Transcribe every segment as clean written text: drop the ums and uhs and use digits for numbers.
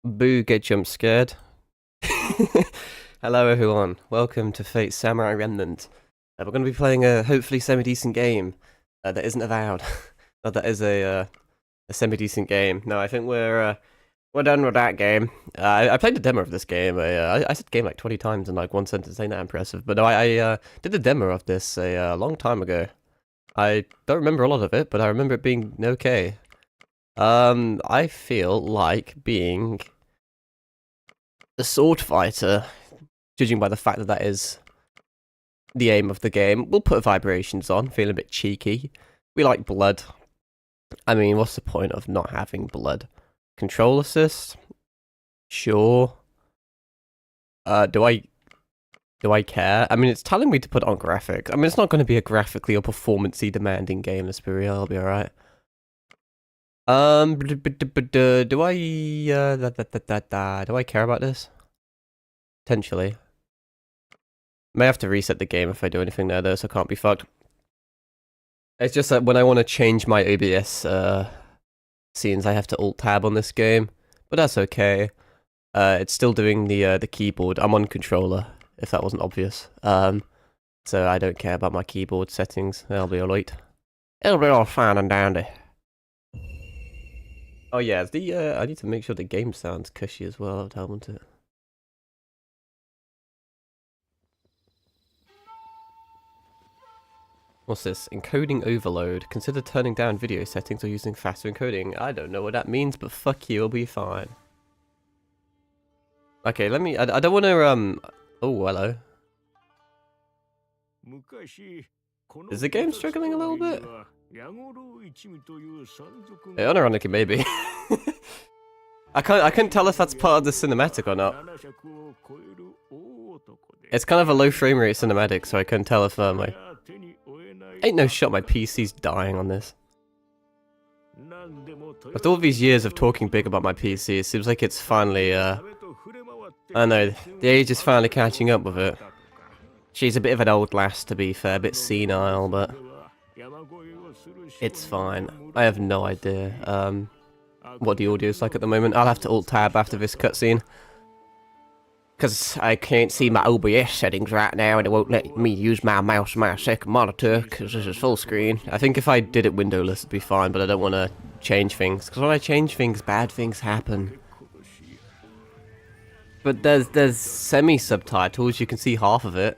Boo, get jump scared. Hello everyone, welcome to Fate Samurai Remnant. We're going to be playing a hopefully semi-decent game that isn't Avowed. No, that is a semi-decent game. No, I think we're done with that game. I played the demo of this game. I said game like 20 times in like one sentence, ain't that impressive? But no, I did the demo of this a long time ago. I don't remember a lot of it, but I remember it being okay. I feel like being a sword fighter, judging by the fact that that is the aim of the game. We'll put vibrations on, feeling a bit cheeky. We like blood. I mean, what's the point of not having blood? Control assist? Sure. Do I care? I mean, it's telling me to put on graphics. I mean, it's not going to be a graphically or performance-y demanding game, let's be real, I'll be alright. Do I care about this? Potentially. May have to reset the game if I do anything there though, so I can't be fucked. It's just that when I want to change my OBS scenes, I have to Alt-Tab on this game, but that's okay. It's still doing the keyboard. I'm on controller, if that wasn't obvious. So I don't care about my keyboard settings. They'll be alright. It'll be all fine and dandy. Oh yeah, I need to make sure the game sounds cushy as well. I want it. What's this? Encoding overload. Consider turning down video settings or using faster encoding. I don't know what that means, but fuck you, it'll be fine. Okay, let me... I don't want to, Oh, hello. Is the game struggling a little bit? Unironically, maybe. I couldn't tell if that's part of the cinematic or not. It's kind of a low frame rate cinematic, so I couldn't tell if my... Ain't no shot my PC's dying on this. After all these years of talking big about my PC, it seems like it's finally, I don't know, the age is finally catching up with it. She's a bit of an old lass, to be fair, a bit senile, but... It's fine. I have no idea, what the audio's like at the moment. I'll have to Alt-Tab after this cutscene. Because I can't see my OBS settings right now, and it won't let me use my mouse on my second monitor, because this is full screen. I think if I did it windowless, it'd be fine, but I don't want to change things. Because when I change things, bad things happen. But there's semi-subtitles, you can see half of it.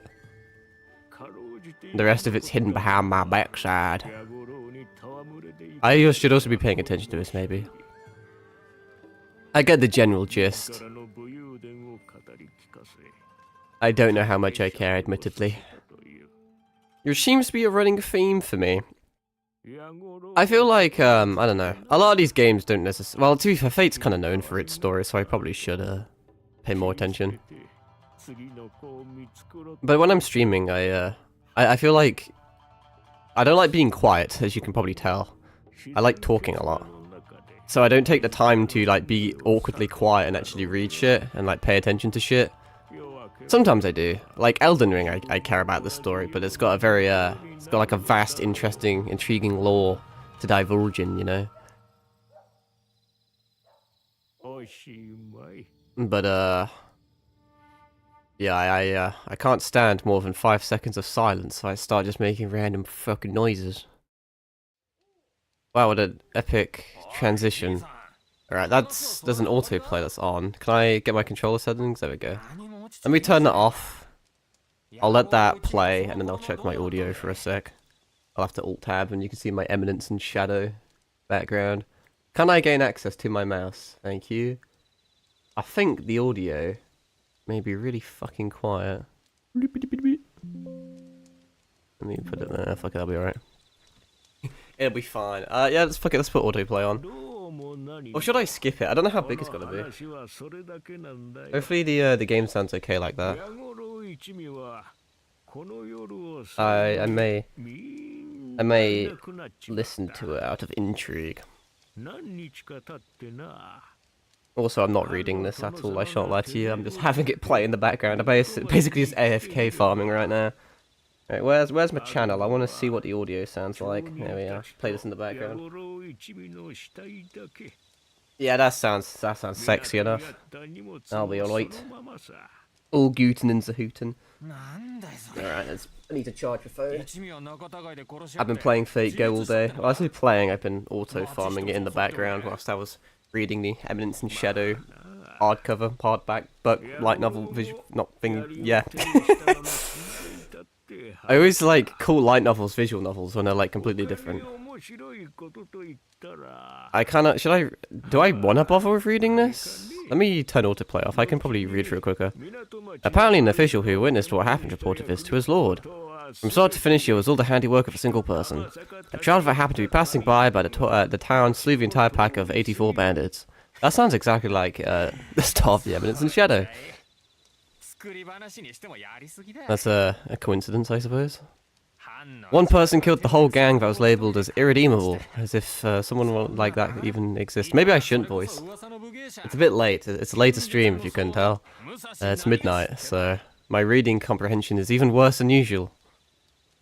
The rest of it's hidden behind my backside. I should also be paying attention to this, maybe. I get the general gist. I don't know how much I care, admittedly. There seems to be a running theme for me. I feel like, I don't know. A lot of these games don't necessarily... Well, to be fair, Fate's kind of known for its story, so I probably should, pay more attention. But when I'm streaming, I feel like... I don't like being quiet, as you can probably tell. I like talking a lot. So I don't take the time to, like, be awkwardly quiet and actually read shit and, like, pay attention to shit. Sometimes I do. Like, Elden Ring, I care about the story, but it's got a very, it's got, like, a vast, interesting, intriguing lore to divulge in, you know? But, yeah, I can't stand more than 5 seconds of silence, so I start just making random fucking noises. Wow, what an epic transition. Alright, there's an autoplay that's on. Can I get my controller settings? There we go. Let me turn that off. I'll let that play, and then I'll check my audio for a sec. I'll have to Alt-Tab, and you can see my eminence and shadow background. Can I gain access to my mouse? Thank you. I think the audio may be really fucking quiet. Let me put it there. Fuck it, that'll be alright. It'll be fine. Yeah, let's put autoplay on. Or should I skip it? I don't know how big it's gonna be. Hopefully the game sounds okay like that. I may listen to it out of intrigue. Also, I'm not reading this at all, I shan't lie to you. I'm just having it play in the background. I'm basically just AFK farming right now. Right, where's my channel? I want to see what the audio sounds like. There we are. Play this in the background. Yeah, that sounds sexy enough. I'll be alright. All gootin' and zahootin'. Alright, I need to charge my phone. I've been playing Fate Go all day. Well, I say playing, I've been auto-farming it in the background whilst I was reading the Eminence and Shadow hardcover, hardback, book, light novel, visual, not thing, yeah. I always like call light novels visual novels when they're like completely different. I do I want to bother with reading this? Let me turn autoplay off, I can probably read through it quicker. Apparently an official who witnessed what happened reported this to his lord. From start to finish it was all the handiwork of a single person. A child that happened to be passing by the town slew the entire pack of 84 bandits. That sounds exactly like the start of the Eminence and Shadow. That's a coincidence, I suppose. One person killed the whole gang that was labelled as irredeemable, as if someone like that even exists. Maybe I shouldn't voice. It's a bit late. It's a later stream, if you couldn't tell. It's midnight, so my reading comprehension is even worse than usual.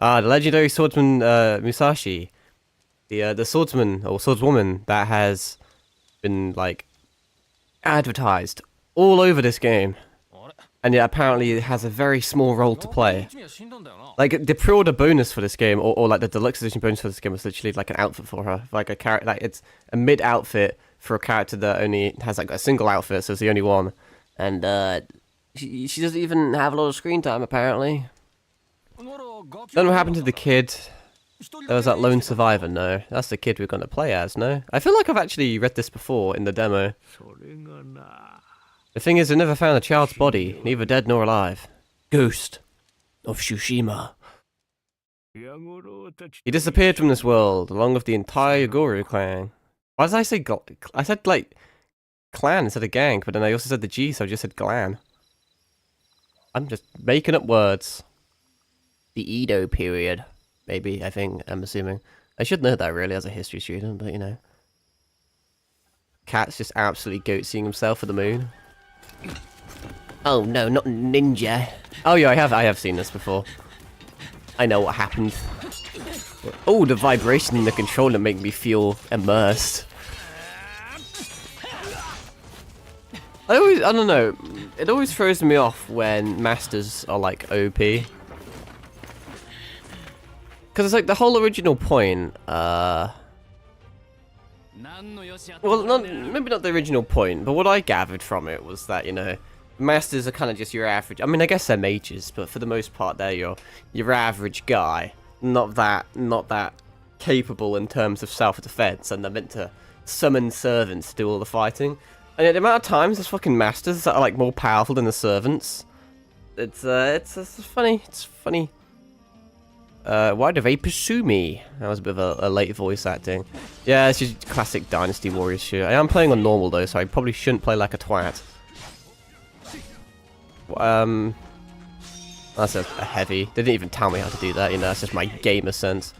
The legendary swordsman Musashi, the swordsman or swordswoman that has been like advertised all over this game. And yet apparently it has a very small role to play. Like the pre-order bonus for this game, or like the deluxe edition bonus for this game was literally like an outfit for her. Like a character, like it's a mid outfit for a character that only has like a single outfit, so it's the only one. And she doesn't even have a lot of screen time apparently. Don't know what happened to the kid. There was that lone survivor, no. That's the kid we're gonna play as, no? I feel like I've actually read this before in the demo. The thing is, I never found a child's body, neither dead nor alive. Ghost of Tsushima. He disappeared from this world, along with the entire Yaguru clan. Why did I say I said, like, clan instead of gang, but then I also said the G, so I just said glan. I'm just making up words. The Edo period. Maybe, I'm assuming. I should know that, really, as a history student, but, you know. Cat's just absolutely goat-seeing himself at the moon. Oh no, not ninja. Oh yeah, I have seen this before. I know what happened. Oh, the vibration in the controller make me feel immersed. I don't know, it always throws me off when masters are like OP. Because it's like the whole original point, well, maybe not the original point, but what I gathered from it was that, you know, masters are kind of just your average. I mean, I guess they're mages, but for the most part, they're your average guy. Not that capable in terms of self-defense, and they're meant to summon servants to do all the fighting. And yet, the amount of times there's fucking masters that are like more powerful than the servants. It's funny. It's funny. Why do they pursue me? That was a bit of a late voice acting. Yeah, it's just classic Dynasty Warriors shit. I am playing on normal though, so I probably shouldn't play like a twat. That's a heavy. They didn't even tell me how to do that, you know, that's just my gamer sense.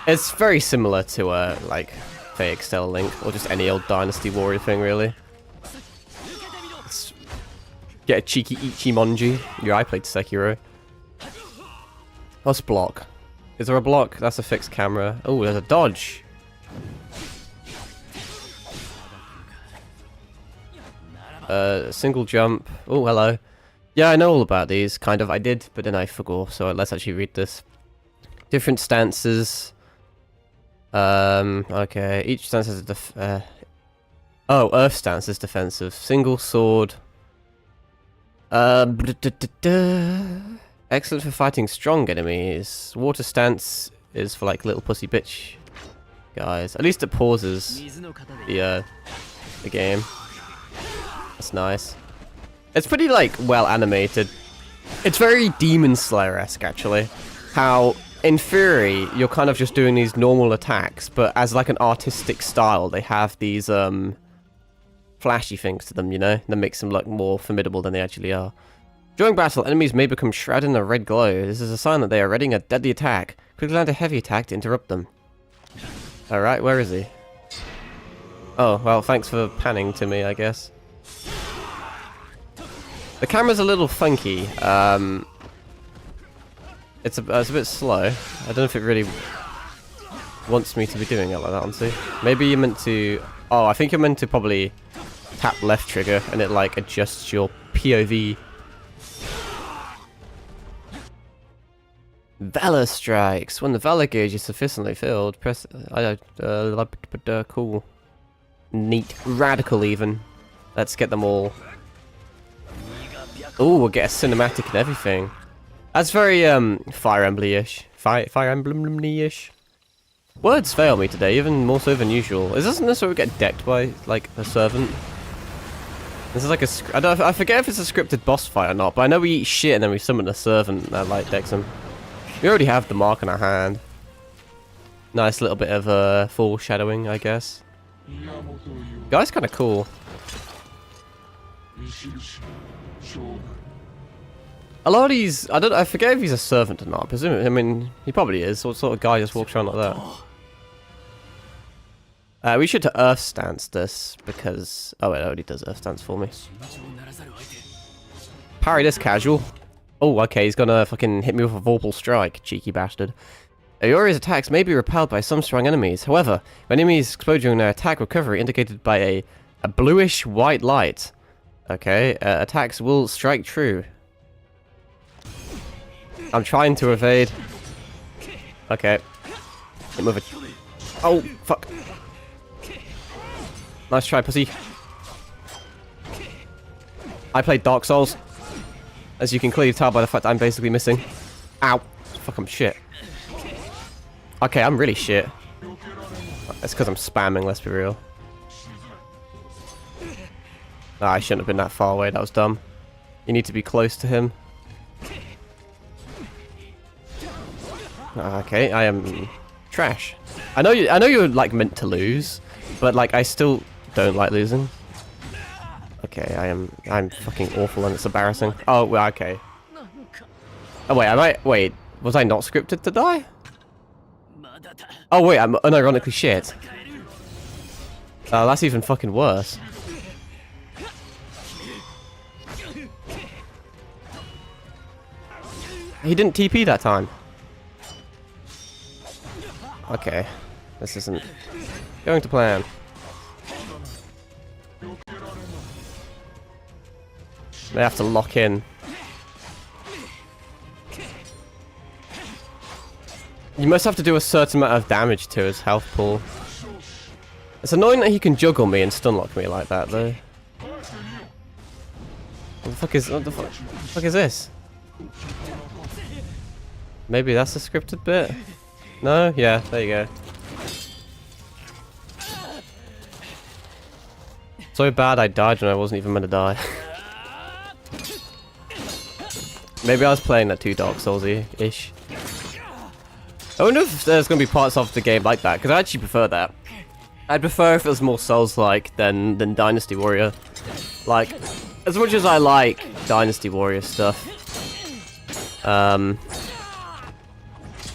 It's very similar to like Fate Extell Link, or just any old Dynasty Warrior thing, really. Get a cheeky Ichimonji. Yeah, I played Sekiro. What's block? Is there a block? That's a fixed camera. Oh, there's a dodge. Single jump. Oh, hello. Yeah, I know all about these, kind of. I did, but then I forgot, so let's actually read this. Different stances. Okay. Each stance has a Earth stance is defensive. Single sword. Excellent for fighting strong enemies. Water stance is for like little pussy bitch guys. At least it pauses the game. That's nice. It's pretty like well animated. It's very Demon Slayer-esque actually. How in theory you're kind of just doing these normal attacks, but as like an artistic style they have these flashy things to them, you know, that makes them look more formidable than they actually are. During battle, enemies may become shrouded in a red glow. This is a sign that they are readying a deadly attack. Quickly land a heavy attack to interrupt them. Alright, where is he? Oh, well, thanks for panning to me, I guess. The camera's a little funky. It's a bit slow. I don't know if it really wants me to be doing it like that, honestly. Maybe you're meant to Oh, I think you're meant to probably tap left trigger and it like adjusts your POV. Valor strikes. When the Valor gauge is sufficiently filled, press. Cool. Neat. Radical even. Let's get them all. Ooh, we'll get a cinematic and everything. That's very Fire Emblem-ish. Fire Emblem-ish. Words fail me today, even more so than usual. Isn't this where we get decked by like a servant? This is like a I forget if it's a scripted boss fight or not, but I know we eat shit and then we summon a servant that like decks him. We already have the mark in our hand. Nice little bit of foreshadowing, I guess. Guy's kind of cool. A lot of these, I forget if he's a servant or not. I mean, he probably is. What sort of guy just walks around like that? We should to Earth Stance this because oh, it already does Earth Stance for me. Parry this casual. Oh, okay, he's gonna fucking hit me with a Vorpal Strike, cheeky bastard. Iori's attacks may be repelled by some strong enemies. However, when enemies explode during their attack recovery indicated by a bluish white light. Okay, attacks will strike true. I'm trying to evade. Okay. Hit with it. Oh, fuck. Nice try, pussy. I played Dark Souls. As you can clearly tell by the fact that I'm basically missing. Ow. Fuck, I'm shit. Okay, I'm really shit. That's because I'm spamming, let's be real. Ah, I shouldn't have been that far away, that was dumb. You need to be close to him. Okay, I am trash. I know you're like meant to lose, but like I still don't like losing. Okay, I'm fucking awful and it's embarrassing. Oh, well, okay. Oh wait, was I not scripted to die? Oh wait, I'm unironically shit. Oh, that's even fucking worse. He didn't TP that time. Okay, this isn't going to plan. They have to lock in. You must have to do a certain amount of damage to his health pool. It's annoying that he can juggle me and stun lock me like that, though. What the fuck is this? Maybe that's a scripted bit? No? Yeah, there you go. So bad I died when I wasn't even meant to die. Maybe I was playing that too Dark Souls-y-ish. I wonder if there's going to be parts of the game like that, because I actually prefer that. I'd prefer if it was more Souls-like than Dynasty Warrior. Like, as much as I like Dynasty Warrior stuff,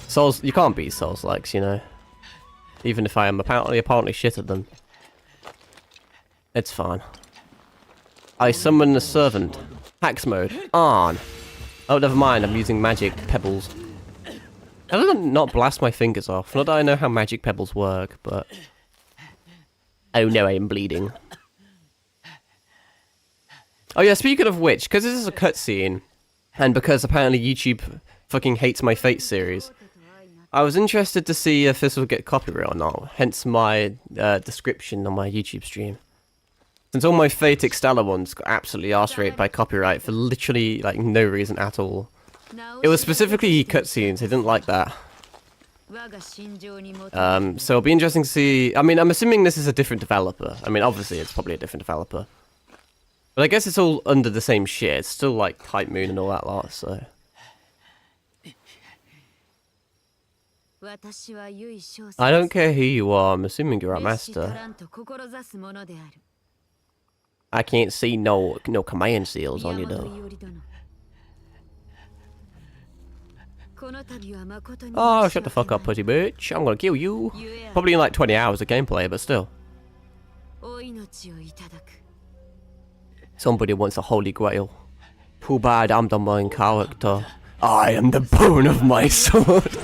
Souls, you can't beat Souls-likes, you know. Even if I am apparently shit at them. It's fine. I summon the servant. Hacks mode. On. Oh, never mind, I'm using magic pebbles. How did I not blast my fingers off? Not that I know how magic pebbles work, but... Oh no, I am bleeding. Oh yeah, speaking of which, because this is a cutscene, and because apparently YouTube fucking hates my Fate series, I was interested to see if this will get copyright or not, hence my description on my YouTube stream. Since all my Fate Extella ones got absolutely arse-raped by copyright for literally like no reason at all. It was specifically cutscenes, I didn't like that. So it'll be interesting to see. I mean, I'm assuming this is a different developer. I mean, obviously it's probably a different developer. But I guess it's all under the same shit. It's still like Hype Moon and all that lot, so... I don't care who you are, I'm assuming you're a master. I can't see no command seals on you though. Oh, shut the fuck up, putty bitch. I'm gonna kill you. Probably in like 20 hours of gameplay, but still. Somebody wants a holy grail. Too bad I'm the main character. I am the bone of my sword.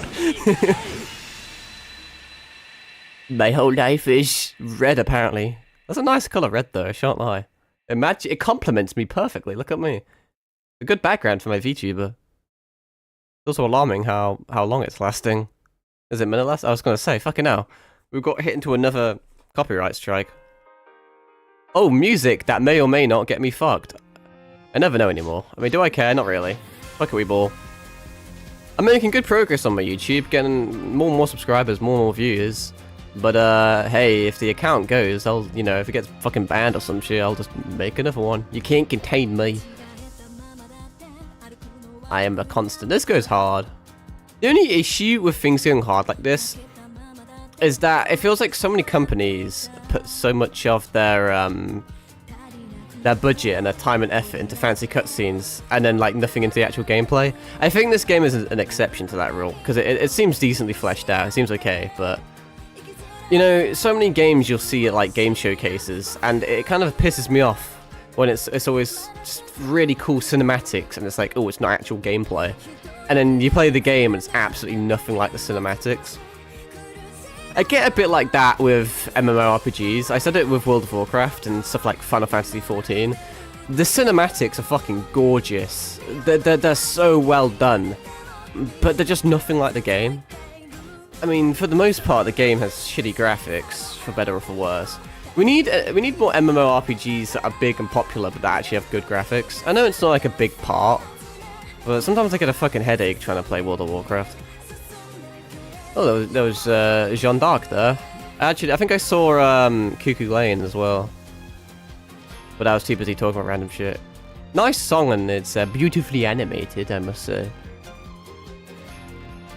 My whole life is red, apparently. That's a nice colour red though, I shan't lie. Imagine, it complements me perfectly, look at me. A good background for my VTuber. It's also alarming how long it's lasting. Is it minute last? I was gonna say, fucking hell. We've got hit into another copyright strike. Oh, music that may or may not get me fucked. I never know anymore. I mean, do I care? Not really. Fuck it, we ball. I'm making good progress on my YouTube, getting more and more subscribers, more and more views. But, hey, if the account goes, I'll, you know, if it gets fucking banned or some shit, I'll just make another one. You can't contain me. I am a constant. This goes hard. The only issue with things going hard like this is that it feels like so many companies put so much of their budget and their time and effort into fancy cutscenes and then like nothing into the actual gameplay. I think this game is an exception to that rule because it seems decently fleshed out. It seems okay, but you know, so many games you'll see at like game showcases and it kind of pisses me off when it's always just really cool cinematics and it's like, oh, it's not actual gameplay. And then you play the game and it's absolutely nothing like the cinematics. I get a bit like that with MMORPGs. I said it with World of Warcraft and stuff like Final Fantasy XIV. The cinematics are fucking gorgeous. They're so well done. But they're just nothing like the game. I mean, for the most part, the game has shitty graphics, for better or for worse. We need more MMORPGs that are big and popular, but that actually have good graphics. I know it's not like a big part, but sometimes I get a fucking headache trying to play World of Warcraft. Oh, there was Jeanne d'Arc there. Actually, I think I saw Cuckoo Lane as well. But I was too busy talking about random shit. Nice song, and it's beautifully animated, I must say.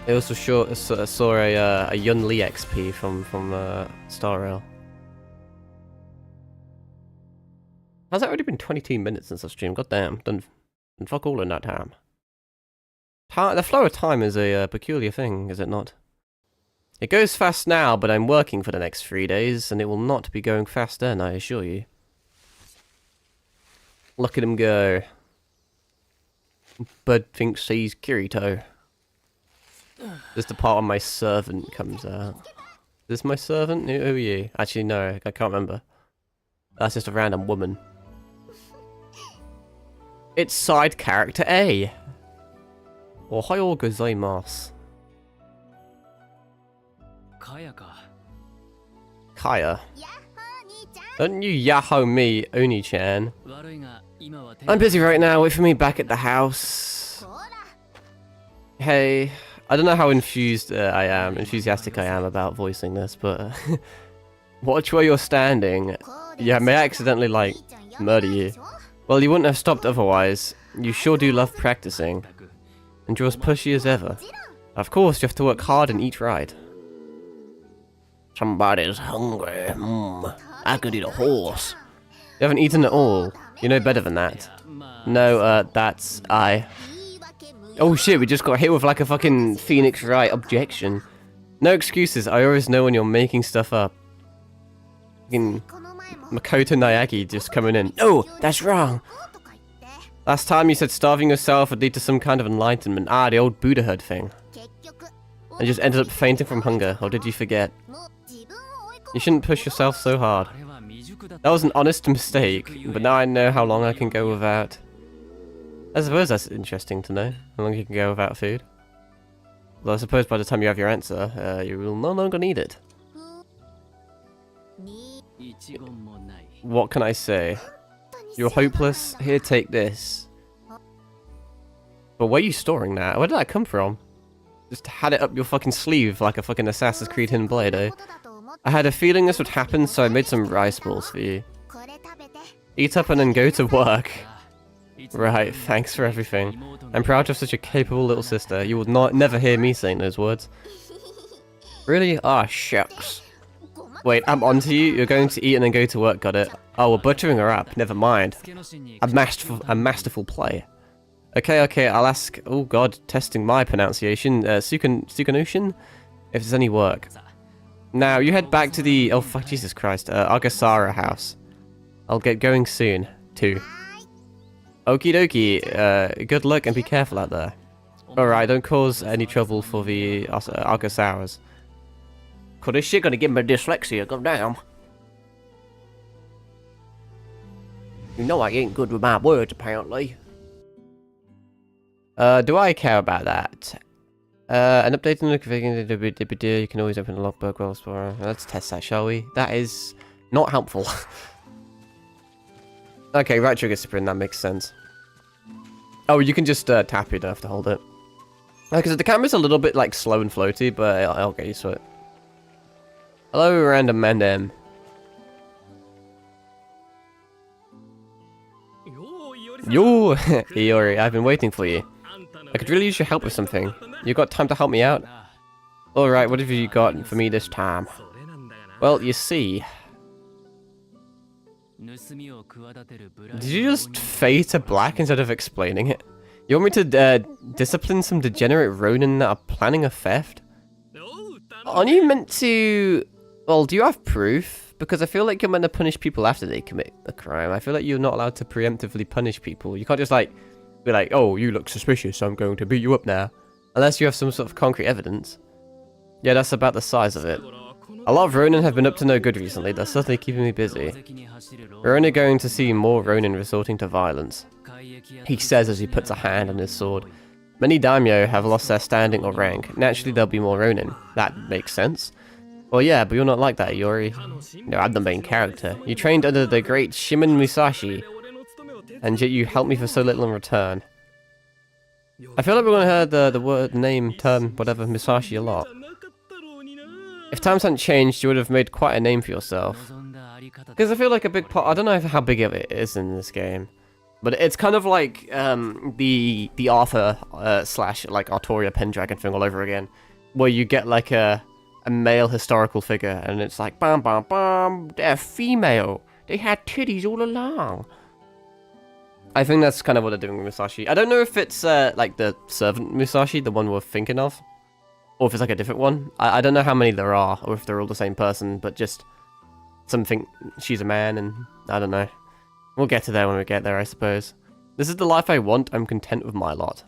I also saw a Yun Li XP from Star Rail. Has that already been 22 minutes since I streamed? God damn, done fuck all in that time. The flow of time is a peculiar thing, is it not? It goes fast now, but I'm working for the next 3 days, and it will not be going fast then, I assure you. Look at him go. Bud thinks he's Kirito. This is the part when my servant comes out. Is this my servant? Who are you? Actually, no, I can't remember. That's just a random woman. It's side character A. Ohayou gozaimasu. Kaya. Don't you yahoo me, Oni-chan. I'm busy right now, wait for me back at the house. Hey, I don't know how enthusiastic I am about voicing this, but watch where you're standing. Yeah, may I accidentally, like, murder you. Well, you wouldn't have stopped otherwise. You sure do love practicing. And you're as pushy as ever. Of course, you have to work hard and eat right. Somebody's hungry. I could eat a horse. You haven't eaten at all. You know better than that. No, that's I. Oh shit, we just got hit with like a fucking Phoenix Wright objection. No excuses, I always know when you're making stuff up. Fucking Makoto Naegi just coming in. No, that's wrong. Last time you said starving yourself would lead to some kind of enlightenment. Ah, the old Buddhahood thing. And just ended up fainting from hunger, or did you forget? You shouldn't push yourself so hard. That was an honest mistake, but now I know how long I can go without. I suppose that's interesting to know, how long you can go without food. Well, I suppose by the time you have your answer, you will no longer need it. What can I say? You're hopeless? Here, take this. But where are you storing that? Where did that come from? Just had it up your fucking sleeve like a fucking Assassin's Creed hidden blade, eh? I had a feeling this would happen, so I made some rice balls for you. Eat up and then go to work. Right, thanks for everything. I'm proud to have such a capable little sister. You would never hear me saying those words. Really? Ah, shucks. Wait, I'm onto you? You're going to eat and then go to work, got it? Oh, we're buttering her up, never mind. A masterful play. Okay, I'll ask... Oh god, testing my pronunciation. Sukanushin? If there's any work. Now, you head back to the... Oh, fuck, Jesus Christ. Agasara house. I'll get going soon, too. Okie dokie. Good luck and be careful out there. Alright, don't cause any trouble for the Agasaras. Cause this shit gonna give me dyslexia, go down. You know I ain't good with my words, apparently. Do I care about that? An update on the you can always open the logbook while exploring. Let's test that, shall we? That is not helpful. Okay, right trigger sprint, that makes sense. Oh, you can just tap it, you don't have to hold it. Because the camera's a little bit like slow and floaty, but I'll get used to it. Hello, random man. Yo, Iori, I've been waiting for you. I could really use your help with something. You got time to help me out? Alright, what have you got for me this time? Well, you see... Did you just fade to black instead of explaining it? You want me to discipline some degenerate Ronin that are planning a theft? Aren't you meant to... Well, do you have proof? Because I feel like you're meant to punish people after they commit a crime. I feel like you're not allowed to preemptively punish people. You can't just like, be like, oh, you look suspicious, so I'm going to beat you up now. Unless you have some sort of concrete evidence. Yeah, that's about the size of it. A lot of Ronin have been up to no good recently. They're certainly keeping me busy. We're only going to see more Ronin resorting to violence. He says as he puts a hand on his sword. Many daimyo have lost their standing or rank. Naturally, there'll be more Ronin. That makes sense. Well, yeah, but you're not like that, Iori. No, I'm the main character. You trained under the great Shimon Musashi, and yet you helped me for so little in return. I feel like we're going to hear the word, name, term, whatever, Musashi a lot. If times hadn't changed, you would have made quite a name for yourself. Because I feel like a big part... I don't know how big of it is in this game. But it's kind of like the Arthur slash like Artoria Pendragon thing all over again. Where you get like a male historical figure, and it's like, bam, bam, bam, they're female. They had titties all along. I think that's kind of what they're doing with Musashi. I don't know if it's like the servant Musashi, the one we're thinking of, or if it's like a different one. I don't know how many there are, or if they're all the same person, but just something, she's a man, and I don't know. We'll get to there when we get there, I suppose. This is the life I want, I'm content with my lot.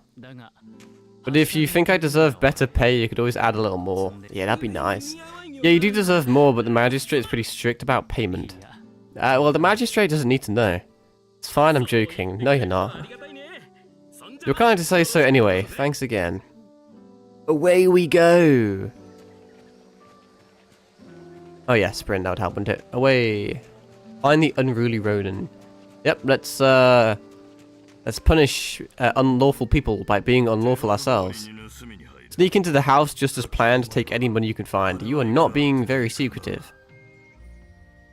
But if you think I deserve better pay, you could always add a little more. Yeah, that'd be nice. Yeah, you do deserve more, but the magistrate is pretty strict about payment. Well, the magistrate doesn't need to know. It's fine, I'm joking. No, you're not. You're kind to say so anyway. Thanks again. Away we go! Oh yeah, sprint, that would help, wouldn't it? Away! Find the unruly Ronin. Yep, let's punish unlawful people by being unlawful ourselves. Sneak into the house just as planned, take any money you can find. You are not being very secretive.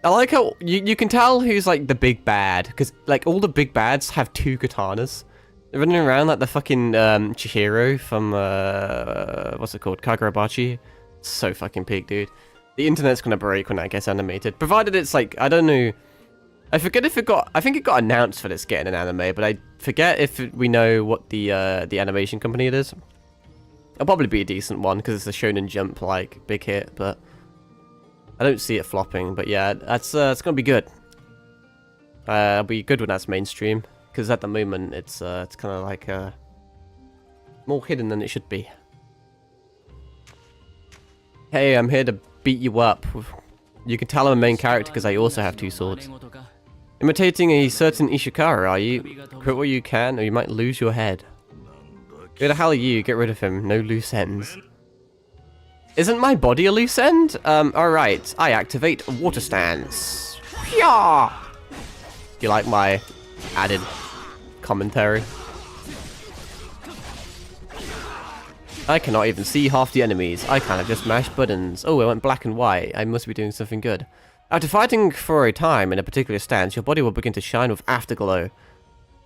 I like how you can tell who's like the big bad, because like all the big bads have two katanas. They're running around like the fucking Chihiro from what's it called? Kagurabachi. So fucking peak, dude. The internet's gonna break when that gets animated. Provided it's like, I don't know. I forget if it got, I think it got announced for this getting an anime, but I forget if we know what the animation company it is. It'll probably be a decent one, because it's a Shonen Jump, like, big hit, but I don't see it flopping, but yeah, that's, it's gonna be good. It'll be good when that's mainstream, because at the moment, it's kind of like, more hidden than it should be. Hey, I'm here to beat you up. You can tell I'm a main character because I also have two swords. Imitating a certain Ishikara, are you? Quit what you can, or you might lose your head. Who the hell are you? Get rid of him. No loose ends. Isn't my body a loose end? Alright. I activate water stance. Yeah. Do you like my added commentary? I cannot even see half the enemies. I kind of just mash buttons. Oh, I went black and white. I must be doing something good. After fighting for a time in a particular stance, your body will begin to shine with afterglow.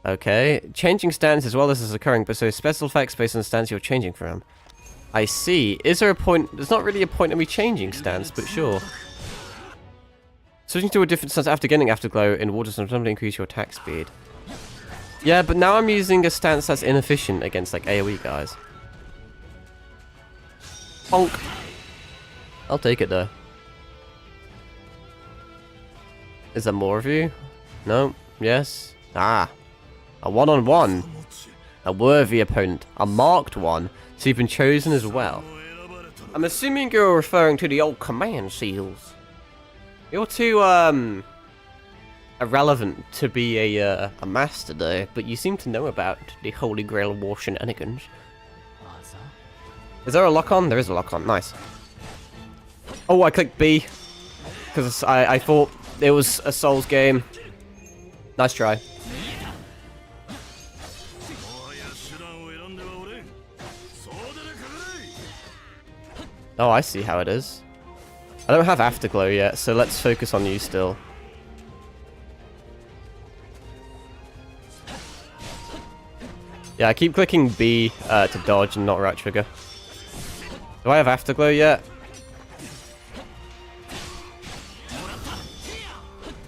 Okay. Changing stance as well as is occurring, but so special effects based on the stance you're changing from. I see. Is there a point? There's not really a point in me changing stance, but sure. Switching to a different stance after getting afterglow in water will sometimes increase your attack speed. Yeah, but now I'm using a stance that's inefficient against like AoE guys. Bonk. I'll take it though. Is there more of you? No? Yes? Ah. A one-on-one. A worthy opponent. A marked one. So you've been chosen as well. I'm assuming you're referring to the old command seals. You're too, irrelevant to be a master though, but you seem to know about the Holy Grail of War shenanigans. Is there a lock on? There is a lock on. Nice. Oh, I clicked B because I thought it was a Souls game. Nice try. Oh, I see how it is. I don't have Afterglow yet, so let's focus on you still. Yeah, I keep clicking B to dodge and not right trigger. Do I have Afterglow yet?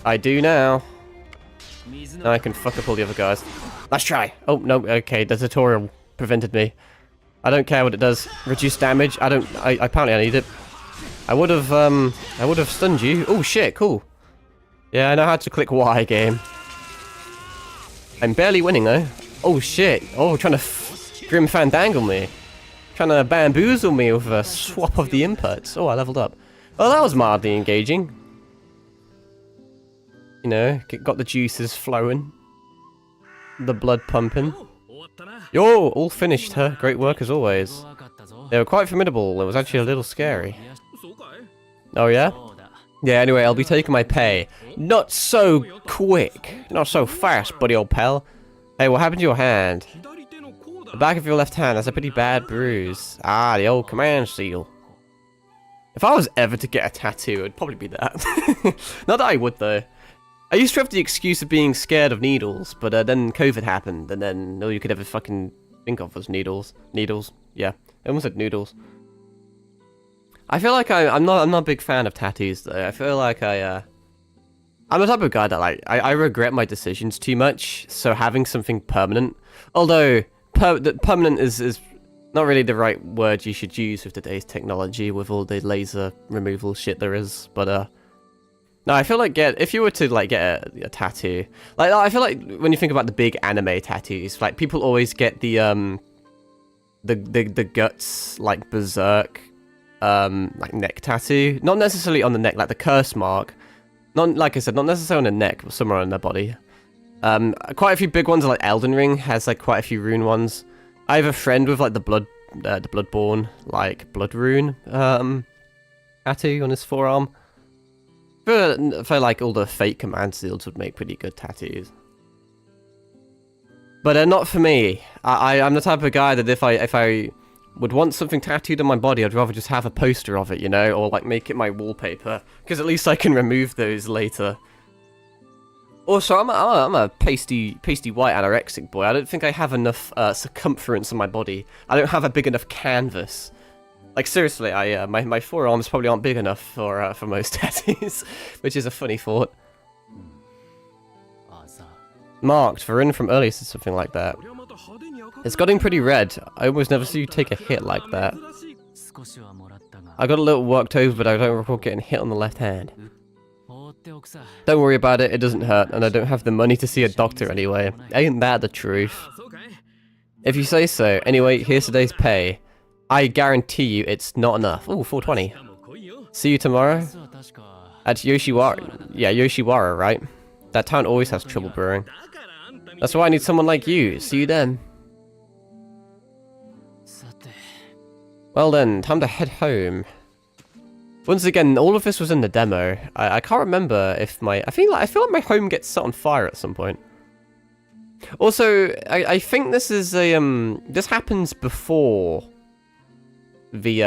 I do now. Now I can fuck up all the other guys. Let's try. Oh, no, okay, the tutorial prevented me. I don't care what it does. Reduce damage. Apparently I need it. I would have stunned you. Oh shit, cool. Yeah, I know how to click Y, game. I'm barely winning though. Oh shit. Oh, trying to Grim Fandangle me. Trying to bamboozle me with a swap of the inputs. Oh, I leveled up. Oh, that was mildly engaging. You know, got the juices flowing. The blood pumping. Yo, all finished, huh? Great work as always. They were quite formidable. It was actually a little scary. Oh yeah? Yeah, anyway, I'll be taking my pay. Not so quick. Not so fast, buddy old pal. Hey, what happened to your hand? The back of your left hand has a pretty bad bruise. Ah, the old command seal. If I was ever to get a tattoo, it'd probably be that. Not that I would, though. I used to have the excuse of being scared of needles, but then COVID happened, and then all you could ever fucking think of was needles. Needles. Yeah. I almost said noodles. I feel like I'm not a big fan of tattoos, though. I feel like I'm the type of guy that, like, I regret my decisions too much, so having something permanent, although permanent is not really the right word you should use with today's technology, with all the laser removal shit there is, but, no, I feel like if you were to, like, get a tattoo, like, I feel like when you think about the big anime tattoos, like, people always get the guts, like, berserk, like, neck tattoo. Not necessarily on the neck, like, the curse mark. Not, like I said, not necessarily on the neck, but somewhere on their body. Quite a few big ones are, like, Elden Ring has, like, quite a few rune ones. I have a friend with, like, the Bloodborne, like, blood rune, tattoo on his forearm. For like, all the fake command seals would make pretty good tattoos. But not for me. I'm the type of guy that if I would want something tattooed on my body, I'd rather just have a poster of it, you know? Or, like, make it my wallpaper. Because at least I can remove those later. Also, I'm a pasty white anorexic boy. I don't think I have enough circumference on my body. I don't have a big enough canvas. Like, seriously, my forearms probably aren't big enough for most tattoos, which is a funny thought. Marked, Varun from earlier said something like that. It's getting pretty red. I almost never see you take a hit like that. I got a little worked over, but I don't recall getting hit on the left hand. Don't worry about it, it doesn't hurt, and I don't have the money to see a doctor anyway. Ain't that the truth? If you say so. Anyway, here's today's pay. I guarantee you it's not enough. Ooh, 420. See you tomorrow? At Yoshiwara. Yeah, Yoshiwara, right? That town always has trouble brewing. That's why I need someone like you. See you then. Well then, time to head home. Once again, all of this was in the demo. I can't remember if I feel like my home gets set on fire at some point. Also, I think this is a this happens before the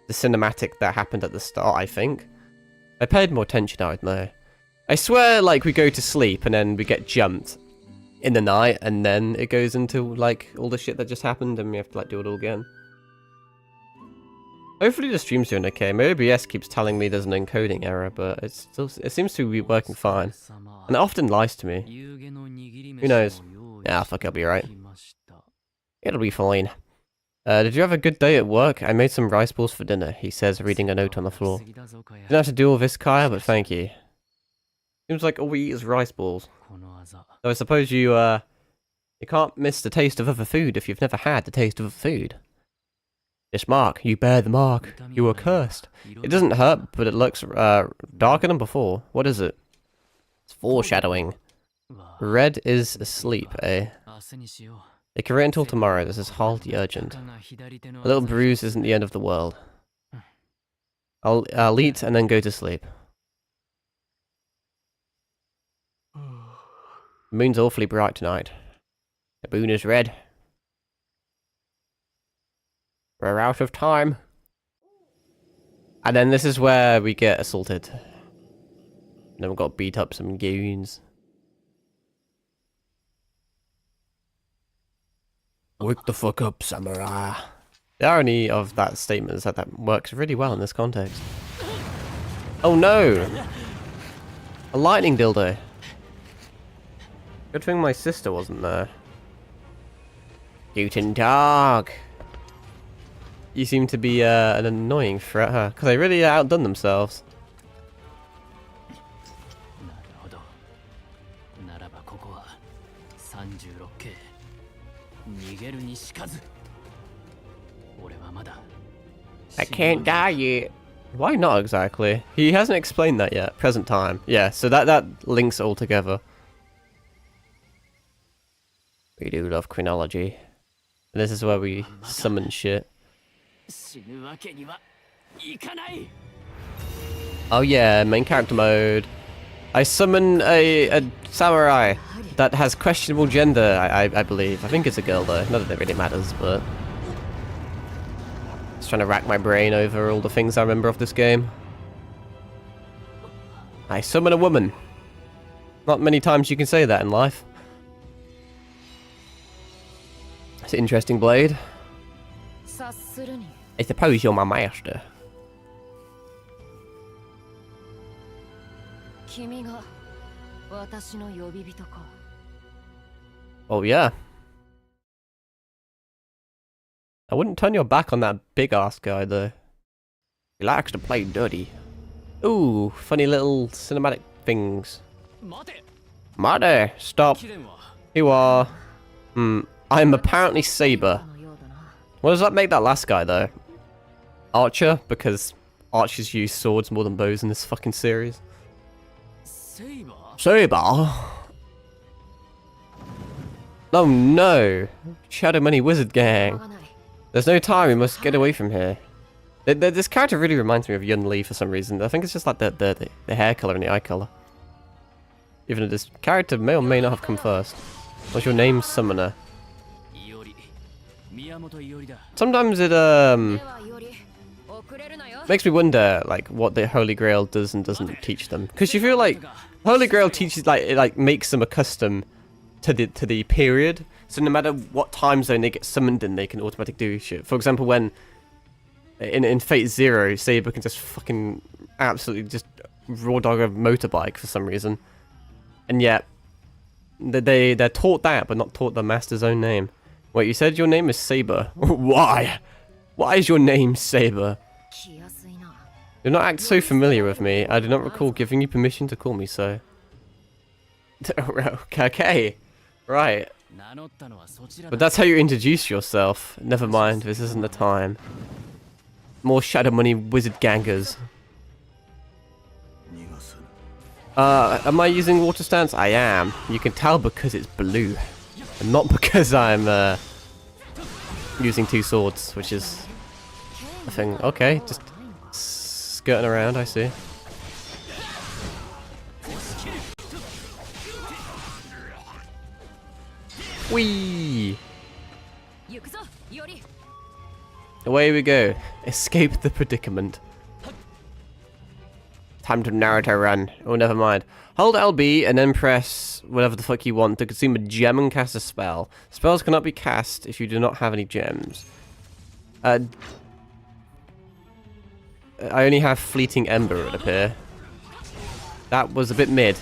cinematic that happened at the start, I think. I paid more attention, I don't know. I swear, like, we go to sleep and then we get jumped in the night and then it goes into, like, all the shit that just happened and we have to, like, do it all again. Hopefully the stream's doing okay. My OBS keeps telling me there's an encoding error, but it seems to be working fine. And it often lies to me. Who knows? Yeah, fuck, it'll be right. It'll be fine. Did you have a good day at work? I made some rice balls for dinner, he says, reading a note on the floor. Didn't have to do all this, Kaya, but thank you. Seems like all we eat is rice balls. So I suppose you can't miss the taste of other food if you've never had the taste of other food. This mark, you bear the mark. You were cursed. It doesn't hurt, but it looks darker than before. What is it? It's foreshadowing. Red is asleep, eh? They can wait until tomorrow. This is hardly urgent. A little bruise isn't the end of the world. I'll eat and then go to sleep. The moon's awfully bright tonight. The moon is red. We're out of time. And then this is where we get assaulted. And then we've got to beat up some goons. Wake the fuck up, samurai. The irony of that statement is that that works really well in this context. Oh no! A lightning dildo. Good thing my sister wasn't there. Guten Tag. You seem to be an annoying threat, huh? Because they really outdone themselves. I can't die yet. Why not exactly? He hasn't explained that yet. Present time. Yeah, so that links all together. We do love chronology. And this is where we summon shit. Oh yeah, main character mode. I summon a samurai that has questionable gender, I believe. I think it's a girl though. Not that it really matters, but... Just trying to rack my brain over all the things I remember of this game. I summon a woman. Not many times you can say that in life. It's an interesting blade. I suppose you're my master. Oh yeah. I wouldn't turn your back on that big ass guy though. He likes to play dirty. Ooh, funny little cinematic things. Mate, stop. You are. I'm apparently Saber. What does that make that last guy though? Archer? Because archers use swords more than bows in this fucking series. Saber? Oh no! Shadow Money Wizard Gang. There's no time, we must get away from here. This character really reminds me of Yun Li for some reason. I think it's just like the hair colour and the eye colour. Even though this character may or may not have come first. What's your name, Summoner? Sometimes it makes me wonder like what the Holy Grail does and doesn't teach them. Because you feel like Holy Grail teaches it makes them accustomed to the period. So no matter what time zone they get summoned in, they can automatically do shit. For example, when in Fate Zero, Saber can just fucking absolutely just raw dog a motorbike for some reason, and yet they're taught that, but not taught the master's own name. Wait, you said your name is Saber? Why? Why is your name Saber? Do not act so familiar with me. I do not recall giving you permission to call me so. Okay, right. But that's how you introduce yourself. Never mind, this isn't the time. More Shadow Money Wizard Gangers. Am I using water stance? I am. You can tell because it's blue. And not because I'm using two swords, which is a thing. Okay, just skirting around, I see. Whee! Away we go. Escape the predicament. Time to Naruto run. Oh, never mind. Hold LB and then press whatever the fuck you want to consume a gem and cast a spell. Spells cannot be cast if you do not have any gems. I only have Fleeting Ember, it would appear. That was a bit mid.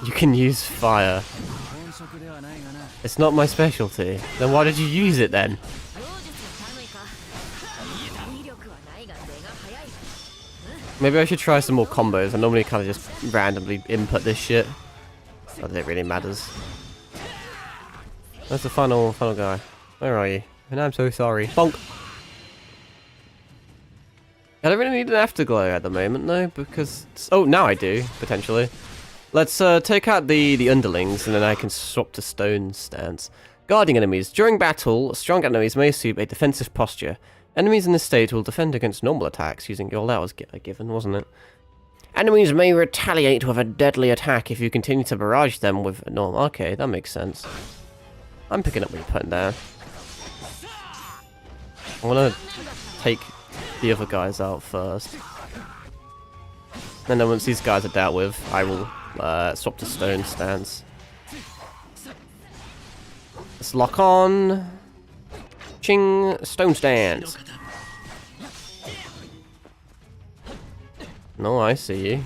You can use fire. It's not my specialty. Then why did you use it then? Maybe I should try some more combos. I normally kind of just randomly input this shit. Not that it really matters. That's the final guy. Where are you? And I'm so sorry. Bonk! I don't really need an afterglow at the moment though, because... Oh, now I do, potentially. Let's take out the underlings, and then I can swap to stone stance. Guarding enemies. During battle, strong enemies may assume a defensive posture. Enemies in this state will defend against normal attacks using... Well, that was a given, wasn't it? Enemies may retaliate with a deadly attack if you continue to barrage them with normal... Okay, that makes sense. I'm picking up what you're putting down. I want to take the other guys out first. And then once these guys are dealt with, I will swap to stone stance. Let's lock on. Ching, stone stance. No, I see you.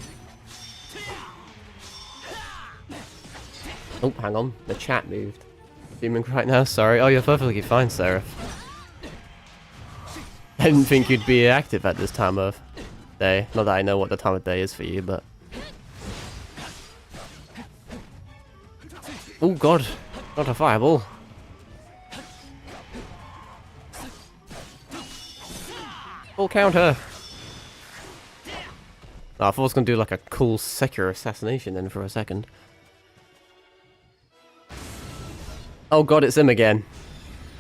Oh, hang on. The chat moved. Zooming right now, sorry. Oh, you're perfectly fine, Seraph. I didn't think you'd be active at this time of day. Not that I know what the time of day is for you, but... Oh god, not a fireball. Full counter. Oh, I thought I was going to do like a cool Sekiro assassination then for a second. Oh god, it's him again.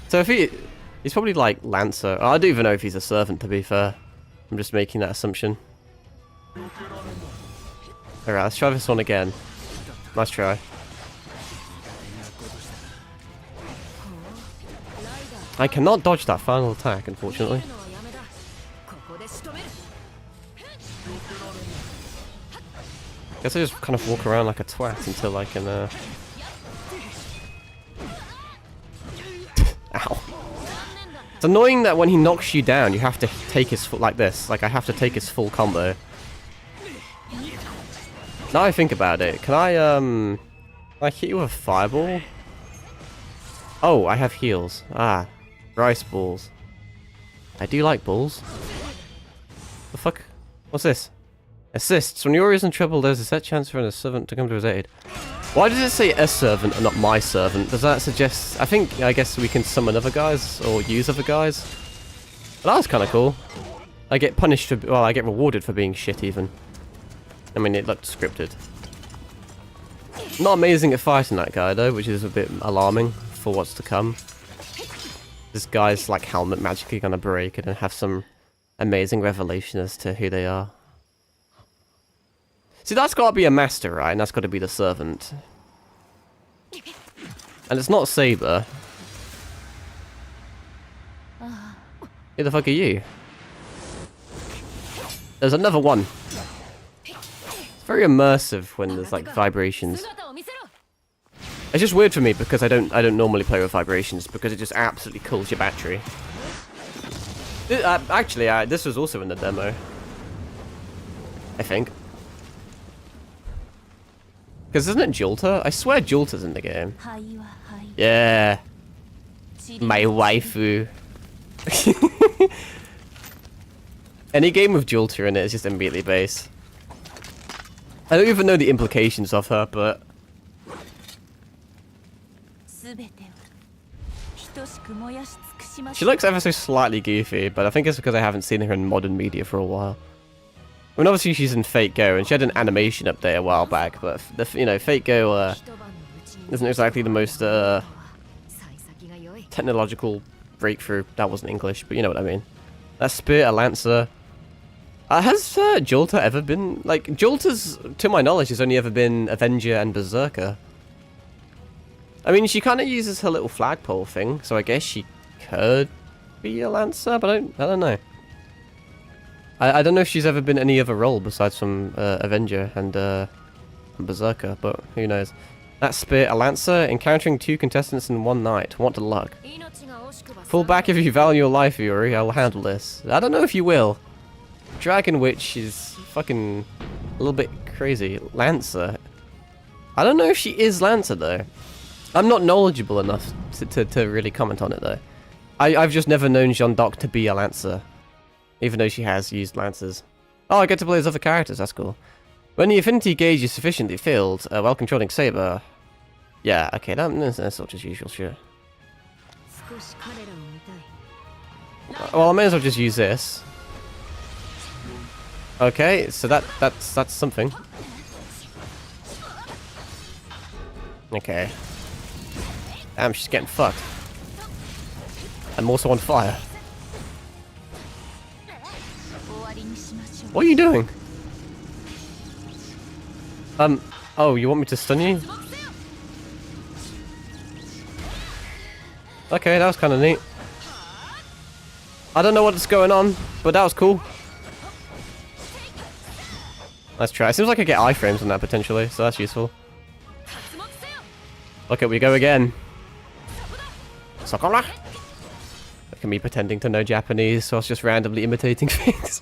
So if he's probably like Lancer. Oh, I don't even know if he's a servant, to be fair. I'm just making that assumption. Alright, let's try this one again. Nice try. I cannot dodge that final attack, unfortunately. Guess I just kind of walk around like a twat until I can, Ow. It's annoying that when he knocks you down, you have to take his full, like this. Like, I have to take his full combo. Now I think about it, can I hit you with a fireball? Oh, I have heals. Ah, rice balls. I do like balls. The fuck? What's this? Assists. When you're in trouble, there's a set chance for a servant to come to his aid. Why does it say a servant and not my servant? Does that suggest... I guess we can summon other guys or use other guys. But that was kind of cool. I get punished for... Well, I get rewarded for being shit even. I mean, it looked scripted. Not amazing at fighting that guy though, which is a bit alarming for what's to come. This guy's like helmet magically gonna break and then have some amazing revelation as to who they are. See, that's got to be a master, right? And that's got to be the servant. And it's not Saber. Who the fuck are you? There's another one. It's very immersive when there's like vibrations. It's just weird for me because I don't normally play with vibrations because it just absolutely kills your battery. Actually, this was also in the demo. I think. Because isn't it Jolter? I swear Jolter's in the game. Yeah. My waifu. Any game with Jolter in it is just immediately base. I don't even know the implications of her, but... She looks ever so slightly goofy, but I think it's because I haven't seen her in modern media for a while. I mean, obviously she's in Fate Go, and she had an animation update a while back, but, Fate Go isn't exactly the most technological breakthrough. That wasn't English, but you know what I mean. That Spear, a Lancer. Has Jolter ever been... Like, Jolter's, to my knowledge, has only ever been Avenger and Berserker. I mean, she kind of uses her little flagpole thing, so I guess she could be a Lancer, but I don't know. I don't know if she's ever been any other role besides from Avenger and Berserker, but who knows. That Spear, a Lancer, encountering 2 contestants in one night. What a luck. Fall back if you value your life, Yuri. I will handle this. I don't know if you will. Dragon Witch is fucking a little bit crazy. Lancer. I don't know if she is Lancer, though. I'm not knowledgeable enough to really comment on it, though. I've just never known Jeanne d'Arc to be a Lancer. Even though she has used Lancers. Oh, I get to play as other characters, that's cool. When the affinity gauge is sufficiently filled, while controlling Saber... Yeah, okay, that's not just usual shit. Well, I may as well just use this. Okay, so that's something. Okay. Damn, she's getting fucked. I'm also on fire. What are you doing? Oh, you want me to stun you? Okay, that was kind of neat. I don't know what's going on, but that was cool. Let's try. It seems like I get iframes on that potentially, so that's useful. Look at we go again. Sakura. Look at me pretending to know Japanese, so I was just randomly imitating things.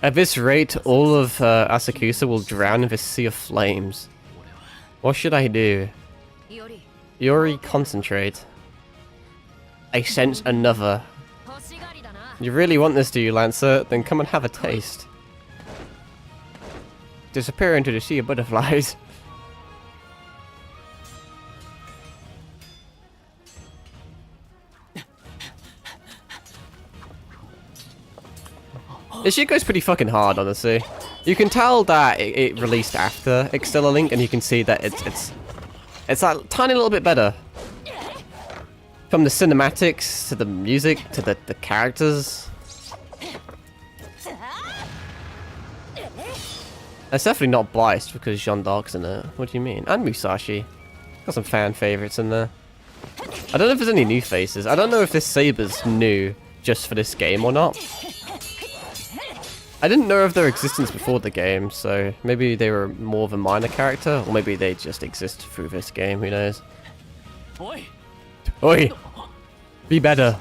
At this rate, all of Asakusa will drown in this sea of flames. What should I do? Yuri, concentrate. I sense another. You really want this, do you, Lancer? Then come and have a taste. Disappear into the sea of butterflies. This shit goes pretty fucking hard, honestly. You can tell that it released after Extella Link, and you can see that it's a tiny little bit better. From the cinematics, to the music, to the characters. It's definitely not biased because Jeanne d'Arc's in it. What do you mean? And Musashi. Got some fan favorites in there. I don't know if there's any new faces. I don't know if this Saber's new just for this game or not. I didn't know of their existence before the game, so maybe they were more of a minor character, or maybe they just exist through this game, who knows. Oi! Be better.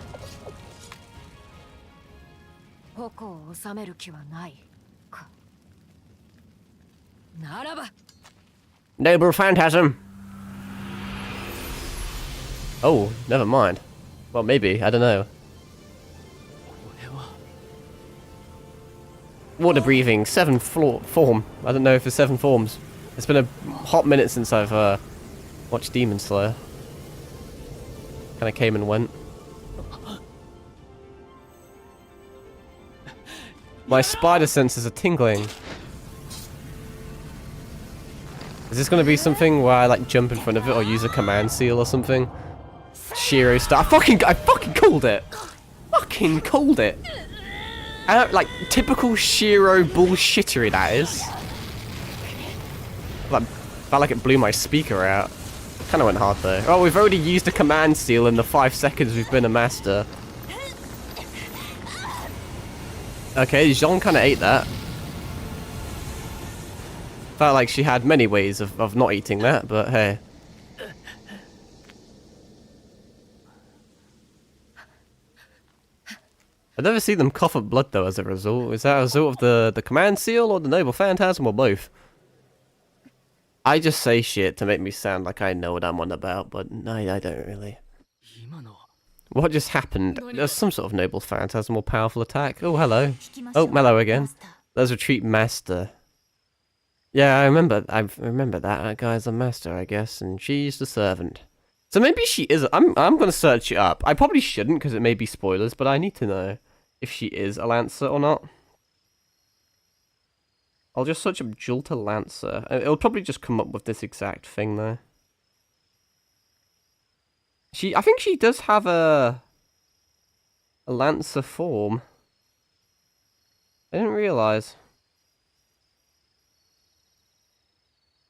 Noble Phantasm! Oh, never mind. Well, maybe, I don't know. Water breathing, 7 form. I don't know if there's 7 forms. It's been a hot minute since I've watched Demon Slayer. Kinda came and went. My spider senses are tingling. Is this gonna be something where I like jump in front of it or use a command seal or something? Shiro style. I fucking called it! Fucking called it! I don't, like, typical Shiro bullshittery that is. Like, felt like it blew my speaker out. Kinda went hard though. Oh, we've already used a command seal in the 5 seconds we've been a master. Okay, Jean kinda ate that. Felt like she had many ways of not eating that, but hey. I never see them cough up blood though as a result. Is that a result of the command seal or the noble phantasm or both? I just say shit to make me sound like I know what I'm on about, but no, I don't really. What just happened? There's some sort of noble phantasm or powerful attack. Oh, hello. Oh, Mellow again. There's retreat master. Yeah, I remember that. That guy's a master, I guess, and she's the servant. So maybe she is. I'm gonna search it up. I probably shouldn't because it may be spoilers, but I need to know if she is a Lancer or not. I'll just search up Julta Lancer. It'll probably just come up with this exact thing though. I think she does have a Lancer form. I didn't realize.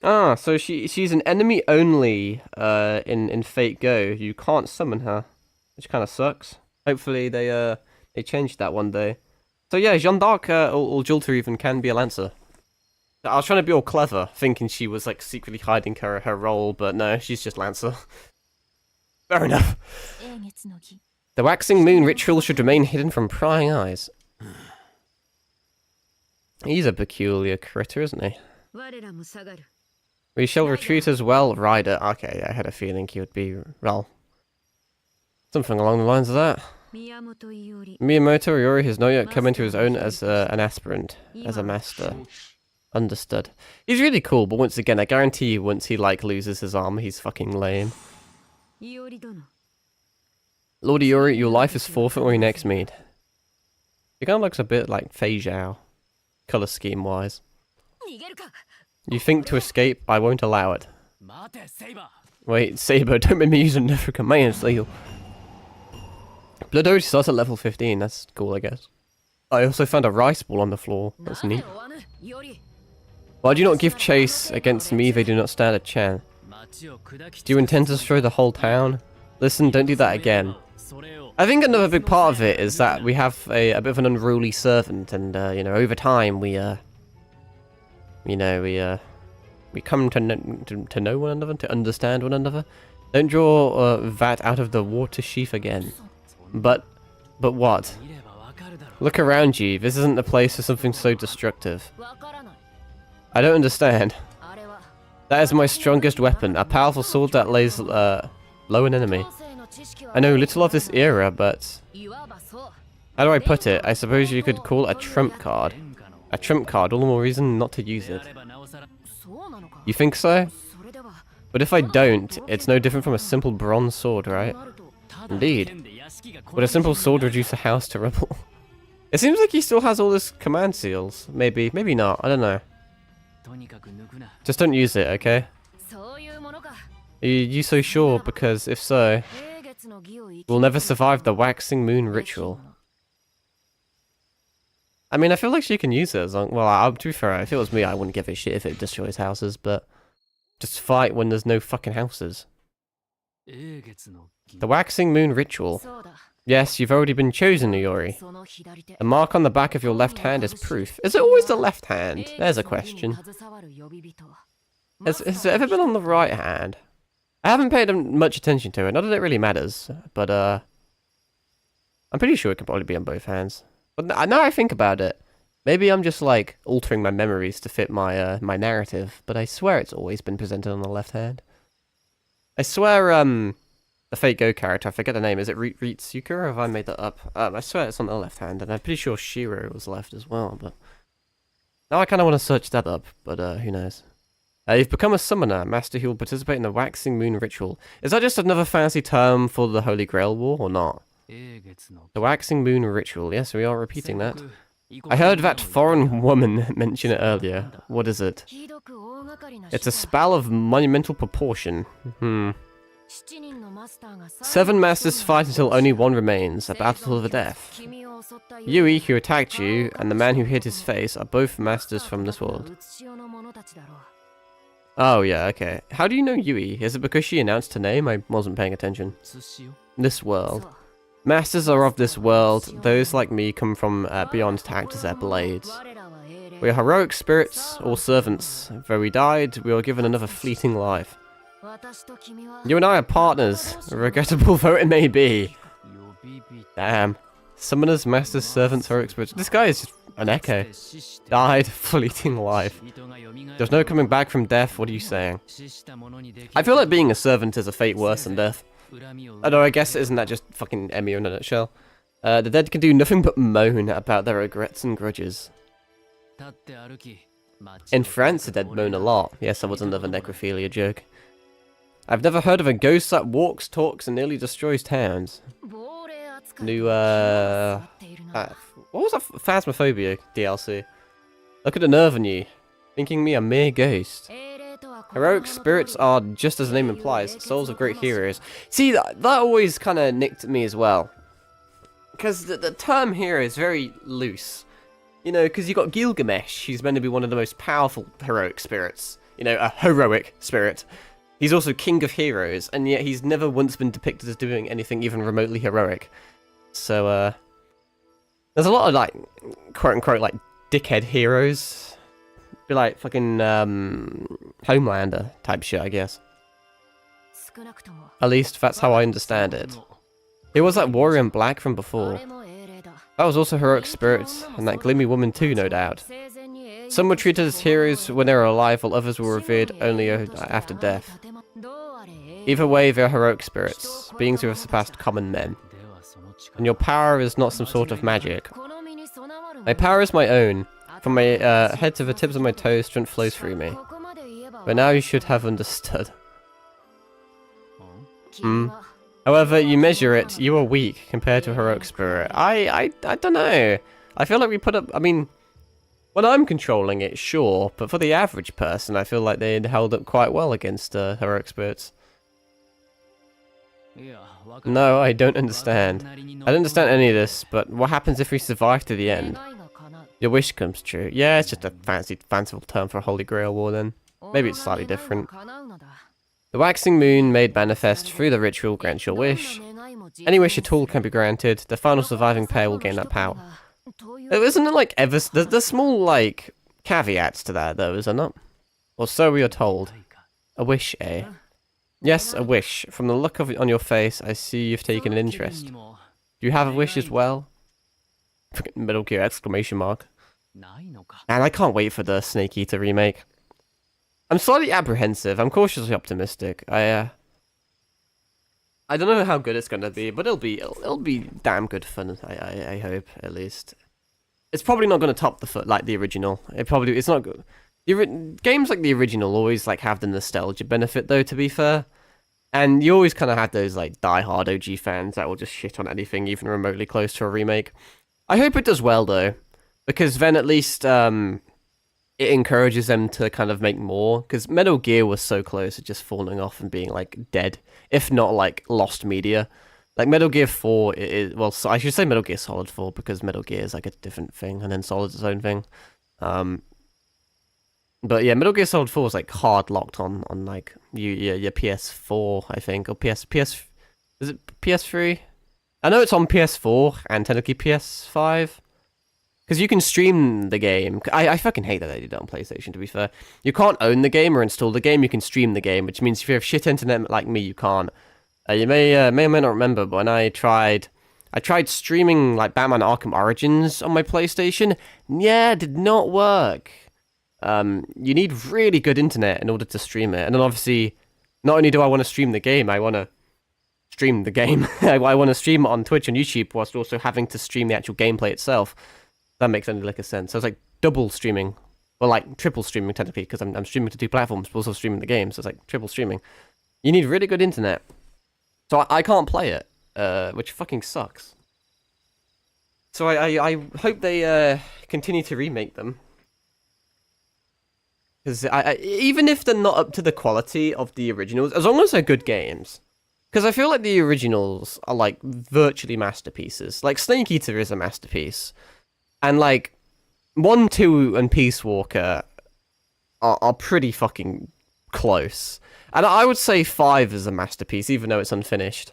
Ah, so she's an enemy only in Fate Go. You can't summon her, which kind of sucks. Hopefully they changed that one day. So yeah, Jeanne d'Arc or Julta even can be a Lancer. I was trying to be all clever, thinking she was like secretly hiding her role, but no, she's just Lancer. Fair enough. The waxing moon ritual should remain hidden from prying eyes. He's a peculiar critter, isn't he? We shall retreat as well, Rider. Okay, I had a feeling he would be, well, something along the lines of that. Miyamoto Iori has not yet come into his own as an aspirant, as a master. Understood. He's really cool, but once again, I guarantee you once he, like, loses his armor, he's fucking lame. Lord Iori, your life is forfeit when we next meet. It kind of looks a bit like Fei Zhao, color scheme wise. You think to escape, I won't allow it. Wait, Saber, don't make me use another command seal. Blood Oath starts at level 15, that's cool, I guess. I also found a rice ball on the floor, that's neat. Why do you not give chase against me? They do not stand a chance. Do you intend to destroy the whole town? Listen, don't do that again. I think another big part of it is that we have a bit of an unruly servant, and you know, over time we come to know one another, to understand one another. Don't draw that out of the water sheath again. But what? Look around you. This isn't the place for something so destructive. I don't understand. That is my strongest weapon, a powerful sword that lays low an enemy. I know little of this era, but how do I put it? I suppose you could call it a trump card. A trump card, all the more reason not to use it. You think so? But if I don't, it's no different from a simple bronze sword, right? Indeed. Would a simple sword reduce a house to rubble? It seems like he still has all his command seals. Maybe, maybe not, I don't know. Just don't use it, okay? Are you so sure? Because if so, we'll never survive the waxing moon ritual. I mean, I feel like she can use it as long... Well, to be fair, if it was me, I wouldn't give a shit if it destroys houses, but... Just fight when there's no fucking houses. The waxing moon ritual. Yes, you've already been chosen, Uyori. The mark on the back of your left hand is proof. Is it always the left hand? There's a question. Has it ever been on the right hand? I haven't paid much attention to it, not that it really matters, but I'm pretty sure it can probably be on both hands. But now I think about it, maybe I'm just like altering my memories to fit my my narrative, but I swear it's always been presented on the left hand. I swear the Fate Go character, I forget the name, is it Ritsuka, or have I made that up? I swear it's on the left hand, and I'm pretty sure Shiro was left as well, but... Now I kind of want to search that up, but who knows. You've become a summoner, master who will participate in the Waxing Moon Ritual. Is that just another fancy term for the Holy Grail War, or not? The Waxing Moon Ritual, yes, we are repeating that. I heard that foreign woman mention it earlier. What is it? It's a spell of monumental proportion. 7 masters fight until only one remains, a battle to the death. Yui, who attacked you, and the man who hid his face are both masters from this world. Oh yeah, okay. How do you know Yui? Is it because she announced her name? I wasn't paying attention. This world. Masters are of this world. Those like me come from beyond to act as their blades. We are heroic spirits, or servants. Though we died, we were given another fleeting life. You and I are partners, regrettable though it may be. Damn. Summoners, masters, servants, heroic spirits. This guy is just an echo. Died, fleeting life. There's no coming back from death, what are you saying? I feel like being a servant is a fate worse than death. Although I guess isn't that just fucking Emu in a nutshell? The dead can do nothing but moan about their regrets and grudges. In France, the dead moan a lot. Yes, that was another necrophilia joke. I've never heard of a ghost that walks, talks, and nearly destroys towns. New, what was that Phasmophobia DLC? Look at the nerve in you, thinking me a mere ghost. Heroic spirits are, just as the name implies, souls of great heroes. See, that always kind of nicked at me as well. Because the term hero is very loose. You know, because you've got Gilgamesh, who's meant to be one of the most powerful heroic spirits. You know, a heroic spirit. He's also king of heroes, and yet he's never once been depicted as doing anything even remotely heroic. So, there's a lot of, like, quote-unquote, like, dickhead heroes. Be like fucking, Homelander type shit, I guess. At least, that's how I understand it. Who was that warrior in black from before? That was also heroic spirits, and that gloomy woman too, no doubt. Some were treated as heroes when they were alive, while others were revered only after death. Either way, they're heroic spirits, beings who have surpassed common men. And your power is not some sort of magic. My power is my own. From my head to the tips of my toes, strength flows through me. But now you should have understood. However you measure it, you are weak compared to a heroic spirit. I don't know. I feel like we put up, I mean, when I'm controlling it, sure, but for the average person, I feel like they'd held up quite well against heroic spirits. No, I don't understand. I don't understand any of this, but what happens if we survive to the end? Your wish comes true. Yeah, it's just a fanciful term for a Holy Grail war then. Maybe it's slightly different. The waxing moon made manifest through the ritual grants your wish. Any wish at all can be granted. The final surviving pair will gain that power. Isn't it like ever... There's small, like, caveats to that, though, is there not? Or so we are told. A wish, eh? Yes, a wish. From the look of it on your face, I see you've taken an interest. Do you have a wish as well? Metal Gear exclamation mark. And I can't wait for the Snake Eater remake. I'm slightly apprehensive. I'm cautiously optimistic. I don't know how good it's gonna be, but it'll be damn good fun. I hope, at least. It's probably not gonna top the original. It's not good. Games like the original always like have the nostalgia benefit, though, to be fair. And you always kind of have those like die-hard OG fans that will just shit on anything even remotely close to a remake. I hope it does well, though, because then at least it encourages them to kind of make more. Because Metal Gear was so close to just falling off and being like dead, if not like lost media. Like Metal Gear 4 is, well, I should say Metal Gear Solid 4 because Metal Gear is like a different thing, and then Solid's its own thing. But yeah, Metal Gear Solid 4 is like hard locked on like your PS4, I think, or PS is it PS3? I know it's on PS4 and technically PS5. Because you can stream the game. I fucking hate that they did it on PlayStation, to be fair. You can't own the game or install the game, you can stream the game, which means if you have shit internet like me, you can't. You may or may not remember, but when I tried streaming like Batman Arkham Origins on my PlayStation. Yeah, it did not work. You need really good internet in order to stream it. And then obviously, not only do I want to stream the game, I want to stream the game. I want to stream it on Twitch and YouTube whilst also having to stream the actual gameplay itself. That makes any like a sense. So it's like double streaming. Well, like triple streaming technically, because I'm streaming to 2 platforms, but also streaming the game. So it's like triple streaming. You need really good internet. So I can't play it, which fucking sucks. So I hope they continue to remake them. Because even if they're not up to the quality of the originals, as long as they're good games. Because I feel like the originals are like virtually masterpieces. Like Snake Eater is a masterpiece. And like 1, 2, and Peace Walker are pretty fucking close. And I would say 5 is a masterpiece, even though it's unfinished.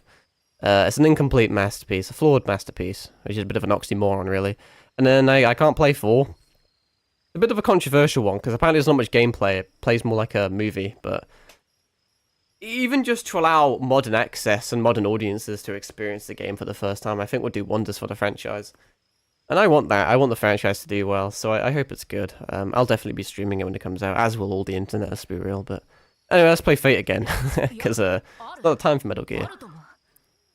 It's an incomplete masterpiece, a flawed masterpiece, which is a bit of an oxymoron, really. And then I can't play 4. A bit of a controversial one, because apparently there's not much gameplay. It plays more like a movie, but even just to allow modern access and modern audiences to experience the game for the first time, I think would do wonders for the franchise. And I want that. I want the franchise to do well, so I hope it's good. I'll definitely be streaming it when it comes out, as will all the internet, let's be real. But anyway, let's play Fate again, because it's not the time for Metal Gear.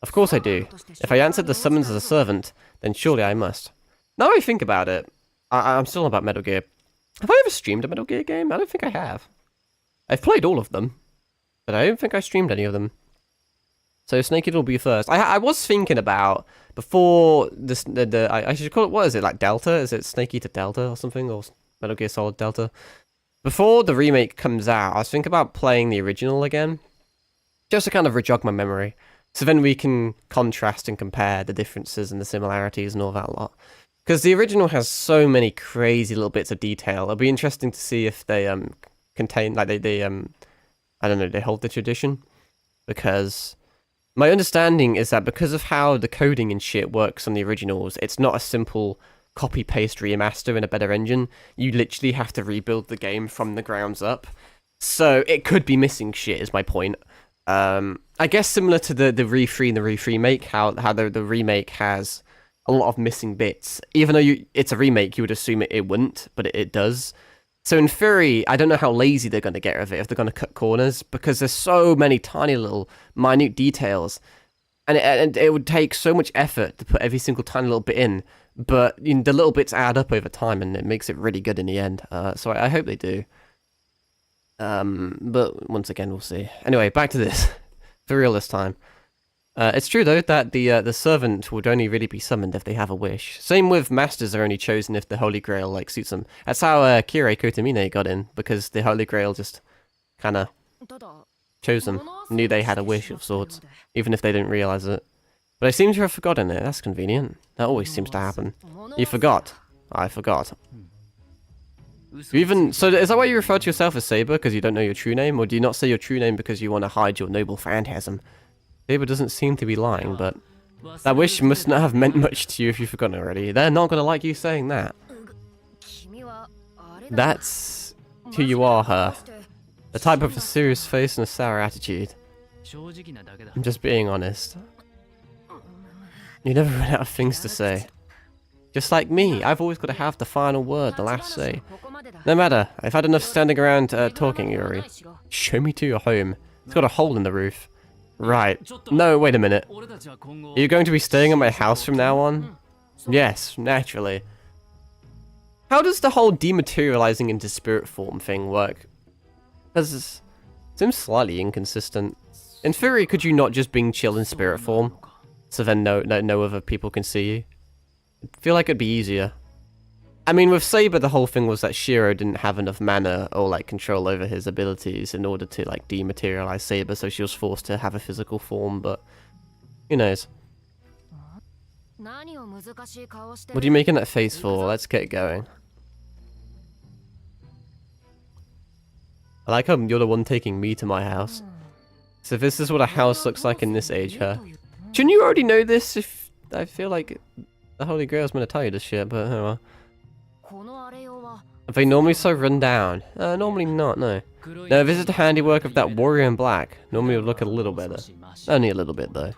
Of course I do. If I answered the summons as a servant, then surely I must. Now I think about it, I'm still about Metal Gear. Have I ever streamed a Metal Gear game? I don't think I have. I've played all of them, but I don't think I streamed any of them. So Snake Eater will be first. I was thinking about, before this, I should call it, what is it, like Delta? Is it Snake Eater Delta or something? Or Metal Gear Solid Delta? Before the remake comes out, I was thinking about playing the original again. Just to kind of re-jog my memory. So then we can contrast and compare the differences and the similarities and all that lot. Because the original has so many crazy little bits of detail. It'll be interesting to see if they contain, like they I don't know, they hold the tradition. Because my understanding is that because of how the coding and shit works on the originals, it's not a simple copy-paste remaster in a better engine. You literally have to rebuild the game from the grounds up. So it could be missing shit, is my point. I guess similar to the Re3 and the Re-remake, how the remake has a lot of missing bits. Even though it's a remake, you would assume it wouldn't, but it does. So in theory, I don't know how lazy they're going to get with it, if they're going to cut corners, because there's so many tiny little minute details, and it would take so much effort to put every single tiny little bit in, but the little bits add up over time, and it makes it really good in the end. So I hope they do. But once again, we'll see. Anyway, back to this. For real this time. It's true though that the servant would only really be summoned if they have a wish. Same with masters are only chosen if the Holy Grail like suits them. That's how Kirei Kotomine got in, because the Holy Grail just kind of chose them, knew they had a wish of sorts, even if they didn't realize it. But I seem to have forgotten it. That's convenient. That always seems to happen. You forgot. I forgot. So is that why you refer to yourself as Saber, because you don't know your true name, or do you not say your true name because you want to hide your noble phantasm? Saber doesn't seem to be lying, but that wish must not have meant much to you if you've forgotten already. They're not going to like you saying that. That's who you are, her. The type of a serious face and a sour attitude. I'm just being honest. You never run out of things to say. Just like me, I've always got to have the final word, the last say. No matter, I've had enough standing around talking, Yuri. Show me to your home. It's got a hole in the roof. Right. No, wait a minute. Are you going to be staying at my house from now on? Yes, naturally. How does the whole dematerializing into spirit form thing work? Because it seems slightly inconsistent. In theory, could you not just being chill in spirit form? So then no other people can see you? I feel like it'd be easier. I mean, with Saber, the whole thing was that Shiro didn't have enough mana or, like, control over his abilities in order to, like, dematerialize Saber, so she was forced to have a physical form, but who knows? What are you making that face for? Let's get going. I like how you're the one taking me to my house. So this is what a house looks like in this age, huh? Shouldn't you already know this? If I feel like the Holy Grail's gonna tell you this shit, but oh well. Are they normally so run down? Normally not, no. No, this is the handiwork of that warrior in black. Normally it would look a little better. Only a little bit, though.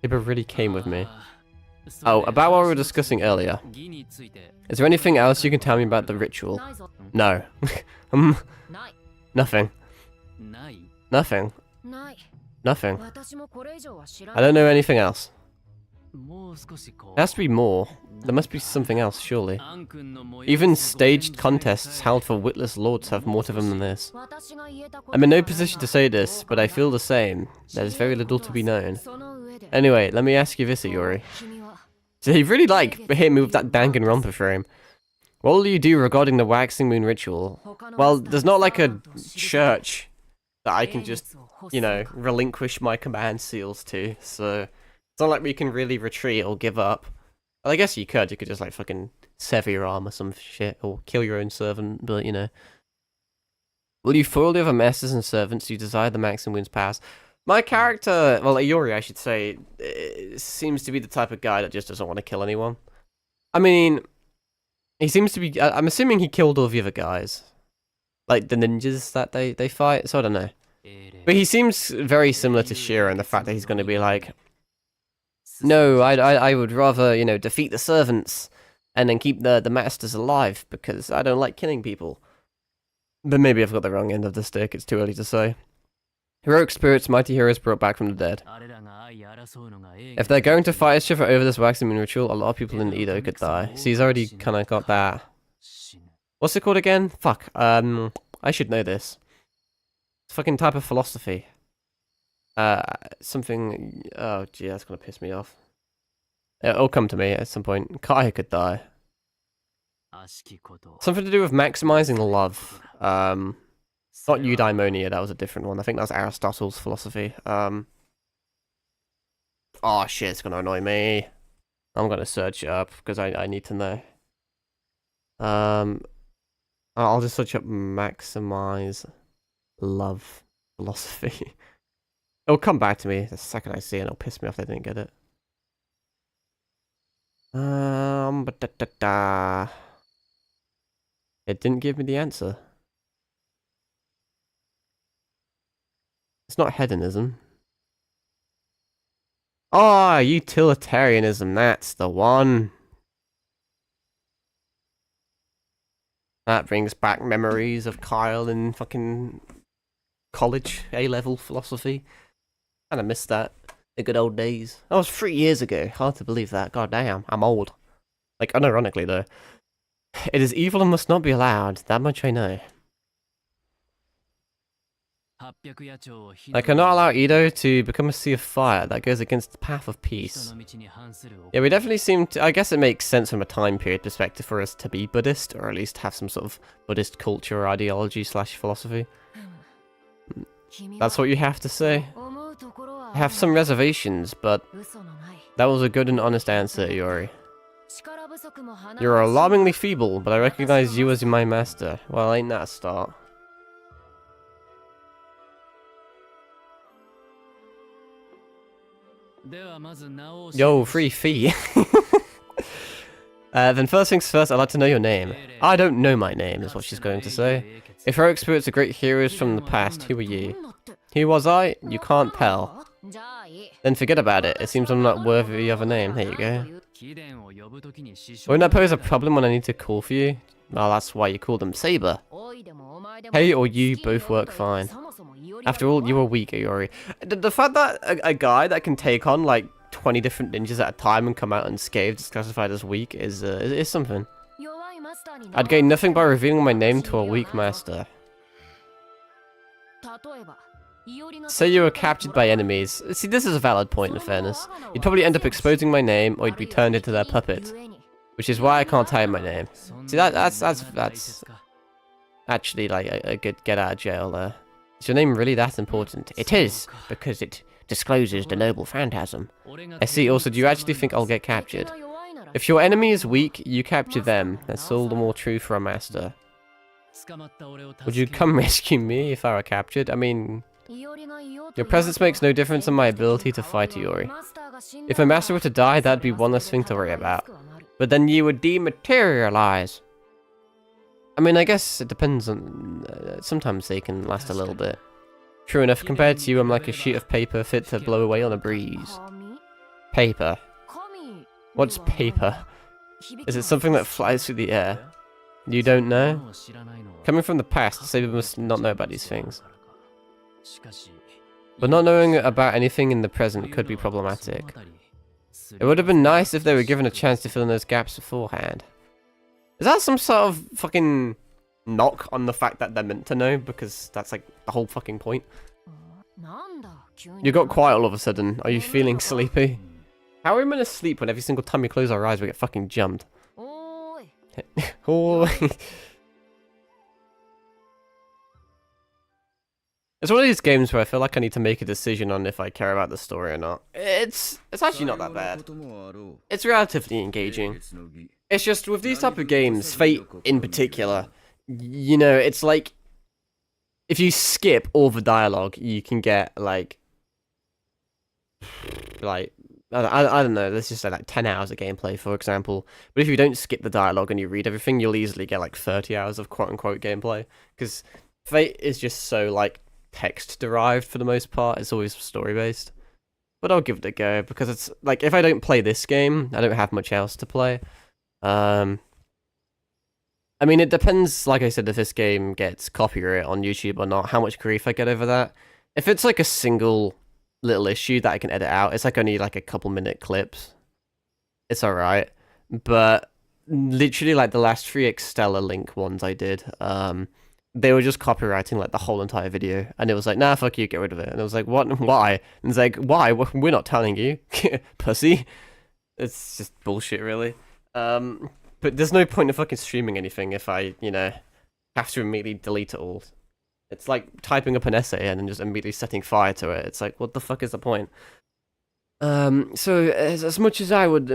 Saber really came with me. Oh, about what we were discussing earlier. Is there anything else you can tell me about the ritual? No. Nothing. Nothing. Nothing. I don't know anything else. There has to be more. There must be something else, surely. Even staged contests held for witless lords have more to them than this. I'm in no position to say this, but I feel the same. There's very little to be known. Anyway, let me ask you this, Yuri. So you really hit me with that Danganronpa frame. What will you do regarding the waxing moon ritual? Well, there's not like a church that I can just, you know, relinquish my command seals to, so it's not like we can really retreat or give up. Well, I guess you could just like fucking sever your arm or some shit, or kill your own servant, but you know. Will you foil the other masters and servants who desire the Maxim Moon's pass? My character, well, Yuri, I should say, seems to be the type of guy that just doesn't want to kill anyone. I mean, he seems to be, I'm assuming he killed all the other guys. Like the ninjas that they fight, so I don't know. But he seems very similar to Shiro in the fact that he's going to be like, no, I would rather, you know, defeat the servants and then keep the masters alive because I don't like killing people. But maybe I've got the wrong end of the stick, it's too early to say. Heroic spirits, mighty heroes brought back from the dead. If they're going to fight each other over this waxing moon ritual, a lot of people in Edo could die. So he's already kind of got that. What's it called again? Fuck. I should know this. It's a fucking type of philosophy. Something... Oh, gee, that's gonna piss me off. It'll come to me at some point. Kai could die. Something to do with maximizing love. Not eudaimonia, that was a different one. I think that was Aristotle's philosophy. Oh shit, it's gonna annoy me. I'm gonna search it up, because I need to know. I'll just search up maximize love philosophy. It'll come back to me the second I see it, and it'll piss me off they didn't get it. It didn't give me the answer. It's not hedonism. Oh, utilitarianism, that's the one. That brings back memories of Kyle in fucking college, A-level philosophy. Kinda missed that. The good old days. That was 3 years ago. Hard to believe that. God damn, I'm old. Like, unironically though. It is evil and must not be allowed. That much I know. I cannot allow Edo to become a sea of fire. That goes against the path of peace. Yeah, we definitely seem to... I guess it makes sense from a time period perspective for us to be Buddhist, or at least have some sort of Buddhist culture or ideology slash philosophy. That's what you have to say. I have some reservations, but that was a good and honest answer, Iori. You're alarmingly feeble, but I recognize you as my master. Well, ain't that a start? Yo, free fee. Then first things first, I'd like to know your name. I don't know my name, is what she's going to say. If heroic spirits are great heroes from the past, who are you? Who was I? You can't tell. Then forget about it. It seems I'm not worthy of a name. There you go. Won't that pose a problem when I need to call for you? Well, that's why you call them Saber. Hey or you both work fine. After all, you are weak, Iori. The fact that a guy that can take on like 20 different ninjas at a time and come out unscathed is classified as weak is something. I'd gain nothing by revealing my name to a weak master. Say you were captured by enemies. See, this is a valid point in fairness. You'd probably end up exposing my name, or you'd be turned into their puppet. Which is why I can't tell you my name. See, that's actually like a good get out of jail there. Is your name really that important? It is, because it discloses the noble phantasm. I see. Also, do you actually think I'll get captured? If your enemy is weak, you capture them. That's all the more true for a master. Would you come rescue me if I were captured? I mean, your presence makes no difference in my ability to fight Iori. If my master were to die, that'd be one less thing to worry about. But then you would dematerialize. I mean, I guess it depends on... sometimes they can last a little bit. True enough, compared to you, I'm like a sheet of paper fit to blow away on a breeze. Paper. What's paper? Is it something that flies through the air? You don't know? Coming from the past, Saber must not know about these things. But not knowing about anything in the present could be problematic. It would have been nice if they were given a chance to fill in those gaps beforehand. Is that some sort of fucking knock on the fact that they're meant to know? Because that's like the whole fucking point. You got quiet all of a sudden. Are you feeling sleepy? How are we meant to sleep when every single time we close our eyes we get fucking jumped? It's one of these games where I feel like I need to make a decision on if I care about the story or not. It's actually not that bad. It's relatively engaging. It's just, with these type of games, Fate in particular, you know, it's like, if you skip all the dialogue, you can get, like, I don't know, let's just say, like, 10 hours of gameplay, for example. But if you don't skip the dialogue and you read everything, you'll easily get, like, 30 hours of quote-unquote gameplay. Because Fate is just so, like, text-derived for the most part. It's always story-based. But I'll give it a go, because it's, like, if I don't play this game, I don't have much else to play. I mean, it depends, like I said, if this game gets copyright on YouTube or not, how much grief I get over that. If it's like a single little issue that I can edit out, it's like only like a couple minute clips, it's alright. But literally like the last 3 Extella Link ones I did, they were just copywriting like the whole entire video, and it was like, nah, fuck you, get rid of it. And it was like, what? Why? And it's like, why? We're not telling you, pussy. It's just bullshit, really. But there's no point in fucking streaming anything if I, you know, have to immediately delete it all. It's like typing up an essay and then just immediately setting fire to it. It's like, what the fuck is the point? So as much as I would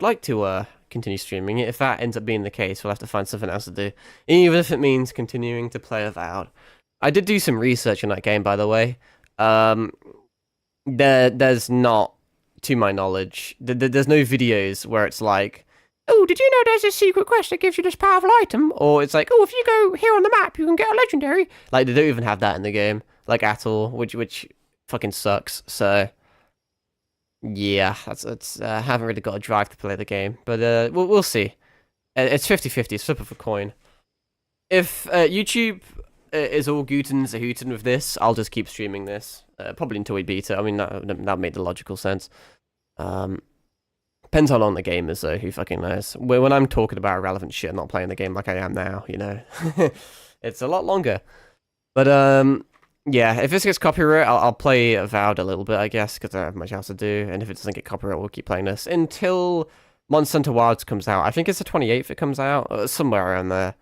like to continue streaming it, if that ends up being the case, we'll have to find something else to do, even if it means continuing to play Avowed. I did do some research on that game, by the way. There's not, to my knowledge, there's no videos where it's like, oh, did you know there's a secret quest that gives you this powerful item? Or it's like, oh, if you go here on the map, you can get a legendary. Like, they don't even have that in the game, like, at all, which fucking sucks. So, yeah, I haven't really got a drive to play the game, but we'll see. It's 50-50, it's flip of a coin. If YouTube is all Guten Zahooten with this, I'll just keep streaming this, probably until we beat it. I mean, that made the logical sense. Depends how long the game is, though. Who fucking knows? When I'm talking about irrelevant shit, I'm not playing the game like I am now, you know? It's a lot longer. But, Yeah, if this gets copyright, I'll play Avowed a little bit, I guess, because I don't have much else to do. And if it doesn't get copyright, we'll keep playing this until Monster Hunter Wilds comes out. I think it's the 28th it comes out, somewhere around there.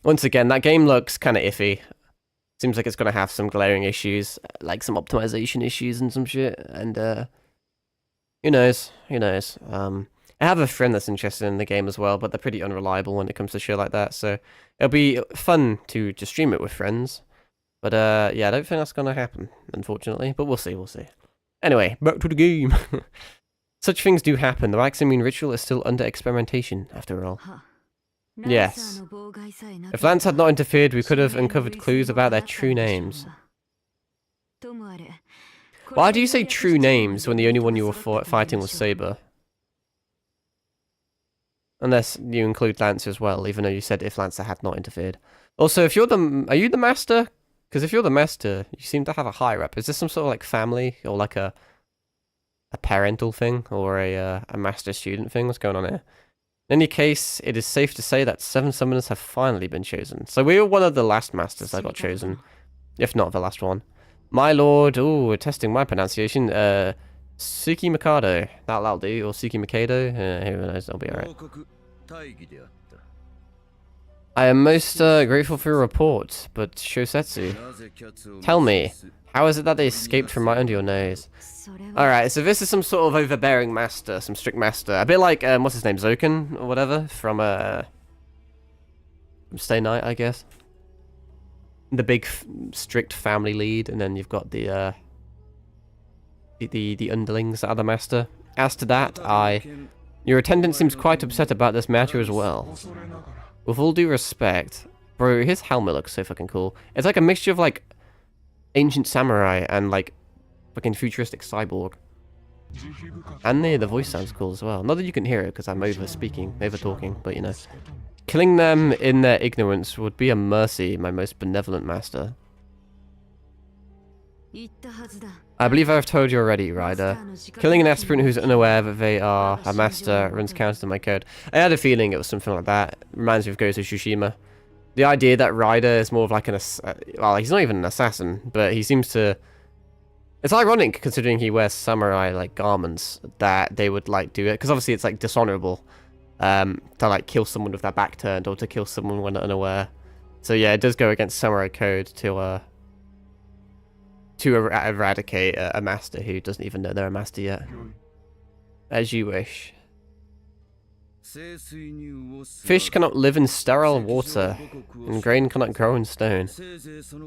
Once again, that game looks kind of iffy. Seems like it's going to have some glaring issues, like some optimization issues and some shit. And who knows? Who knows? I have a friend that's interested in the game as well, but they're pretty unreliable when it comes to shit like that. So it'll be fun to just stream it with friends. But yeah, I don't think that's going to happen, unfortunately. But we'll see, we'll see. Anyway, back to the game. Such things do happen. The Maximine ritual is still under experimentation, after all. Yes. If Lance had not interfered, we could have uncovered clues about their true names. Why do you say true names when the only one you were fighting was Saber? Unless you include Lancer as well, even though you said if Lancer had not interfered. Also, if you're the... Are you the master? Because if you're the master, you seem to have a higher up. Is this some sort of like family or like a parental thing or a master-student thing? What's going on here? In any case, it is safe to say that 7 summoners have finally been chosen. So we were one of the last masters that got chosen. If not the last one. My lord, ooh, we're testing my pronunciation. Suki Mikado. That'll do. Or Suki Mikado. Who knows, I'll be alright. I am most grateful for your report, but Shosetsu, tell me, how is it that they escaped from right under your nose? Alright, so this is some sort of overbearing master, some strict master. A bit like, what's his name, Zoken, or whatever, from Stay Night, I guess. The big, strict family lead, and then you've got the underlings that are the master. As to that, your attendant seems quite upset about this matter as well. With all due respect, bro, his helmet looks so fucking cool. It's like a mixture of, like, ancient samurai and, like, fucking futuristic cyborg. And the voice sounds cool as well. Not that you can hear it, because I'm over-talking, but, you know. Killing them in their ignorance would be a mercy, my most benevolent master. I believe I've told you already, Ryder. Killing an aspirant who's unaware that they are a master runs counter to my code. I had a feeling it was something like that. Reminds me of Ghost of Tsushima. The idea that Ryder is more of like well, he's not even an assassin, but he seems to... It's ironic, considering he wears samurai, like, garments, that they would, like, do it. Because obviously it's, like, dishonorable to, like, kill someone with their back turned or to kill someone when unaware. So, yeah, it does go against samurai code to eradicate a master who doesn't even know they're a master yet. As you wish. Fish cannot live in sterile water, and grain cannot grow in stone.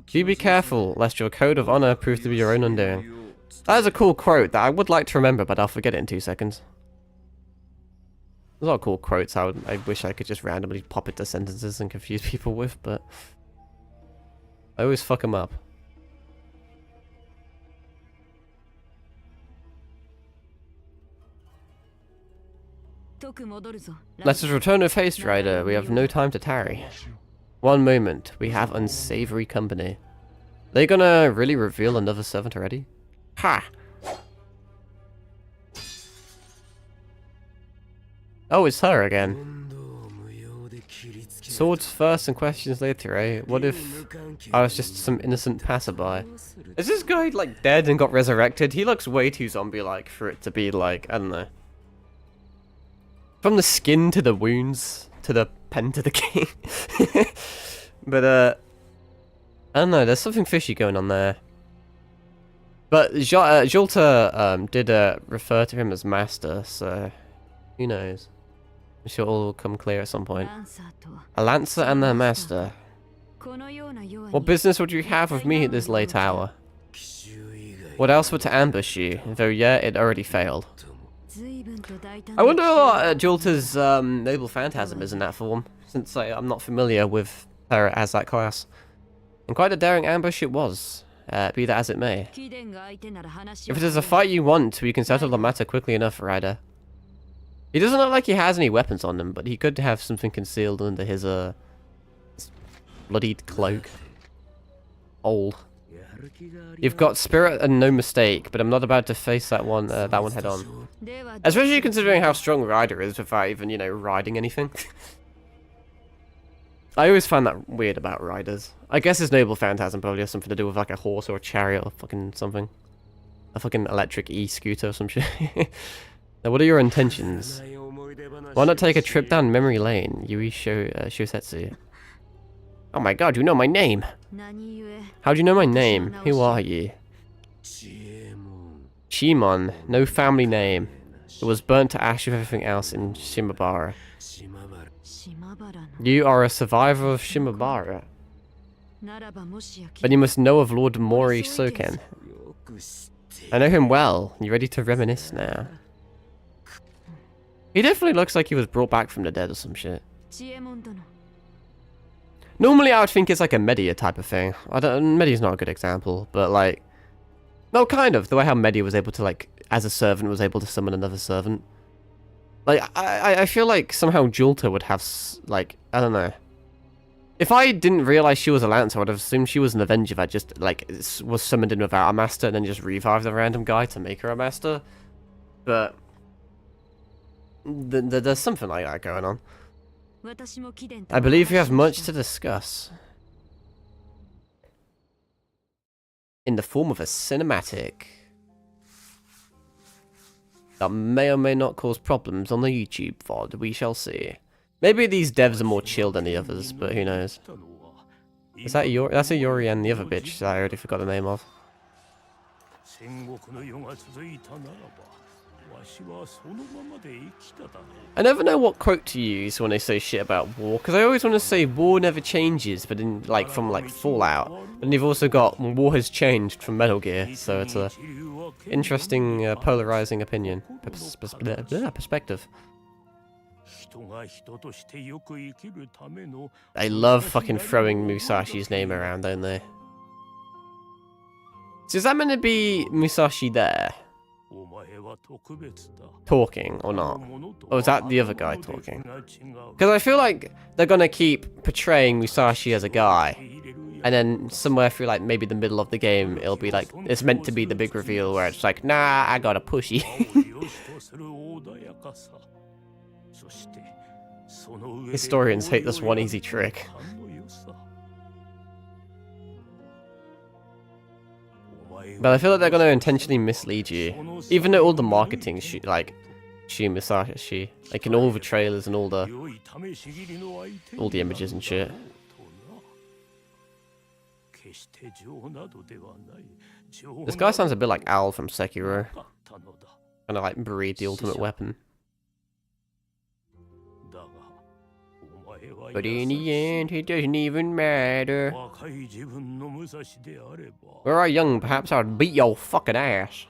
Do be careful, lest your code of honor prove to be your own undoing. That is a cool quote that I would like to remember, but I'll forget it in 2 seconds. There's a lot of cool quotes I wish I could just randomly pop into sentences and confuse people with, but I always fuck them up. Let us return with haste, Ryder. We have no time to tarry. One moment. We have unsavory company. They gonna really reveal another servant already? Ha! Oh, it's her again. Swords first and questions later, eh? What if I was just some innocent passerby? Is this guy, like, dead and got resurrected? He looks way too zombie-like for it to be, like, I don't know. From the skin to the wounds, to the pen to the king. But, I don't know, there's something fishy going on there. But Jolta did refer to him as master, so who knows? I'm sure all will come clear at some point. A lancer and their master. What business would you have with me at this late hour? What else would to ambush you? Though yeah, it already failed. I wonder what Jolta's noble phantasm is in that form, since I'm not familiar with her as that class. And quite a daring ambush it was, be that as it may. If it is a fight you want, we can settle the matter quickly enough, Ryder. He doesn't look like he has any weapons on him, but he could have something concealed under his bloodied cloak. Old. You've got spirit and no mistake, but I'm not about to face that one head on. Especially considering how strong Ryder is without even, you know, riding anything. I always find that weird about riders. I guess his noble phantasm probably has something to do with like a horse or a chariot or fucking something. A fucking electric e-scooter or some shit. Now, what are your intentions? Why not take a trip down memory lane, Yui Shosetsu? Oh my god, you know my name! How do you know my name? Who are you? Shimon, no family name. It was burnt to ash with everything else in Shimabara. You are a survivor of Shimabara. Then you must know of Lord Mori Soken. I know him well. You ready to reminisce now? He definitely looks like he was brought back from the dead or some shit. Normally I would think it's like a Media type of thing. Media's not a good example, but like... No, kind of. The way how Media was able to, like, as a servant, was able to summon another servant. Like, I feel like somehow Julta would have, like, I don't know. If I didn't realize she was a Lancer, I would have assumed she was an Avenger that just, like, was summoned in without a master and then just revived a random guy to make her a master. But... there's something like that going on. I believe we have much to discuss. In the form of a cinematic. That may or may not cause problems on the YouTube VOD, we shall see. Maybe these devs are more chill than the others, but who knows. Is that Yori? That's a Yori and the other bitch that I already forgot the name of. I never know what quote to use when they say shit about war, because I always want to say war never changes, but in like from like Fallout. And you've also got war has changed from Metal Gear, so it's a interesting polarizing opinion perspective. They love fucking throwing Musashi's name around, don't they? So is that meant to be Musashi there? Talking or not? Or is that the other guy talking? Because I feel like they're gonna keep portraying Musashi as a guy, and then somewhere through like maybe the middle of the game it'll be like it's meant to be the big reveal where it's like, nah, I got a pushy. Historians hate this one easy trick. But I feel like they're going to intentionally mislead you. Even though all the marketing, like in all the trailers and all the images and shit. This guy sounds a bit like Al from Sekiro. Kind of like breed the ultimate weapon. But in the end, it doesn't even matter. Were I young, perhaps I'd beat your fucking ass.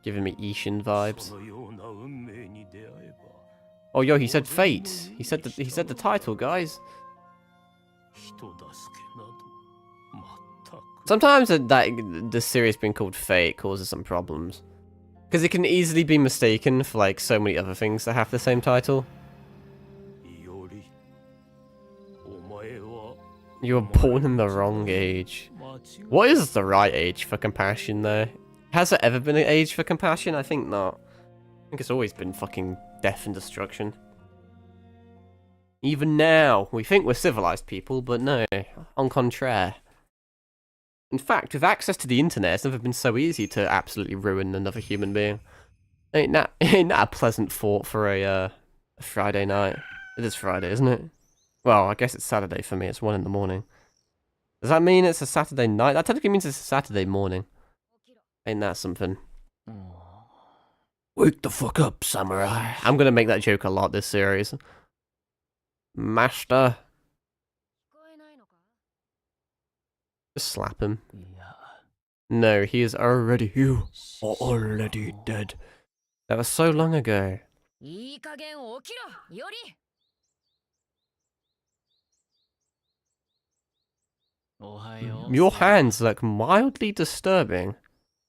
Giving me Ishin vibes. Oh, yo, he said fate. He said the title, guys. Sometimes the series being called Fate causes some problems. Because it can easily be mistaken for like so many other things that have the same title. You were born in the wrong age. What is the right age for compassion though? Has there ever been an age for compassion? I think not. I think it's always been fucking death and destruction. Even now, we think we're civilized people, but no, en contraire. In fact, with access to the internet, it's never been so easy to absolutely ruin another human being. Ain't that a pleasant thought for a Friday night? It is Friday, isn't it? Well, I guess it's Saturday for me. It's 1 in the morning. Does that mean it's a Saturday night? That technically means it's a Saturday morning. Ain't that something? Wake the fuck up, samurai. I'm gonna make that joke a lot this series. Master. Just slap him. No, he is already... You are already dead. That was so long ago. Your hands look mildly disturbing.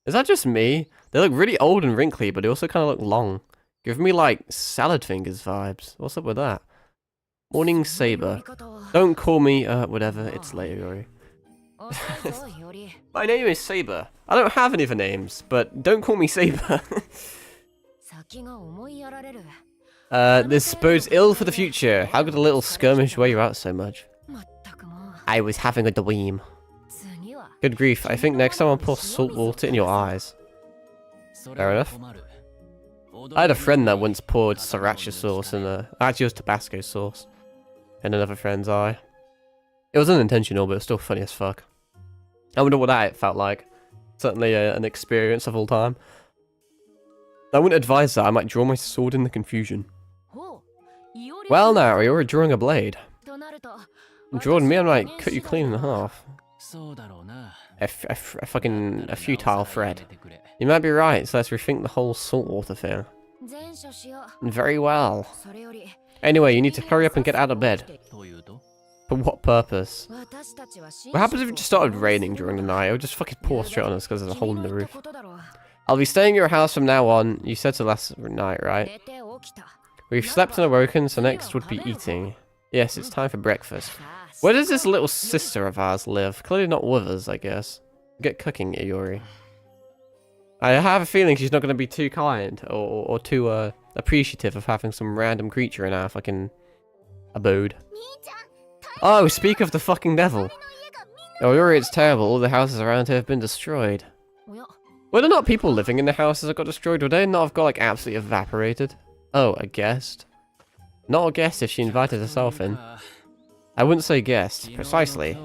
Is that just me? They look really old and wrinkly, but they also kind of look long. Give me like salad fingers vibes. What's up with that? Morning Saber. Don't call me, whatever. It's late, Yori. My name is Saber. I don't have any other names, but don't call me Saber. This bodes ill for the future. How could a little skirmish wear you out so much? I was having a dream. Good grief, I think next time I'll pour salt water in your eyes. Fair enough. I had a friend that once poured sriracha sauce in actually it was Tabasco sauce, in another friend's eye. It was unintentional, but it was still funny as fuck. I wonder what that felt like. Certainly an experience of all time. I wouldn't advise that, I might draw my sword in the confusion. Well now, you're drawing a blade. Drawing me, I might cut you clean in half. A futile thread. You might be right, so let's rethink the whole saltwater thing. Very well. Anyway, you need to hurry up and get out of bed. For what purpose? What happens if it just started raining during the night? It would just fucking pour straight on us because there's a hole in the roof. I'll be staying at your house from now on. You said so last night, right? We've slept and awoken, so next would be eating. Yes, it's time for breakfast. Where does this little sister of ours live? Clearly not with us, I guess. Get cooking, Iori. I have a feeling she's not going to be too kind or too appreciative of having some random creature in our fucking abode. Oh, speak of the fucking devil. Oh, Iori, it's terrible. All the houses around here have been destroyed. Were there not people living in the houses that got destroyed? Would they not have got, like, absolutely evaporated? Oh, a guest? Not a guest if she invited herself in. I wouldn't say guest, precisely.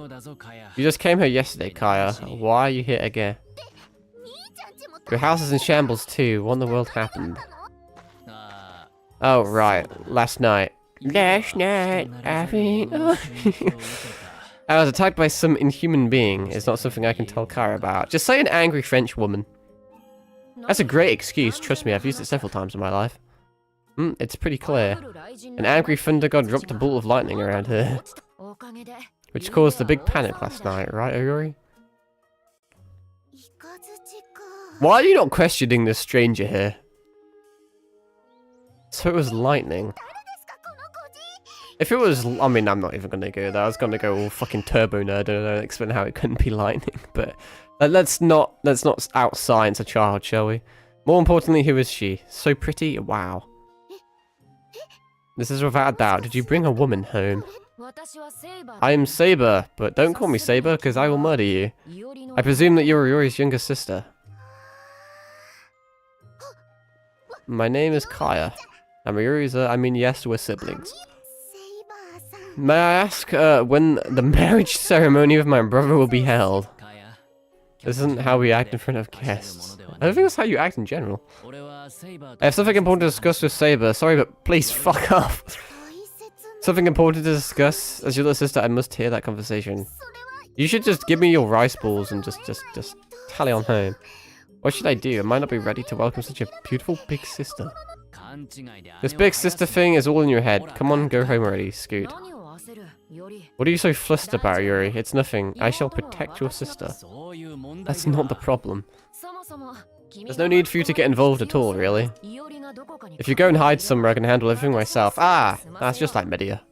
You just came here yesterday, Kaya. Why are you here again? Your house is in shambles too. What in the world happened? Oh, right. Last night. Last night, I mean... I was attacked by some inhuman being. It's not something I can tell Kaya about. Just say an angry French woman. That's a great excuse. Trust me, I've used it several times in my life. It's pretty clear. An angry thunder god dropped a bolt of lightning around here. Which caused a big panic last night, right, Iori? Why are you not questioning this stranger here? So it was lightning. If it was... I mean, I'm not even going to go there. I was going to go all fucking turbo nerd and explain how it couldn't be lightning. But let's not out science a child, shall we? More importantly, who is she? So pretty? Wow. This is without a doubt. Did you bring a woman home? I am Saber, but don't call me Saber, because I will murder you. I presume that you're Iori's younger sister. My name is Kaya. I'm Iori's, I mean, yes, we're siblings. May I ask, when the marriage ceremony with my brother will be held? This isn't how we act in front of guests. I don't think that's how you act in general. I have something important to discuss with Saber. Sorry, but please fuck off. Something important to discuss? As your little sister, I must hear that conversation. You should just give me your rice balls and just tally on home. What should I do? I might not be ready to welcome such a beautiful big sister. This big sister thing is all in your head. Come on, go home already, Scoot. What are you so flustered about, Iori? It's nothing. I shall protect your sister. That's not the problem. There's no need for you to get involved at all, really. If you go and hide somewhere, I can handle everything myself. Ah, that's just like Medea.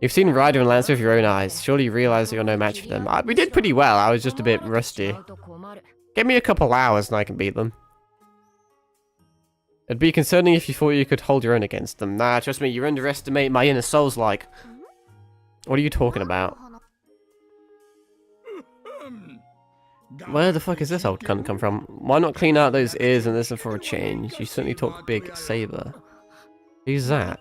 You've seen Ryder and Lancer with your own eyes. Surely you realize that you're no match for them. We did pretty well. I was just a bit rusty. Give me a couple hours and I can beat them. It'd be concerning if you thought you could hold your own against them. Nah, trust me, you underestimate my inner soul's like. What are you talking about? Where the fuck is this old cunt come from? Why not clean out those ears and listen for a change? You certainly talk big, Saber. Who's that?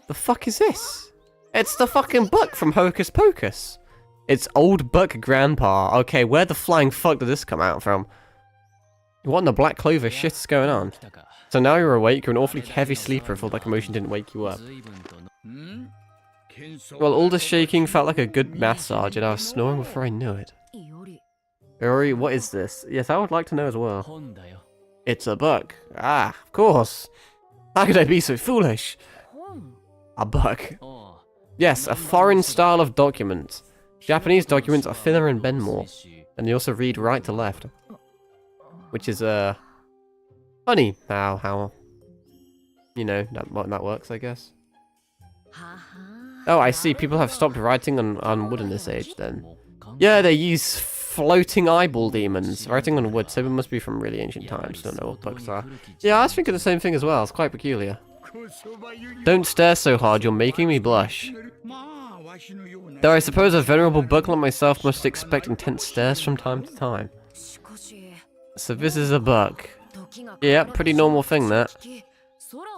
The fuck is this? It's the fucking Buck from Hocus Pocus. It's old Buck Grandpa. Okay, where the flying fuck did this come out from? What in the Black Clover shit is going on? So now you're awake, you're an awfully heavy sleeper if all that commotion didn't wake you up. Well, all the shaking felt like a good massage and I was snoring before I knew it. Iori, what is this? Yes, I would like to know as well. It's a book. Ah, of course. How could I be so foolish? A book. Yes, a foreign style of document. Japanese documents are thinner and bend more. And they also read right to left. Which is, funny how, you know, that works, I guess. Oh, I see. People have stopped writing on wood in this age, then. Yeah, they use floating eyeball demons. Writing on wood, so it must be from really ancient times. Don't know what books are. Yeah, I was thinking the same thing as well. It's quite peculiar. Don't stare so hard, you're making me blush. Though I suppose a venerable bug like myself must expect intense stares from time to time. So this is a bug. Yeah, pretty normal thing, that.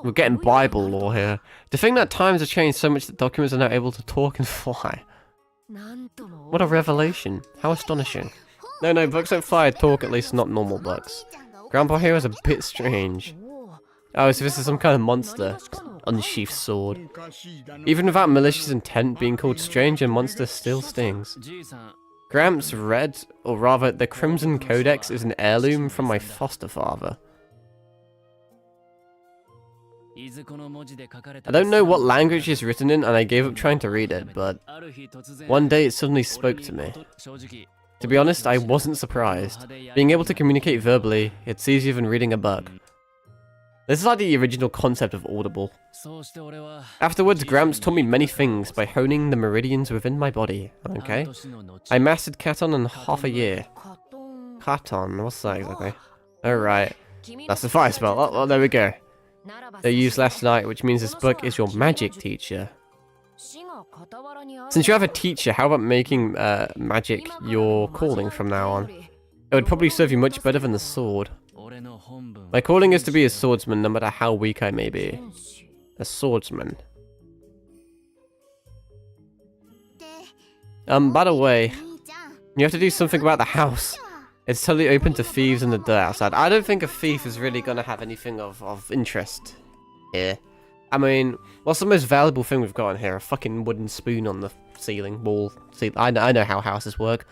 We're getting Bible lore here. To think that times have changed so much that documents are now able to talk and fly. What a revelation. How astonishing. No, bugs don't fly or talk, at least not normal bugs. Grandpa here is a bit strange. Oh, so this is some kind of monster. Unsheathed sword. Even without malicious intent, being called strange and monster still stings. Gramps read, or rather, the Crimson Codex is an heirloom from my foster father. I don't know what language it's written in, and I gave up trying to read it, but one day it suddenly spoke to me. To be honest, I wasn't surprised. Being able to communicate verbally, it's easier than reading a book. This is like the original concept of Audible. Afterwards, Gramps taught me many things by honing the meridians within my body. Okay. I mastered Katon in half a year. Katon, what's that exactly? Alright. That's the fire spell. Oh, there we go. They used last night, which means this book is your magic teacher. Since you have a teacher, how about making magic your calling from now on? It would probably serve you much better than the sword. My calling is to be a swordsman, no matter how weak I may be. A swordsman. By the way, you have to do something about the house. It's totally open to thieves in the dirt outside. I don't think a thief is really going to have anything of interest here. I mean, what's the most valuable thing we've got in here? A fucking wooden spoon on the ceiling, wall. See, I know how houses work.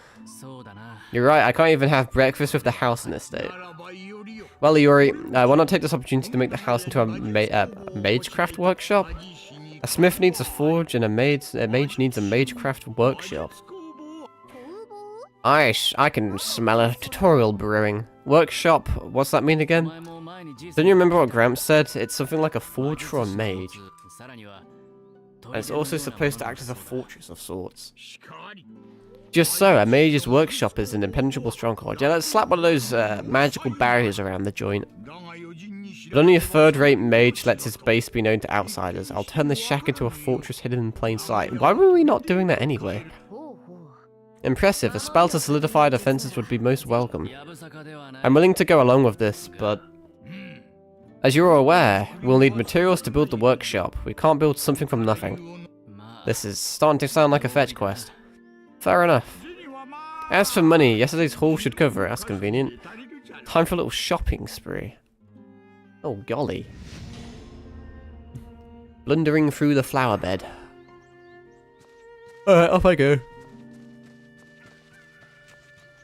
You're right, I can't even have breakfast with the house in this state. Well, Iori, why not take this opportunity to make the house into a magecraft workshop? A smith needs a forge, and a mage needs a magecraft workshop. I can smell a tutorial brewing. Workshop, what's that mean again? Don't you remember what Gramps said? It's something like a forge for a mage. And it's also supposed to act as a fortress of sorts. Just so, a mage's workshop is an impenetrable stronghold. Yeah, let's slap one of those magical barriers around the joint. But only a third-rate mage lets his base be known to outsiders. I'll turn the shack into a fortress hidden in plain sight. Why were we not doing that anyway? Impressive. A spell to solidify defenses would be most welcome. I'm willing to go along with this, but as you're aware, we'll need materials to build the workshop. We can't build something from nothing. This is starting to sound like a fetch quest. Fair enough. As for money, yesterday's haul should cover it. That's convenient. Time for a little shopping spree. Oh, golly. Blundering through the flower bed. Alright, off I go.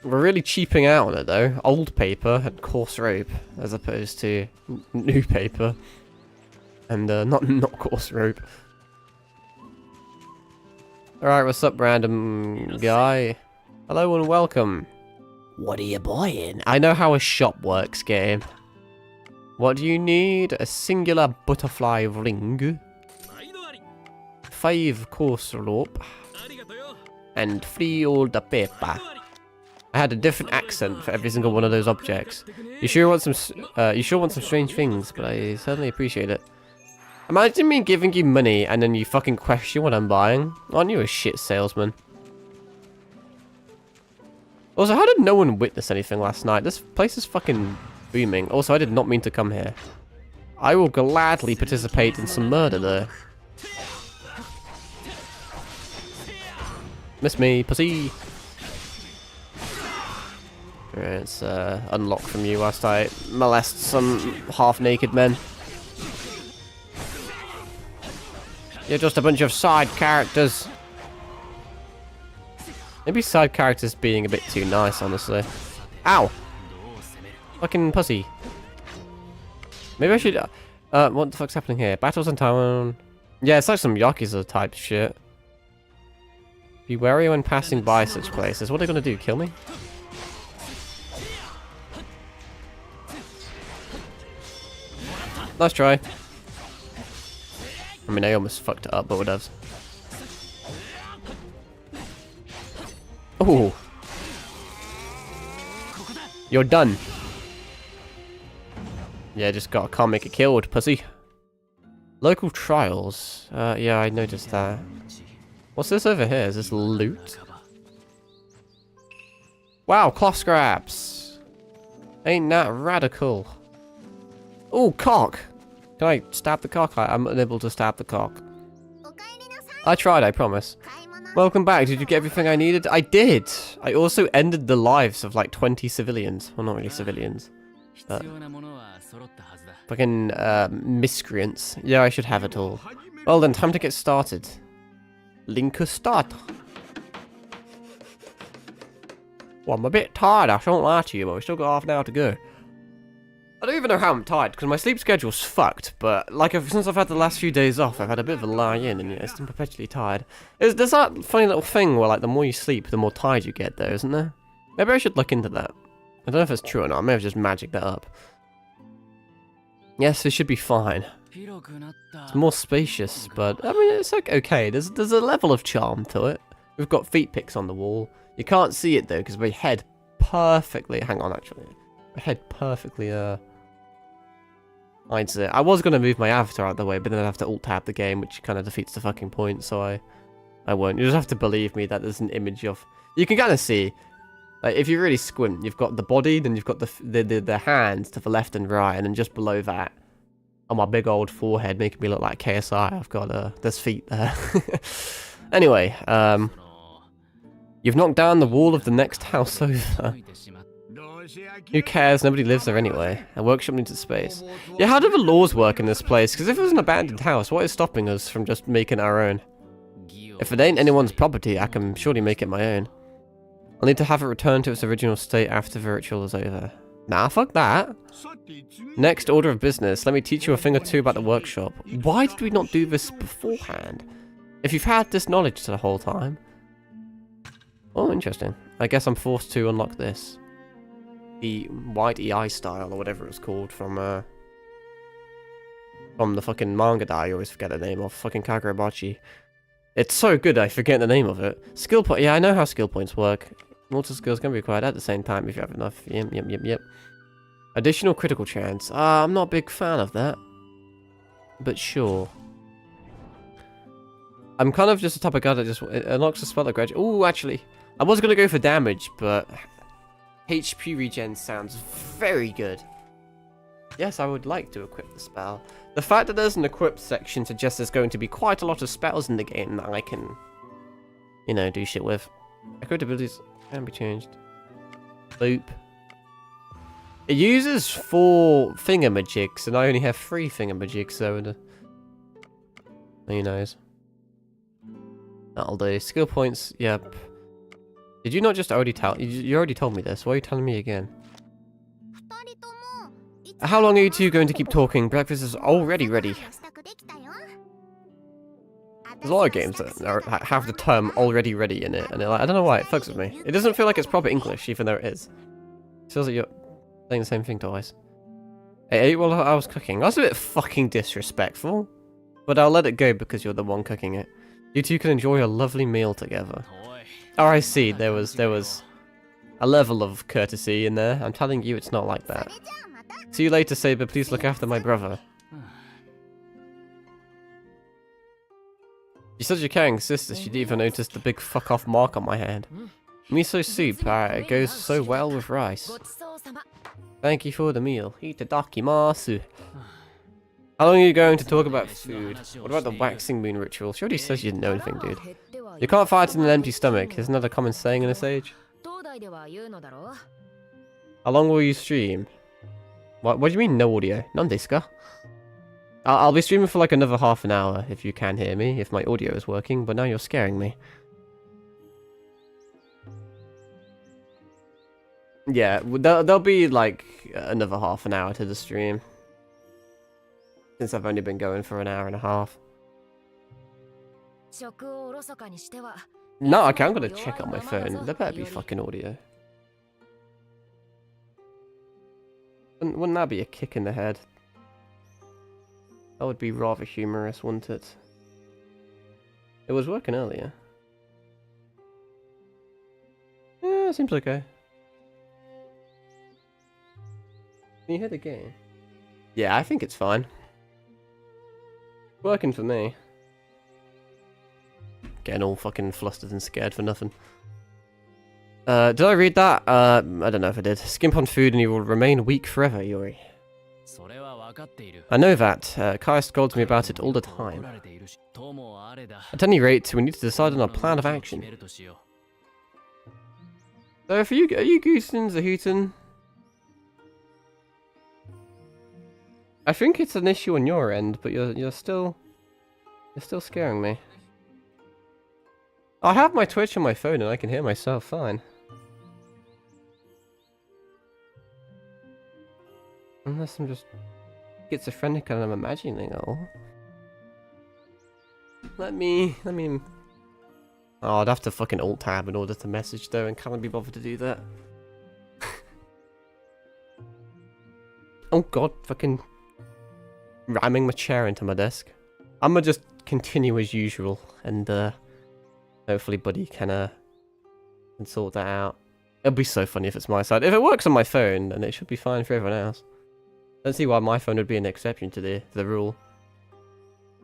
We're really cheaping out on it though. Old paper and coarse rope, as opposed to new paper and not coarse rope. Alright, what's up, random guy? Hello and welcome. What are you buying? I know how a shop works, game. What do you need? A singular butterfly ring, 5 coarse rope, and 3 old paper. I had a different accent for every single one of those objects. You sure want some strange things, but I certainly appreciate it. Imagine me giving you money and then you fucking question what I'm buying. Aren't you a shit salesman? Also, how did no one witness anything last night? This place is fucking booming. Also, I did not mean to come here. I will gladly participate in some murder there. Miss me, pussy. It's unlocked from you whilst I molest some half-naked men. You're just a bunch of side characters. Maybe side characters being a bit too nice, honestly. Ow! Fucking pussy. Maybe I should... what the fuck's happening here? Battles in town. Yeah, it's like some Yakuza type shit. Be wary when passing by such places. What are they gonna do? Kill me? Nice try. I mean, I almost fucked it up, but whatever. Oh! You're done. Yeah, just can't make it killed, pussy. Local trials. Yeah, I noticed that. What's this over here? Is this loot? Wow, cloth scraps. Ain't that radical? Oh, cock. Can I stab the cock? I'm unable to stab the cock. I tried, I promise. Welcome back. Did you get everything I needed? I did. I also ended the lives of like 20 civilians. Well, not really civilians. Fucking miscreants. Yeah, I should have it all. Well then, time to get started. Linker start. Well, I'm a bit tired, I shan't lie to you, but we still got half an hour to go. I don't even know how I'm tired, because my sleep schedule's fucked, but like since I've had the last few days off, I've had a bit of a lie-in, and yeah, I'm perpetually tired. There's that funny little thing where like the more you sleep, the more tired you get though, isn't there? Maybe I should look into that. I don't know if it's true or not, I may have just magicked that up. Yes, it should be fine. It's more spacious, but I mean, it's like okay. There's a level of charm to it. We've got feet pics on the wall. You can't see it though, because my head perfectly. Hang on, actually, my head perfectly hides it. I was gonna move my avatar out of the way, but then I'd have to alt tab the game, which kind of defeats the fucking point. So I won't. You just have to believe me that there's an image of. You can kind of see. Like, if you really squint, you've got the body, then you've got the hands to the left and right, and then just below that, on my big old forehead, making me look like KSI, I've got there's feet there. Anyway, you've knocked down the wall of the next house over. Who cares? Nobody lives there anyway. A workshop needs its space. Yeah, how do the laws work in this place? Because if it was an abandoned house, what is stopping us from just making our own? If it ain't anyone's property, I can surely make it my own. I'll need to have it returned to its original state after the ritual is over. Nah, fuck that. Next order of business, let me teach you a thing or two about the workshop. Why did we not do this beforehand? If you've had this knowledge the whole time. Oh, interesting. I guess I'm forced to unlock this. The white EI style, or whatever it's called, from the fucking manga that I always forget the name of. Fucking Kagurabachi. It's so good I forget the name of it. Skill point. Yeah, I know how skill points work. Multiple skills can be required at the same time if you have enough. Yep. Additional critical chance. I'm not a big fan of that. But sure. I'm kind of just the type of guy that just unlocks a spell that gradually. Ooh, actually. I was going to go for damage, but HP regen sounds very good. Yes, I would like to equip the spell. The fact that there's an equip section suggests there's going to be quite a lot of spells in the game that I can, you know, do shit with. Equipped abilities can be changed. Loop. It uses 4 thingamajigs, and I only have 3 thingamajigs, so who knows. That'll do. Skill points, yep. Did you not just already tell? You already told me this. Why are you telling me again? How long are you two going to keep talking? Breakfast is already ready. There's a lot of games that have the term already ready in it, and like, I don't know why, it fucks with me. It doesn't feel like it's proper English, even though it is. It feels like you're saying the same thing twice. I ate while I was cooking. That's a bit fucking disrespectful. But I'll let it go because you're the one cooking it. You two can enjoy a lovely meal together. Oh, I see. There was a level of courtesy in there. I'm telling you, it's not like that. See you later, Saber. Please look after my brother. You're such a caring sister, she'd even noticed the big fuck-off mark on my hand. Miso soup, it goes so well with rice. Thank you for the meal. Itadakimasu. How long are you going to talk about food? What about the waxing moon ritual? She already says you didn't know anything, dude. You can't fight in an empty stomach. Isn't that a common saying in this age? How long will you stream? What do you mean, no audio? None desu ka? I'll be streaming for like another half an hour if you can hear me, if my audio is working, but now you're scaring me. Yeah, there'll be like another half an hour to the stream. Since I've only been going for an hour and a half. No, okay, I'm gonna check on my phone. There better be fucking audio. Wouldn't that be a kick in the head? That would be rather humorous, wouldn't it? It was working earlier. Yeah, seems okay. Can you hear the game? Yeah, I think it's fine. Working for me. Getting all fucking flustered and scared for nothing. Did I read that? I don't know if I did. Skimp on food and you will remain weak forever, Yuri. I know that. Kaya scolds me about it all the time. At any rate, we need to decide on a plan of action. So, are you goosing Zahootin? I think it's an issue on your end, but you're still scaring me. I have my Twitch on my phone and I can hear myself fine. Unless I'm just schizophrenic and I'm imagining it all. Let me... Oh, I'd have to fucking alt-tab in order to message though, and can't be bothered to do that. Oh god, fucking... ramming my chair into my desk. I'm gonna just continue as usual, and hopefully Buddy can sort that out. It'll be so funny if it's my side. If it works on my phone, then it should be fine for everyone else. Don't see why my phone would be an exception to the rule.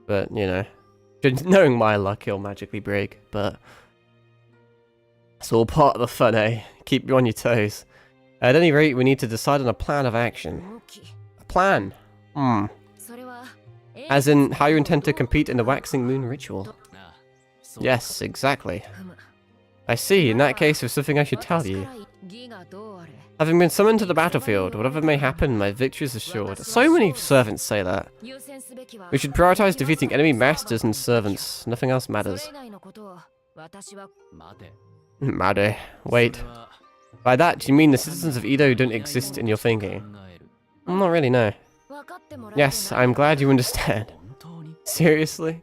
But, you know, knowing my luck, it'll magically break, but it's all part of the fun, eh? Keep you on your toes. At any rate, we need to decide on a plan of action. A plan? As in, how you intend to compete in the waxing moon ritual. Yes, exactly. I see, in that case, there's something I should tell you. Having been summoned to the battlefield, whatever may happen, my victory is assured. So many servants say that. We should prioritize defeating enemy masters and servants. Nothing else matters. Made. Wait. By that, do you mean the citizens of Edo don't exist in your thinking? Not really, no. Yes, I'm glad you understand. Seriously?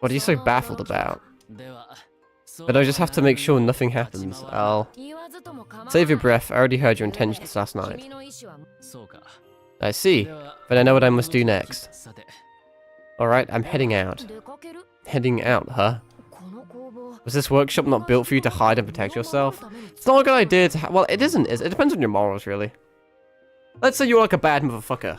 What are you so baffled about? But I just have to make sure nothing happens. I'll... Save your breath, I already heard your intentions last night. I see, but I know what I must do next. Alright, I'm heading out. Heading out, huh? Was this workshop not built for you to hide and protect yourself? It's not a good idea to well, it isn't. It depends on your morals, really. Let's say you're like a bad motherfucker,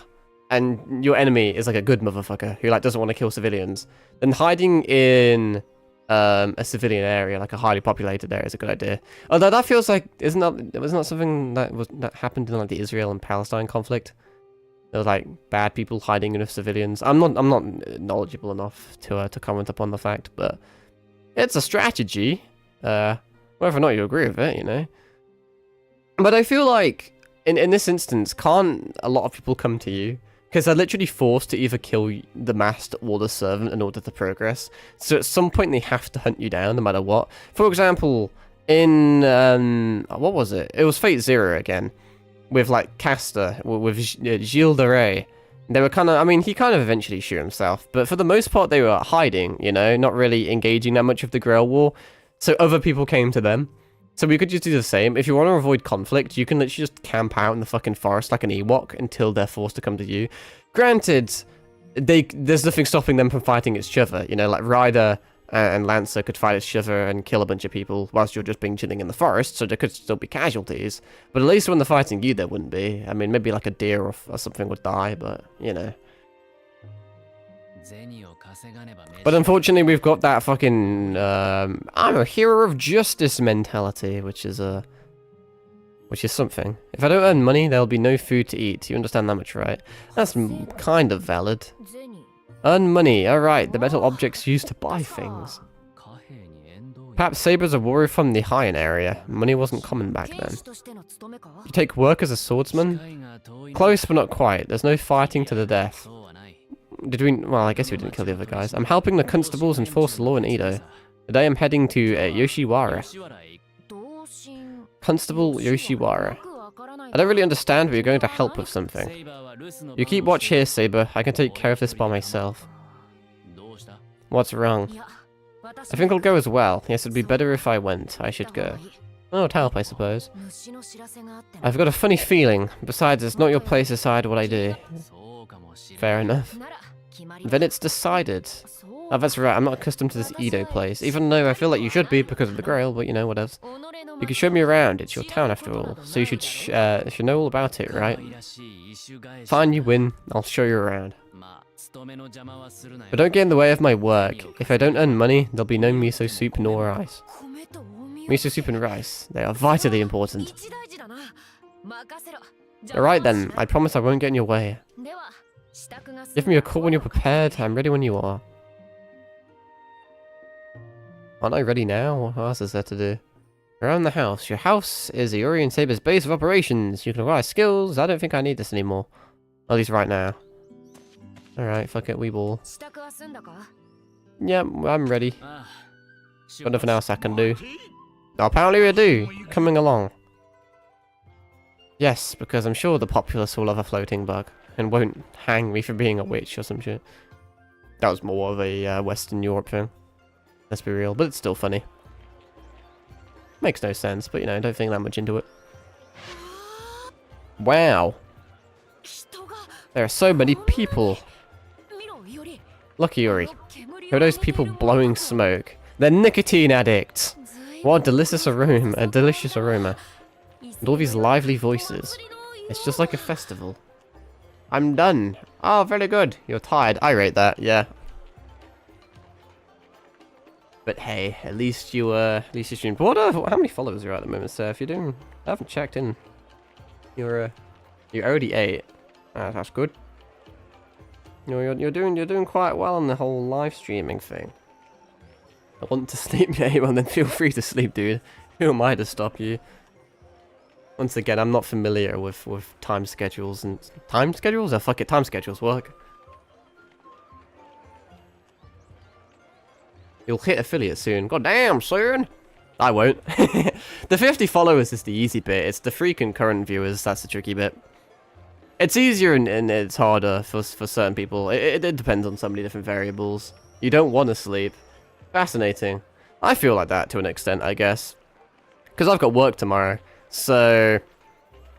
and your enemy is like a good motherfucker who like doesn't want to kill civilians. Then hiding in a civilian area, like a highly populated area, is a good idea. Although that feels like wasn't that something that happened in like the Israel and Palestine conflict? There was like bad people hiding in civilians. I'm not knowledgeable enough to comment upon the fact, but it's a strategy. Whether or not you agree with it, you know. But I feel like in this instance, can't a lot of people come to you? Because they're literally forced to either kill the master or the servant in order to progress. So at some point they have to hunt you down no matter what. For example, in... what was it? It was Fate Zero again. With like Castor, with Gilles de Rais. They were kind of... I mean, he kind of eventually shoot himself. But for the most part they were hiding, you know? Not really engaging that much with the Grail War. So other people came to them. So we could just do the same. If you want to avoid conflict, you can literally just camp out in the fucking forest like an Ewok until they're forced to come to you. Granted, there's nothing stopping them from fighting each other. You know, like Ryder and Lancer could fight each other and kill a bunch of people whilst you're just being chilling in the forest, so there could still be casualties. But at least when they're fighting you, there wouldn't be. I mean, maybe like a deer or something would die, but, you know. But unfortunately, we've got that fucking I'm a hero of justice mentality, which is something. If I don't earn money, there'll be no food to eat. You understand that much, right? That's kind of valid. Earn money. All right, the metal objects used to buy things. Perhaps Saber's a warrior from the High-End area. Money wasn't common back then. You take work as a swordsman? Close, but not quite. There's no fighting to the death. Did we... Well, I guess we didn't kill the other guys. I'm helping the constables enforce the law in Edo. Today I'm heading to Yoshiwara. Constable Yoshiwara. I don't really understand, but you're going to help with something. You keep watch here, Saber. I can take care of this by myself. What's wrong? I think I'll go as well. Yes, it'd be better if I went. I should go. Oh, it'd help, I suppose. I've got a funny feeling. Besides, it's not your place to decide what I do. Fair enough. Then it's decided. Oh, that's right, I'm not accustomed to this Edo place, even though I feel like you should be because of the Grail, but you know, whatevs. You can show me around, it's your town after all, so you should know all about it, right? Fine, you win, I'll show you around. But don't get in the way of my work. If I don't earn money, there'll be no miso soup nor rice. Miso soup and rice, they are vitally important. Alright then, I promise I won't get in your way. Give me a call when you're prepared, I'm ready when you are. Aren't I ready now? What else is there to do? Around the house. Your house is the Orient Saber's base of operations. You can acquire skills. I don't think I need this anymore. At least right now. Alright, fuck it, we ball. Yep, I'm ready. Got nothing else I can do. Oh, apparently I do. Coming along. Yes, because I'm sure the populace will love a floating bug. And won't hang me for being a witch or some shit. That was more of a Western Europe thing. Let's be real, but it's still funny. Makes no sense, but you know, don't think that much into it. Wow. There are so many people. Look, Yuri. Who are those people blowing smoke? They're nicotine addicts. What a delicious aroma. A delicious aroma. And all these lively voices. It's just like a festival. I'm done. Oh, very good. You're tired. I rate that, yeah. But hey, at least you streamed. How many followers are at the moment, sir? If you're doing, I haven't checked in. You're already 8. That's good. You're doing quite well on the whole live streaming thing. I want to sleep, yeah. Well, then feel free to sleep, dude. Who am I to stop you? Once again, I'm not familiar with time schedules and time schedules. Oh fuck it, time schedules work. You'll hit affiliate soon. God damn, soon. I won't. The 50 followers is the easy bit. It's the free concurrent viewers that's the tricky bit. It's easier and it's harder for certain people. It depends on so many different variables. You don't want to sleep. Fascinating. I feel like that to an extent, I guess. Because I've got work tomorrow. So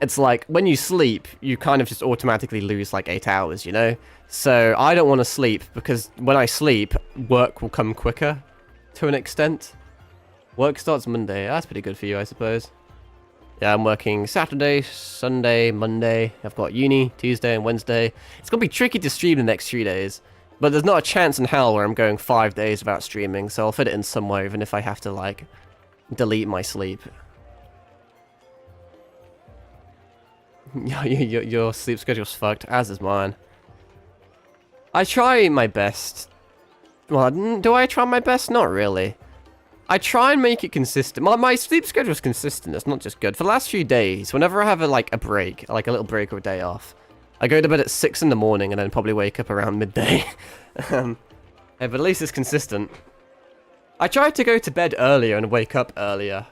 it's like when you sleep, you kind of just automatically lose like 8 hours, you know? So I don't want to sleep because when I sleep, work will come quicker to an extent. Work starts Monday. That's pretty good for you, I suppose. Yeah, I'm working Saturday, Sunday, Monday. I've got uni, Tuesday and Wednesday. It's going to be tricky to stream the next 3 days. But there's not a chance in hell where I'm going 5 days without streaming. So I'll fit it in somewhere even if I have to, like, delete my sleep. Your sleep schedule's fucked, as is mine. I try my best. Well, do I try my best? Not really. I try and make it consistent. My sleep schedule's consistent. It's not just good. For the last few days, whenever I have a break, like a little break or a day off, I go to bed at 6 in the morning and then probably wake up around midday. Yeah, but at least it's consistent. I tried to go to bed earlier and wake up earlier.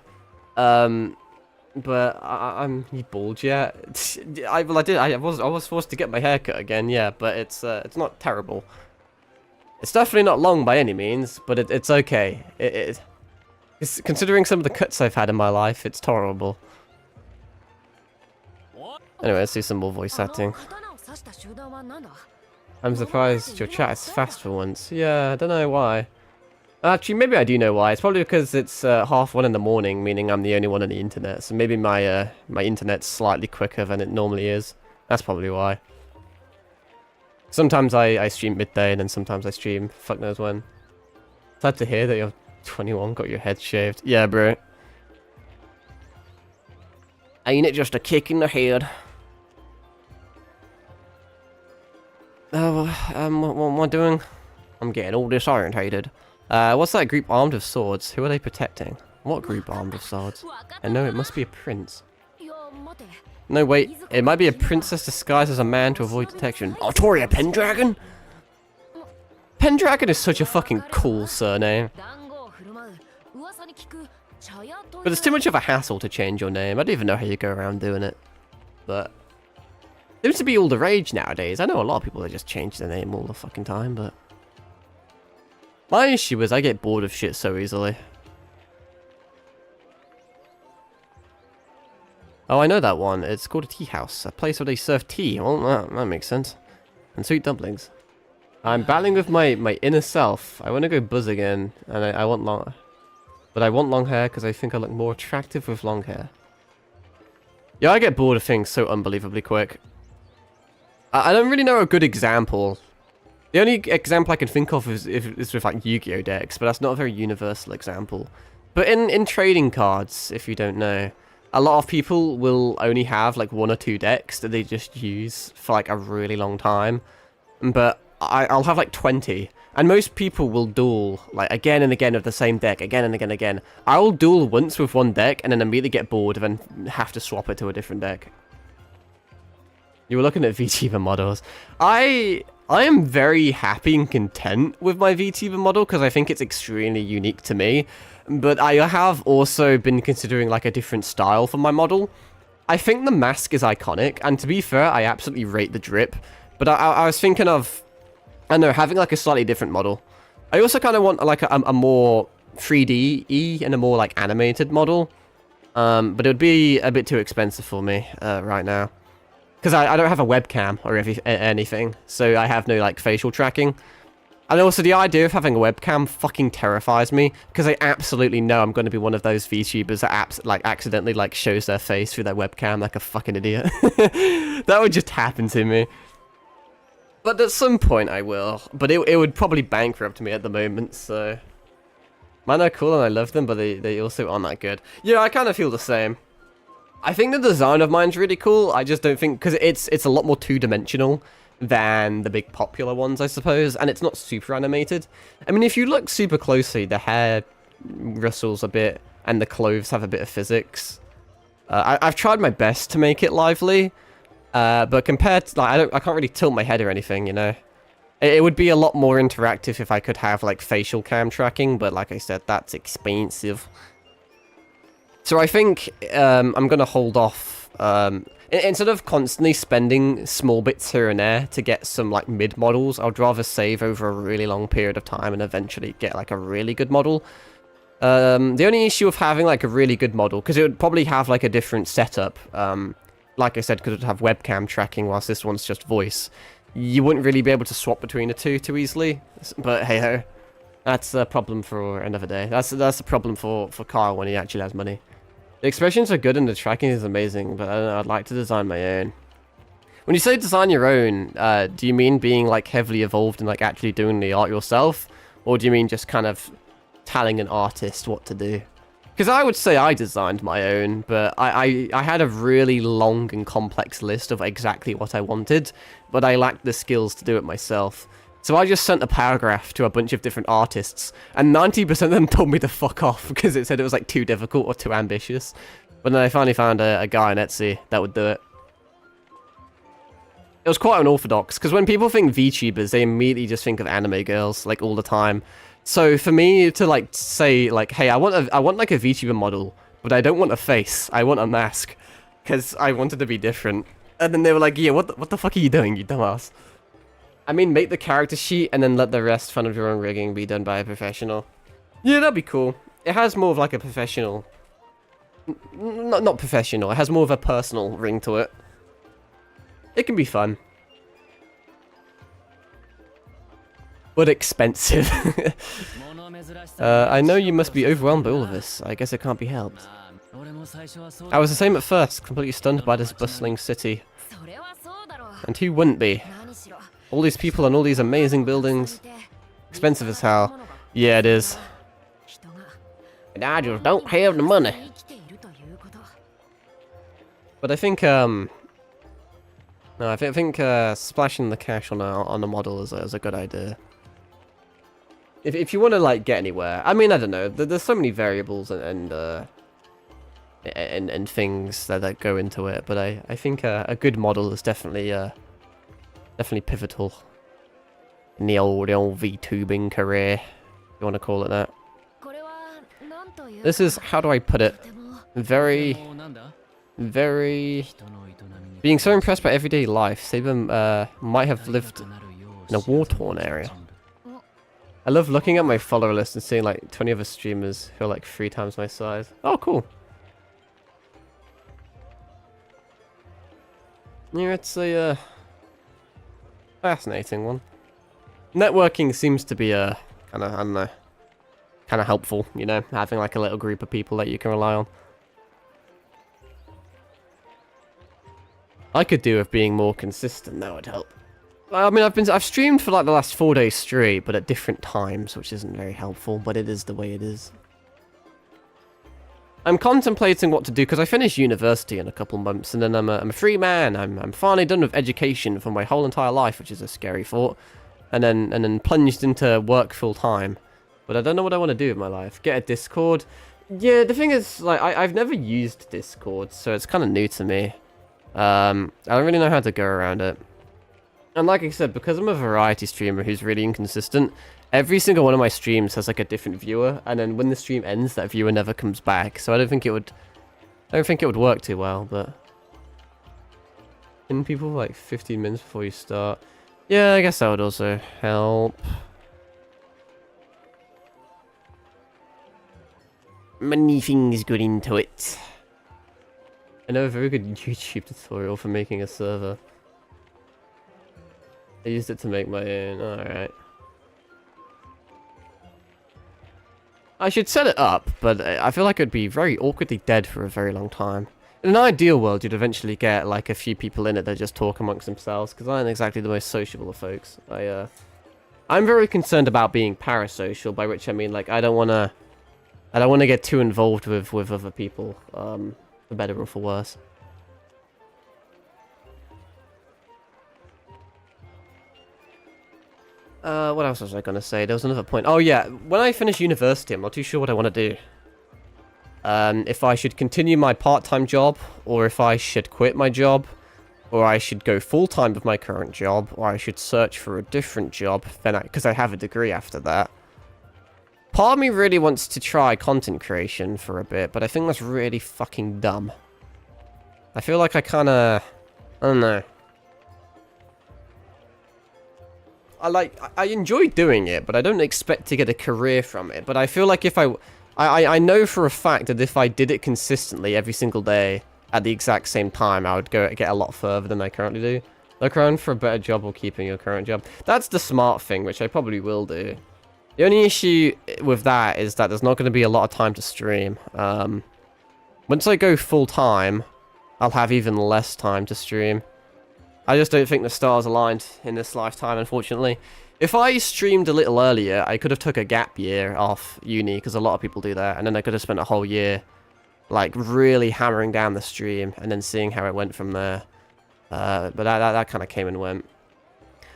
But I'm you bald yet? I did. I was forced to get my hair cut again. Yeah, but it's not terrible. It's definitely not long by any means, but it's okay. It's considering some of the cuts I've had in my life, it's tolerable. Anyway, let's do some more voice acting. I'm surprised your chat is fast for once. Yeah, I don't know why. Actually, maybe I do know why. It's probably because it's 1:30 in the morning, meaning I'm the only one on the internet. So maybe my internet's slightly quicker than it normally is. That's probably why. Sometimes I stream midday, and then sometimes I stream fuck knows when. Glad to hear that you're 21, got your head shaved. Yeah, bro. Ain't it just a kick in the head? Oh, what am I doing? I'm getting all disorientated. What's that group armed with swords? Who are they protecting? What group armed with swords? And no, it must be a prince. No, wait. It might be a princess disguised as a man to avoid detection. Artoria Pendragon? Pendragon is such a fucking cool surname. But it's too much of a hassle to change your name. I don't even know how you go around doing it. But it seems to be all the rage nowadays. I know a lot of people that just change their name all the fucking time, but my issue is I get bored of shit so easily. Oh, I know that one. It's called a tea house. A place where they serve tea. Well, that makes sense. And sweet dumplings. I'm battling with my inner self. I want to go Buzz again, and I want long... But I want long hair because I think I look more attractive with long hair. Yeah, I get bored of things so unbelievably quick. I don't really know a good example. The only example I can think of is with like Yu-Gi-Oh decks, but that's not a very universal example. But in trading cards, if you don't know, a lot of people will only have like 1 or 2 decks that they just use for like a really long time. But I'll have like 20. And most people will duel like again and again of the same deck, again and again and again. I will duel once with one deck and then immediately get bored and then have to swap it to a different deck. You were looking at VTuber models. I am very happy and content with my VTuber model because I think it's extremely unique to me. But I have also been considering like a different style for my model. I think the mask is iconic, and to be fair, I absolutely rate the drip. But I was thinking of, I don't know, having like a slightly different model. I also kind of want like a more 3D-y and a more like animated model. But it would be a bit too expensive for me right now. Because I don't have a webcam or anything, so I have no like facial tracking. And also the idea of having a webcam fucking terrifies me, because I absolutely know I'm going to be one of those VTubers that accidentally like shows their face through their webcam like a fucking idiot. That would just happen to me. But at some point I will, but it would probably bankrupt me at the moment, so... Man, they're cool and I love them, but they also aren't that good. Yeah, I kind of feel the same. I think the design of mine's really cool. I just don't think, because it's a lot more two-dimensional than the big popular ones, I suppose, and it's not super animated. I mean, if you look super closely, the hair rustles a bit, and the clothes have a bit of physics. I've tried my best to make it lively, but compared to, like, I can't really tilt my head or anything, you know. It would be a lot more interactive if I could have, like, facial cam tracking, but like I said, that's expensive. So I think I'm going to hold off. Instead of constantly spending small bits here and there to get some like mid models, I'd rather save over a really long period of time and eventually get like a really good model. The only issue of having like a really good model, because it would probably have like a different setup, like I said, because it would have webcam tracking whilst this one's just voice. You wouldn't really be able to swap between the two too easily, but hey ho. That's a problem for another day. That's a problem for Kyle when he actually has money. The expressions are good and the tracking is amazing, but I don't know, I'd like to design my own. When you say design your own, do you mean being like heavily evolved and like actually doing the art yourself? Or do you mean just kind of telling an artist what to do? Because I would say I designed my own, but I had a really long and complex list of exactly what I wanted, but I lacked the skills to do it myself. So I just sent a paragraph to a bunch of different artists, and 90% of them told me to fuck off because it said it was like too difficult or too ambitious. But then I finally found a guy on Etsy that would do it. It was quite unorthodox, because when people think VTubers, they immediately just think of anime girls, like all the time. So for me to like say like, hey, I want like a VTuber model, but I don't want a face, I want a mask, because I wanted to be different. And then they were like, yeah, what the fuck are you doing, you dumbass? I mean, make the character sheet and then let the rest fun of your own rigging be done by a professional. Yeah, that'd be cool. It has more of like a professional... Not professional, it has more of a personal ring to it. It can be fun. But expensive. I know you must be overwhelmed by all of this. I guess it can't be helped. I was the same at first, completely stunned by this bustling city. And who wouldn't be? All these people and all these amazing buildings. Expensive as hell. Yeah, it is. And I just don't have the money. But I think, no, I think splashing the cash on a model is a good idea. If you want to like get anywhere, I mean, I don't know. There's so many variables and things that go into it, but I think a good model is definitely pivotal in the old VTubing career, if you want to call it that. This is, how do I put it? Very being so impressed by everyday life. Saber might have lived in a war-torn area. I love looking at my follower list and seeing like 20 other streamers who are like 3 times my size. Oh, cool. Yeah, it's a fascinating one. networking seems to be a kind of, I don't know, kind of helpful, you know, having like a little group of people that you can rely on. I could do with being more consistent. That would help. I mean, I've streamed for like the last 4 days straight, but at different times, which isn't very helpful, but it is the way it is. I'm contemplating what to do, because I finish university in a couple months, and then I'm a free man. I'm finally done with education for my whole entire life, which is a scary thought. And then plunged into work full time. But I don't know what I want to do with my life. Get a Discord. Yeah, the thing is, like, I've never used Discord, so it's kind of new to me. I don't really know how to go around it. And like I said, because I'm a variety streamer who's really inconsistent, every single one of my streams has like a different viewer, and then when the stream ends, that viewer never comes back. So I don't think it would work too well, but in people like 15 minutes before you start. Yeah, I guess that would also help. Many things got into it. I know a very good YouTube tutorial for making a server. I used it to make my own. Alright. I should set it up, but I feel like it would be very awkwardly dead for a very long time. In an ideal world, you'd eventually get like a few people in it that just talk amongst themselves, because I ain't exactly the most sociable of folks. I'm very concerned about being parasocial, by which I mean like I don't wanna get too involved with other people, for better or for worse. What else was I gonna say? There was another point. Oh yeah, when I finish university, I'm not too sure what I want to do. If I should continue my part-time job, or if I should quit my job, or I should go full-time with my current job, or I should search for a different job, because I have a degree after that. Part of me really wants to try content creation for a bit, but I think that's really fucking dumb. I feel like I don't know. I enjoy doing it, but I don't expect to get a career from it. But I feel like if I know for a fact that if I did it consistently every single day at the exact same time, I would get a lot further than I currently do. Look around for a better job or keeping your current job. That's the smart thing, which I probably will do. The only issue with that is that there's not going to be a lot of time to stream. Once I go full time, I'll have even less time to stream. I just don't think the stars aligned in this lifetime, unfortunately. If I streamed a little earlier, I could have took a gap year off uni, because a lot of people do that, and then I could have spent a whole year, like, really hammering down the stream, and then seeing how it went from there. But that kind of came and went.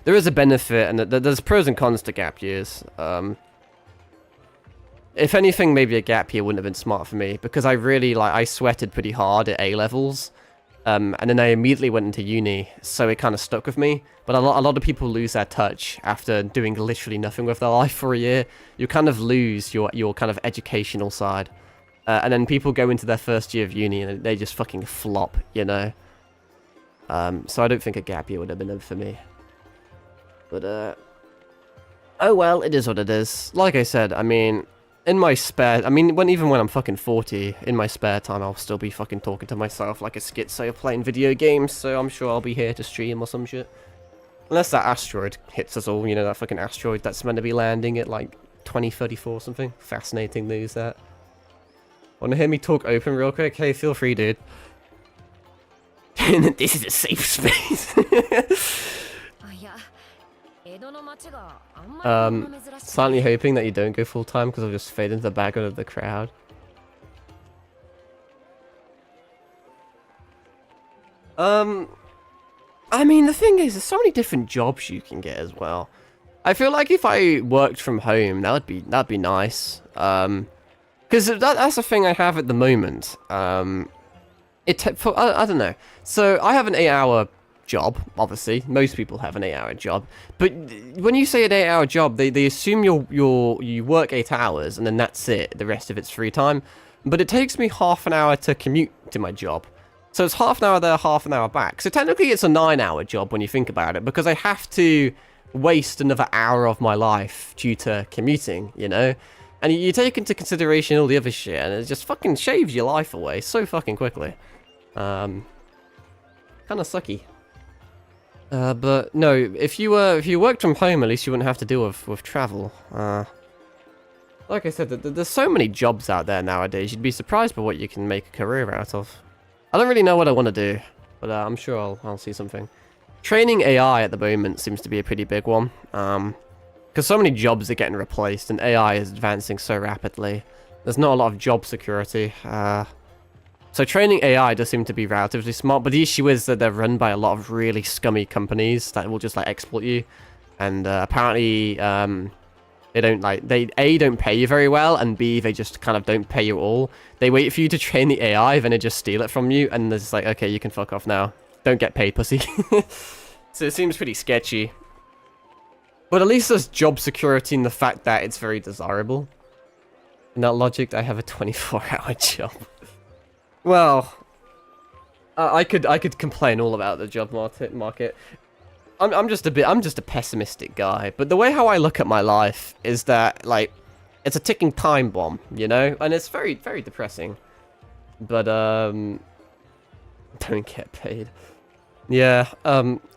There is a benefit, and there's pros and cons to gap years. If anything, maybe a gap year wouldn't have been smart for me, because I sweated pretty hard at A-levels. And then I immediately went into uni, so it kind of stuck with me. But a lot of people lose their touch after doing literally nothing with their life for a year. You kind of lose your kind of educational side. And then people go into their first year of uni and they just fucking flop, you know? So I don't think a gap year would have been it for me. But, oh well, it is what it is. Like I said, I mean, in my spare... I mean, even when I'm fucking 40, in my spare time, I'll still be fucking talking to myself like a schizo playing video games, so I'm sure I'll be here to stream or some shit. Unless that asteroid hits us all, you know, that fucking asteroid that's meant to be landing at, like, 2034 or something. Fascinating news, that. Want to hear me talk open real quick? Hey, feel free, dude. This is a safe space. Silently hoping that you don't go full time because I'll just fade into the background of the crowd. I mean, the thing is, there's so many different jobs you can get as well. I feel like if I worked from home, that'd be nice. Because that's the thing I have at the moment. I don't know. So I have an 8-hour job, obviously. Most people have an 8-hour job. But when you say an 8-hour job, they assume you work 8 hours and then that's it. The rest of it's free time. But it takes me half an hour to commute to my job. So it's half an hour there, half an hour back. So technically it's a 9-hour job when you think about it, because I have to waste another hour of my life due to commuting, you know? And you take into consideration all the other shit, and it just fucking shaves your life away so fucking quickly. Kind of sucky. But no, if you worked from home, at least you wouldn't have to deal with travel. Like I said, there's so many jobs out there nowadays. You'd be surprised by what you can make a career out of. I don't really know what I want to do, but I'm sure I'll see something. Training AI at the moment seems to be a pretty big one. Because so many jobs are getting replaced, and AI is advancing so rapidly. There's not a lot of job security. So training AI does seem to be relatively smart, but the issue is that they're run by a lot of really scummy companies that will just like exploit you, and apparently they don't they A, don't pay you very well, and B, they just kind of don't pay you at all. They wait for you to train the AI, then they just steal it from you, and it's like, okay, you can fuck off now. Don't get paid, pussy. So it seems pretty sketchy. But at least there's job security in the fact that it's very desirable. In that logic, I have a 24-hour job. Well, I could complain all about the job market. I'm just a pessimistic guy. But the way how I look at my life is that like it's a ticking time bomb, you know, and it's very depressing. But don't get paid. Yeah,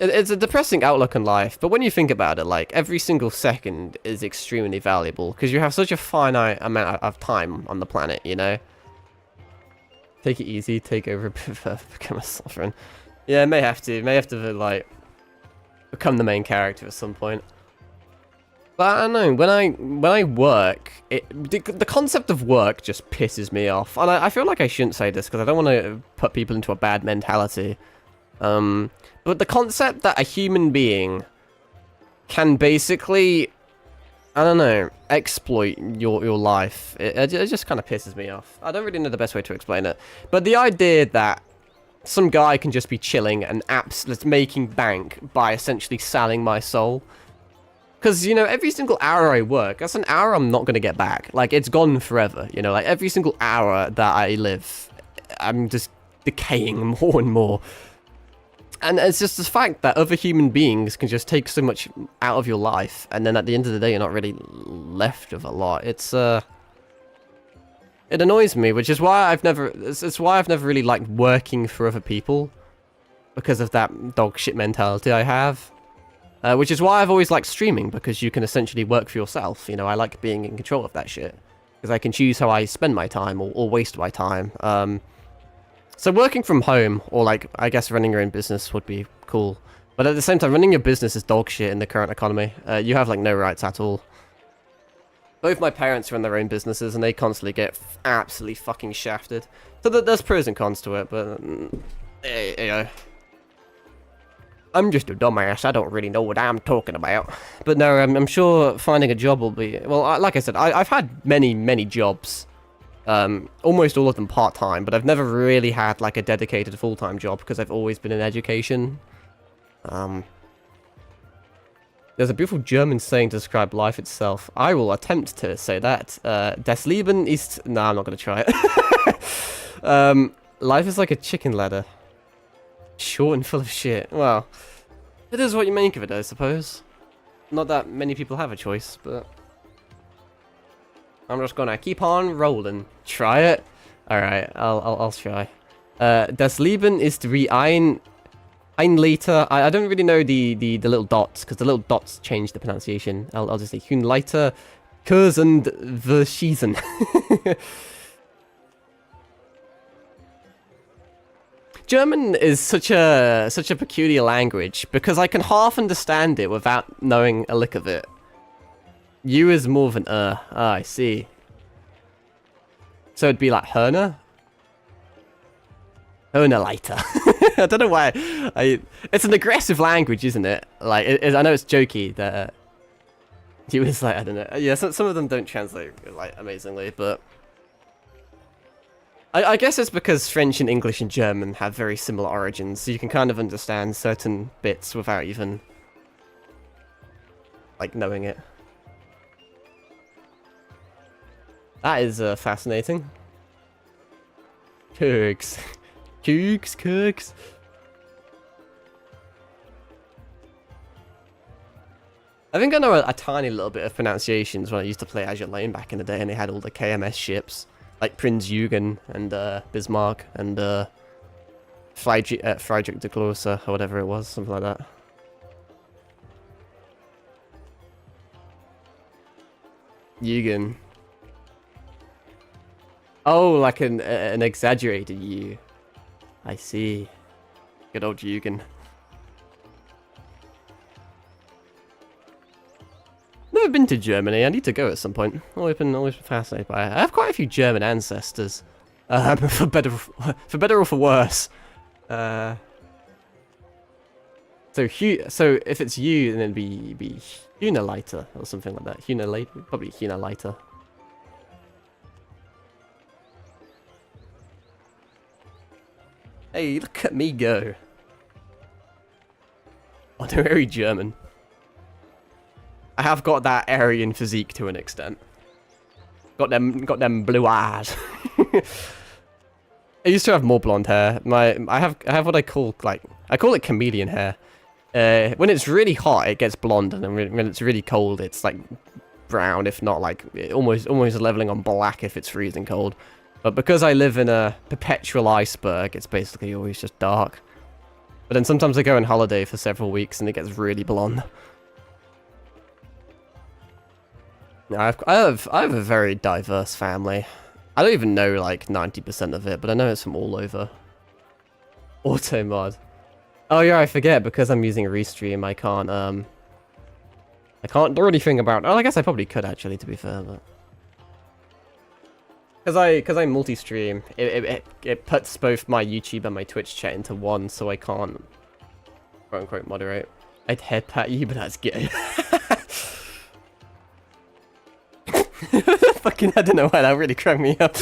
it's a depressing outlook on life, but when you think about it, like, every single second is extremely valuable, because you have such a finite amount of time on the planet, you know? Take it easy, take over, become a sovereign. Yeah, may have to, like, become the main character at some point. But I don't know, when I work, the concept of work just pisses me off, and I feel like I shouldn't say this, because I don't want to put people into a bad mentality. But the concept that a human being can basically, I don't know, exploit your life, it just kind of pisses me off. I don't really know the best way to explain it. But the idea that some guy can just be chilling and making bank by essentially selling my soul. Because, you know, every single hour I work, that's an hour I'm not going to get back. Like, it's gone forever, you know? Like, every single hour that I live, I'm just decaying more and more. And it's just the fact that other human beings can just take so much out of your life, and then at the end of the day, you're not really left with a lot. It's, it annoys me, which is why it's why I've never really liked working for other people, because of that dog shit mentality I have. Which is why I've always liked streaming, because you can essentially work for yourself. You know, I like being in control of that shit, because I can choose how I spend my time, or waste my time. So working from home, or like, I guess running your own business would be cool. But at the same time, running your business is dog shit in the current economy. You have like no rights at all. Both my parents run their own businesses, and they constantly get absolutely fucking shafted. So there's pros and cons to it, but you know, I'm just a dumbass. I don't really know what I'm talking about. But no, I'm sure finding a job will be, well, like I said, I've had many jobs. Almost all of them part-time, but I've never really had like a dedicated full-time job because I've always been in education. There's a beautiful German saying to describe life itself. I will attempt to say that. Das Leben ist... Nah, I'm not going to try it. Life is like a chicken ladder. Short and full of shit. Well, it is what you make of it, I suppose. Not that many people have a choice, but... I'm just gonna keep on rolling. Try it. Alright, I'll try. Das Leben ist wie ein Leiter. I don't really know the little dots, because the little dots change the pronunciation. I'll just say Leiter, Kurs und Verschießen. German is such a peculiar language, because I can half understand it without knowing a lick of it. U is more than Ah, I see. So it'd be like Herner? Hernerleiter. I don't know why. It's an aggressive language, isn't it? Like, I know it's jokey that U is like, I don't know. Yeah, some of them don't translate like amazingly, but I guess it's because French and English and German have very similar origins, so you can kind of understand certain bits without even like knowing it. That is fascinating. Kurgs. Kurgs. I think I know a tiny little bit of pronunciations when I used to play Azure Lane back in the day, and they had all the KMS ships, like Prinz Eugen and Bismarck and Friedrich de Gloser, or whatever it was, something like that. Jugend. Oh, like an exaggerated U. I see. Good old Jugend. Never been to Germany. I need to go at some point. Always been fascinated by it. I have quite a few German ancestors. For better or for worse. So if it's you, then it'd be Hunaleiter or something like that. Probably Hunaleiter. Hey, look at me go. Oh, they're very German. I have got that Aryan physique to an extent. Got them blue eyes. I used to have more blonde hair. I have what I call it chameleon hair. When it's really hot, it gets blonde, and then when it's really cold, it's like brown, if not like almost leveling on black if it's freezing cold. But because I live in a perpetual iceberg, it's basically always just dark. But then sometimes I go on holiday for several weeks, and it gets really blonde. I have a very diverse family. I don't even know like 90% of it, but I know it's from all over. Auto mod. Oh yeah, I forget, because I'm using a restream. I can't do anything about. Oh, I guess I probably could actually, to be fair, but because I multi-stream, it puts both my YouTube and my Twitch chat into one, so I can't quote unquote moderate. I'd head pat you, but that's gay. Fucking, I don't know why that really cracked me up.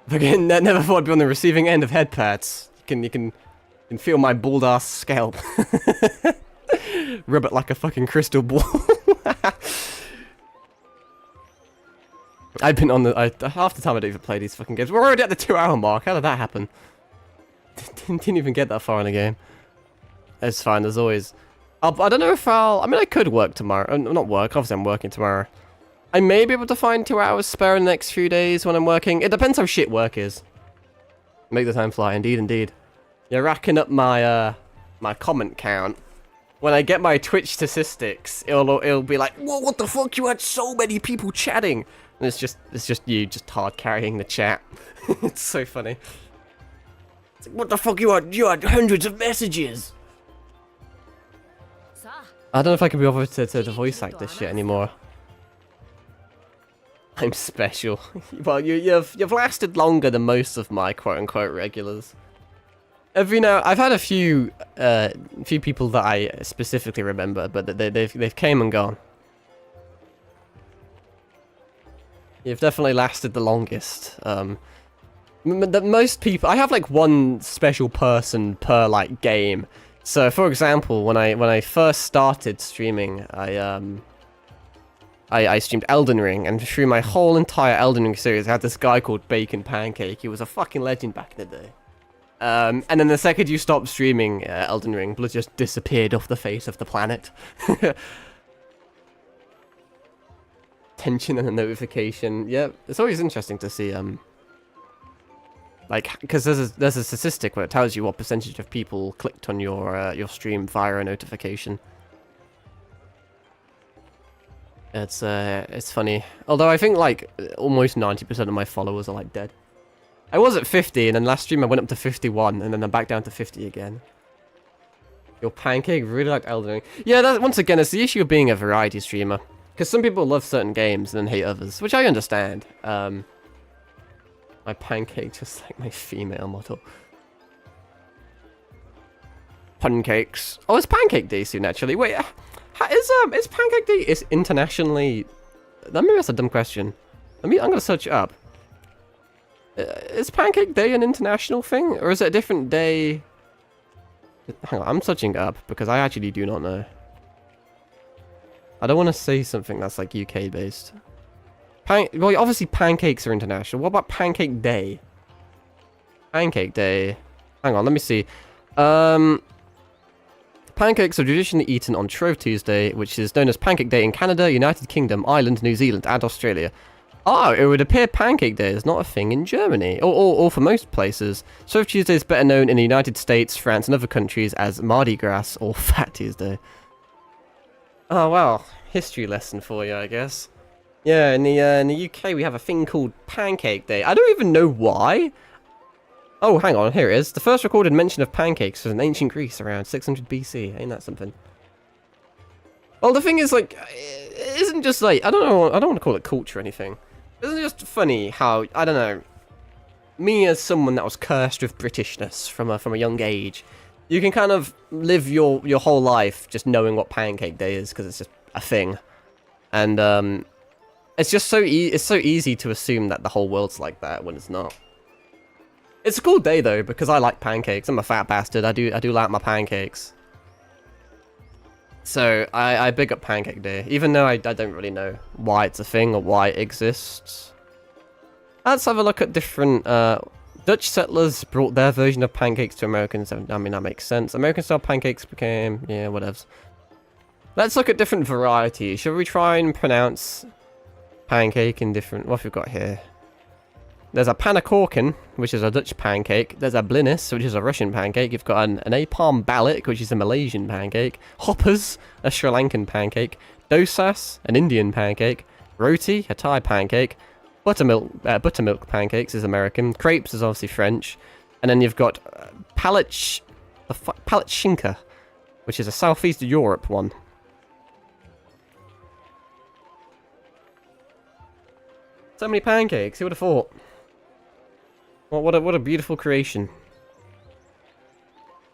Fucking, never thought I'd be on the receiving end of head pats. You can feel my bald ass scalp. Rub it like a fucking crystal ball. I've been on half the time I don't even play these fucking games. We're already at the 2-hour mark. How did that happen? Didn't even get that far in the game. It's fine. There's always. I don't know if I mean, I could work tomorrow. Not work. Obviously, I'm working tomorrow. I may be able to find 2 hours spare in the next few days when I'm working. It depends how shit work is. Make the time fly. Indeed, indeed. You're racking up my my comment count. When I get my Twitch statistics, it'll be like, whoa, what the fuck? You had so many people chatting. And it's just you just hard carrying the chat. It's so funny. It's like, what the fuck? You had hundreds of messages. I don't know if I can be bothered to voice act this shit anymore. I'm special. Well, you've lasted longer than most of my quote unquote regulars. I've had a few people that I specifically remember, but they've came and gone. You've definitely lasted the longest. Most people, I have like one special person per like game. So, for example, when I first started streaming, I streamed Elden Ring, and through my whole entire Elden Ring series, I had this guy called Bacon Pancake. He was a fucking legend back in the day. And then the second you stopped streaming Elden Ring, blood just disappeared off the face of the planet. Tension and a notification. Yeah, it's always interesting to see. Like, because there's a statistic where it tells you what percentage of people clicked on your stream via a notification. It's funny. Although I think like almost 90% of my followers are like dead. I was at 50, and then last stream I went up to 51, and then I'm back down to 50 again. Your pancake really liked Elden Ring. Yeah, once again, it's the issue of being a variety streamer. Because some people love certain games and then hate others, which I understand. My pancake just like my female model. Pancakes. Oh, it's Pancake Day soon, actually. Wait, is Pancake Day is internationally? Maybe that's a dumb question. I'm gonna search it up. Is Pancake Day an international thing, or is it a different day? Hang on, I'm searching it up because I actually do not know. I don't want to say something that's like UK based. Well, obviously pancakes are international. What about Pancake Day? Pancake Day. Hang on, let me see. Pancakes are traditionally eaten on Shrove Tuesday, which is known as Pancake Day in Canada, United Kingdom, Ireland, New Zealand, and Australia. Oh, it would appear Pancake Day is not a thing in Germany, or for most places. Shrove Tuesday is better known in the United States, France, and other countries as Mardi Gras or Fat Tuesday. Oh well, history lesson for you, I guess. Yeah, in the UK we have a thing called Pancake Day. I don't even know why. Oh, hang on, here it is. The first recorded mention of pancakes was in ancient Greece around 600 BC. Ain't that something? Well, the thing is, like, it isn't just like, I don't know, I don't want to call it culture or anything. Isn't it just funny how, I don't know, me as someone that was cursed with Britishness from a young age, you can kind of live your whole life just knowing what Pancake Day is because it's just a thing, and it's just it's so easy to assume that the whole world's like that when it's not. It's a cool day though because I like pancakes. I'm a fat bastard. I do like my pancakes. So I big up Pancake Day, even though I don't really know why it's a thing or why it exists. Let's have a look at different, Dutch settlers brought their version of pancakes to Americans. I mean, that makes sense. American-style pancakes became, yeah, whatevs. Let's look at different varieties. Shall we try and pronounce pancake in different, what have we got here? There's a panakorken, which is a Dutch pancake. There's a blinis, which is a Russian pancake. You've got an apam balik, which is a Malaysian pancake. Hoppers, a Sri Lankan pancake. Dosas, an Indian pancake. Roti, a Thai pancake. Buttermilk pancakes is American. Crepes is obviously French. And then you've got palatschinka, which is a Southeast Europe one. So many pancakes, who would have thought? Well, what a beautiful creation.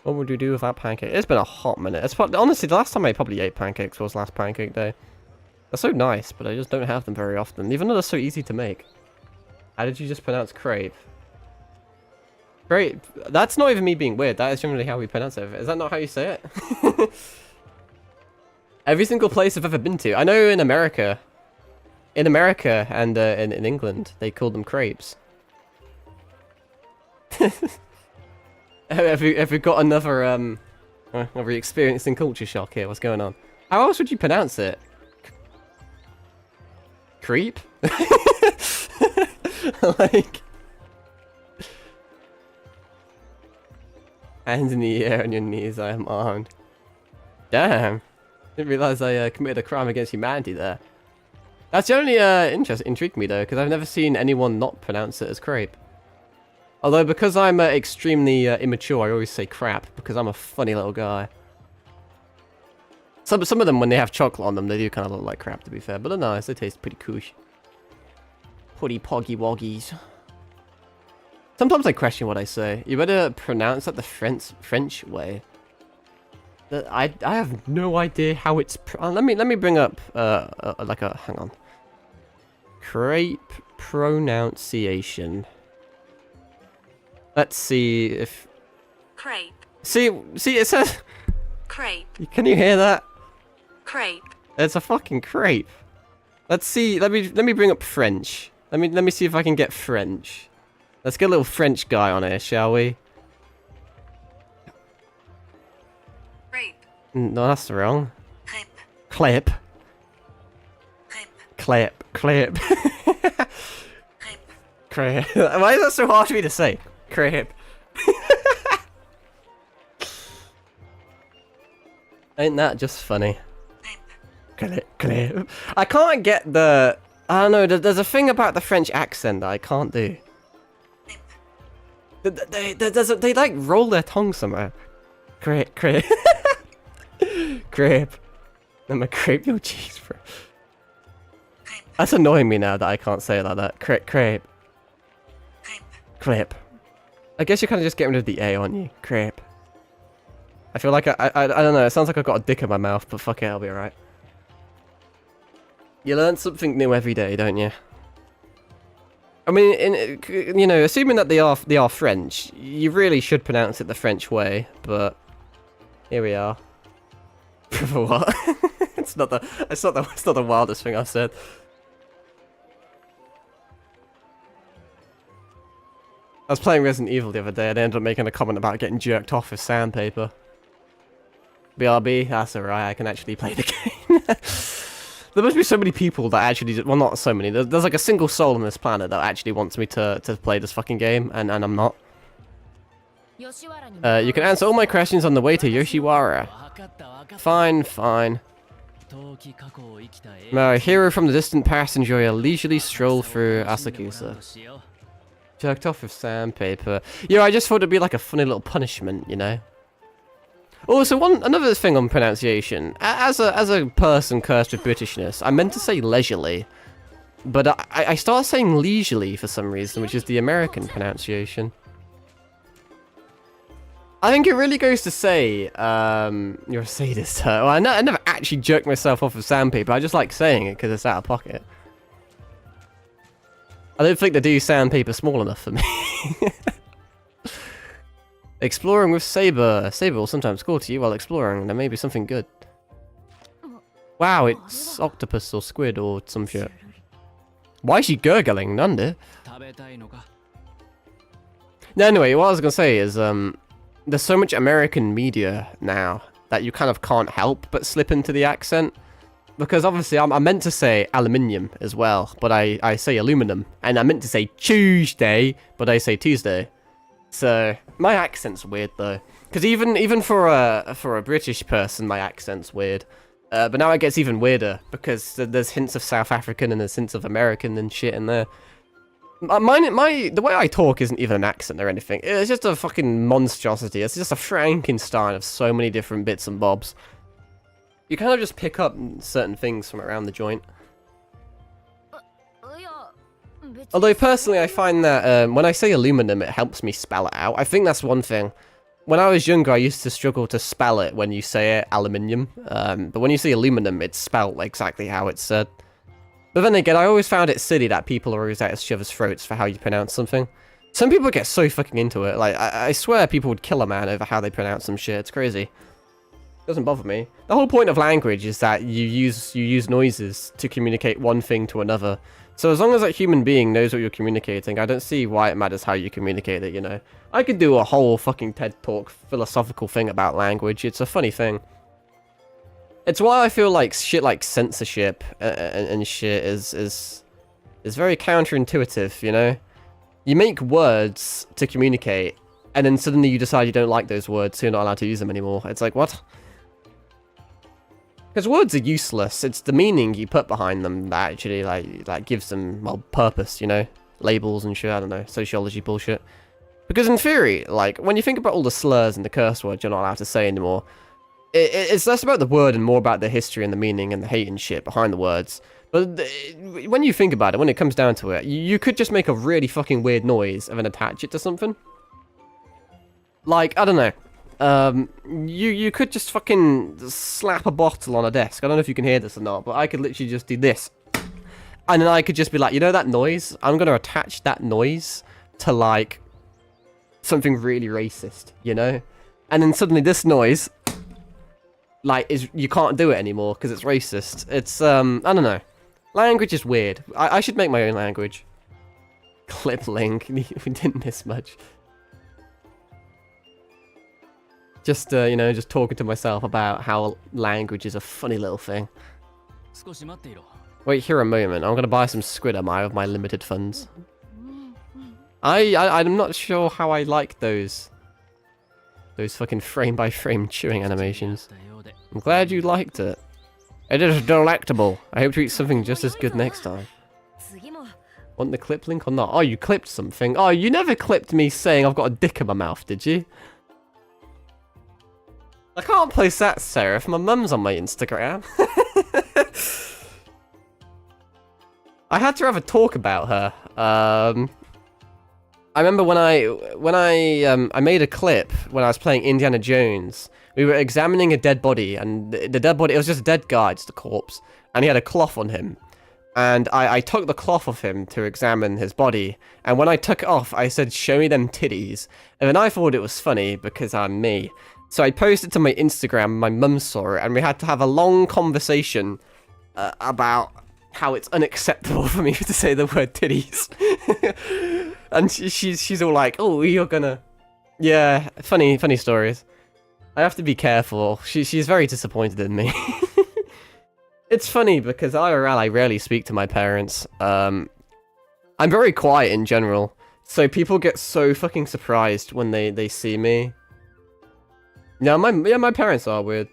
What would we do without pancake? It's been a hot minute. It's probably, honestly, the last time I probably ate pancakes was last Pancake Day. They're so nice, but I just don't have them very often, even though they're so easy to make. How did you just pronounce crepe? Crepe? That's not even me being weird. That is generally how we pronounce it. Is that not how you say it? Every single place I've ever been to. I know in America and in England, they call them crepes. have we got another, are we experiencing culture shock here? What's going on? How else would you pronounce it? Creep? Like... Hands in the air on your knees, I am armed. Damn. Didn't realise I committed a crime against humanity there. That's only intrigued me though, because I've never seen anyone not pronounce it as crepe. Although because I'm extremely immature, I always say crap because I'm a funny little guy. Some of them, when they have chocolate on them, they do kind of look like crap, to be fair. But they're nice. They taste pretty koosh. Pretty poggy woggies. Sometimes I question what I say. You better pronounce it the French way. I have no idea how it's. Let me bring up like a hang on. Crepe pronunciation. Let's see if. Crepe. See it says. Crepe. Can you hear that? Crepe. It's a fucking crepe. Let's see. Let me bring up French. Let me see if I can get French. Let's get a little French guy on here, shall we? Crepe. No, that's wrong. Crepe. Clip. Crepe. Clip. Crepe. Crepe. Why is that so hard for me to say? Crepe. Ain't that just funny? Clip. I can't get the... I don't know, there's a thing about the French accent that I can't do. They like roll their tongue somewhere. Crepe. Crepe. I'm gonna crepe your cheese, bro. That's annoying me now that I can't say it like that. Crepe. Crepe. I guess you're kind of just getting rid of the A, aren't you? Crepe. I feel like I don't know, it sounds like I've got a dick in my mouth, but fuck it, I'll be alright. You learn something new every day, don't you? I mean, you know, assuming that they are French, you really should pronounce it the French way, but here we are. For what? it's not the wildest thing I've said. I was playing Resident Evil the other day and I ended up making a comment about getting jerked off with sandpaper. BRB, that's alright, I can actually play the game. There must be so many people that actually, well, not so many, there's like a single soul on this planet that actually wants me to play this fucking game, and I'm not. You can answer all my questions on the way to Yoshiwara. Fine. A hero from the distant past enjoy a leisurely stroll through Asakusa. Jerked off with sandpaper. Yeah, I just thought it'd be like a funny little punishment, you know? Also, another thing on pronunciation. As a person cursed with Britishness, I meant to say leisurely. But I started saying leisurely for some reason, which is the American pronunciation. I think it really goes to say, you're a sadist. Well, I never actually jerked myself off with sandpaper. I just like saying it because it's out of pocket. I don't think they do sandpaper small enough for me. Exploring with Saber. Saber will sometimes call to you while exploring. There may be something good. Wow, it's octopus or squid or some shit. Why is she gurgling? Nande? No, anyway, what I was going to say is, there's so much American media now that you kind of can't help but slip into the accent. Because obviously I'm meant to say aluminium as well, but I say aluminum. And I meant to say Tuesday, but I say Tuesday. So my accent's weird though. Because even for a British person, my accent's weird. But now it gets even weirder because there's hints of South African and there's hints of American and shit in there. The way I talk isn't even an accent or anything. It's just a fucking monstrosity. It's just a Frankenstein of so many different bits and bobs. You kind of just pick up certain things from around the joint. Although personally I find that when I say aluminum it helps me spell it out. I think that's one thing. When I was younger I used to struggle to spell it when you say it, aluminium. But when you say aluminum it's spelled exactly how it's said. But then again, I always found it silly that people are always at each other's throats for how you pronounce something. Some people get so fucking into it. Like, I swear people would kill a man over how they pronounce some shit. It's crazy. Doesn't bother me. The whole point of language is that you use noises to communicate one thing to another. So as long as that human being knows what you're communicating, I don't see why it matters how you communicate it, you know. I could do a whole fucking TED Talk philosophical thing about language. It's a funny thing. It's why I feel like shit like censorship and shit is very counterintuitive, you know? You make words to communicate, and then suddenly you decide you don't like those words, so you're not allowed to use them anymore. It's like, what? Because words are useless. It's the meaning you put behind them that actually, like gives them, well, purpose, you know? Labels and shit, I don't know, sociology bullshit. Because in theory, like, when you think about all the slurs and the curse words you're not allowed to say anymore, it's less about the word and more about the history and the meaning and the hate and shit behind the words. But when you think about it, when it comes down to it, you could just make a really fucking weird noise and then attach it to something. Like, I don't know. You could just fucking slap a bottle on a desk. I don't know if you can hear this or not, but I could literally just do this. And then I could just be like, you know that noise? I'm going to attach that noise to, like, something really racist, you know? And then suddenly this noise, like, you can't do it anymore because it's racist. It's, I don't know. Language is weird. I should make my own language. Clip link. We didn't miss much. Just, you know, just talking to myself about how language is a funny little thing. Wait here a moment. I'm going to buy some squid, am I, with my limited funds? I'm not sure how I like those fucking frame-by-frame chewing animations. I'm glad you liked it. It is delectable. I hope to eat something just as good next time. Want the clip link or not? Oh, you clipped something. Oh, you never clipped me saying I've got a dick in my mouth, did you? I can't place that, Sarah, if my mum's on my Instagram. I had to have a talk about her. I remember when I made a clip when I was playing Indiana Jones. We were examining a dead body, and the dead body, it was just a dead guy, just a corpse, and he had a cloth on him. And I took the cloth off him to examine his body, and when I took it off, I said, "Show me them titties." And then I thought it was funny, because I'm me. So I posted it to my Instagram, my mum saw it, and we had to have a long conversation about how it's unacceptable for me to say the word titties. And she's all like, "Oh, you're gonna..." Yeah, funny stories. I have to be careful. She's very disappointed in me. It's funny because IRL, I rarely speak to my parents. I'm very quiet in general, so people get so fucking surprised when they see me. Yeah, my parents are weird.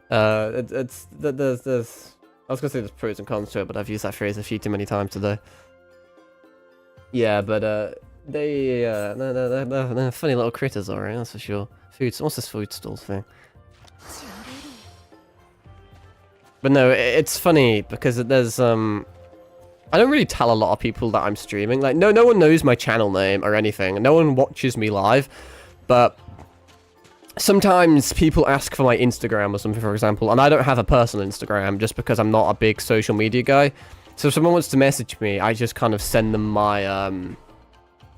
There's I was gonna say there's pros and cons to it, but I've used that phrase a few too many times today. Yeah, but they're funny little critters, alright, that's for sure. What's this food stalls thing? But no, it's funny because there's I don't really tell a lot of people that I'm streaming. Like, no one knows my channel name or anything. No one watches me live, but sometimes people ask for my Instagram or something, for example, and I don't have a personal Instagram just because I'm not a big social media guy. So if someone wants to message me, I just kind of send them my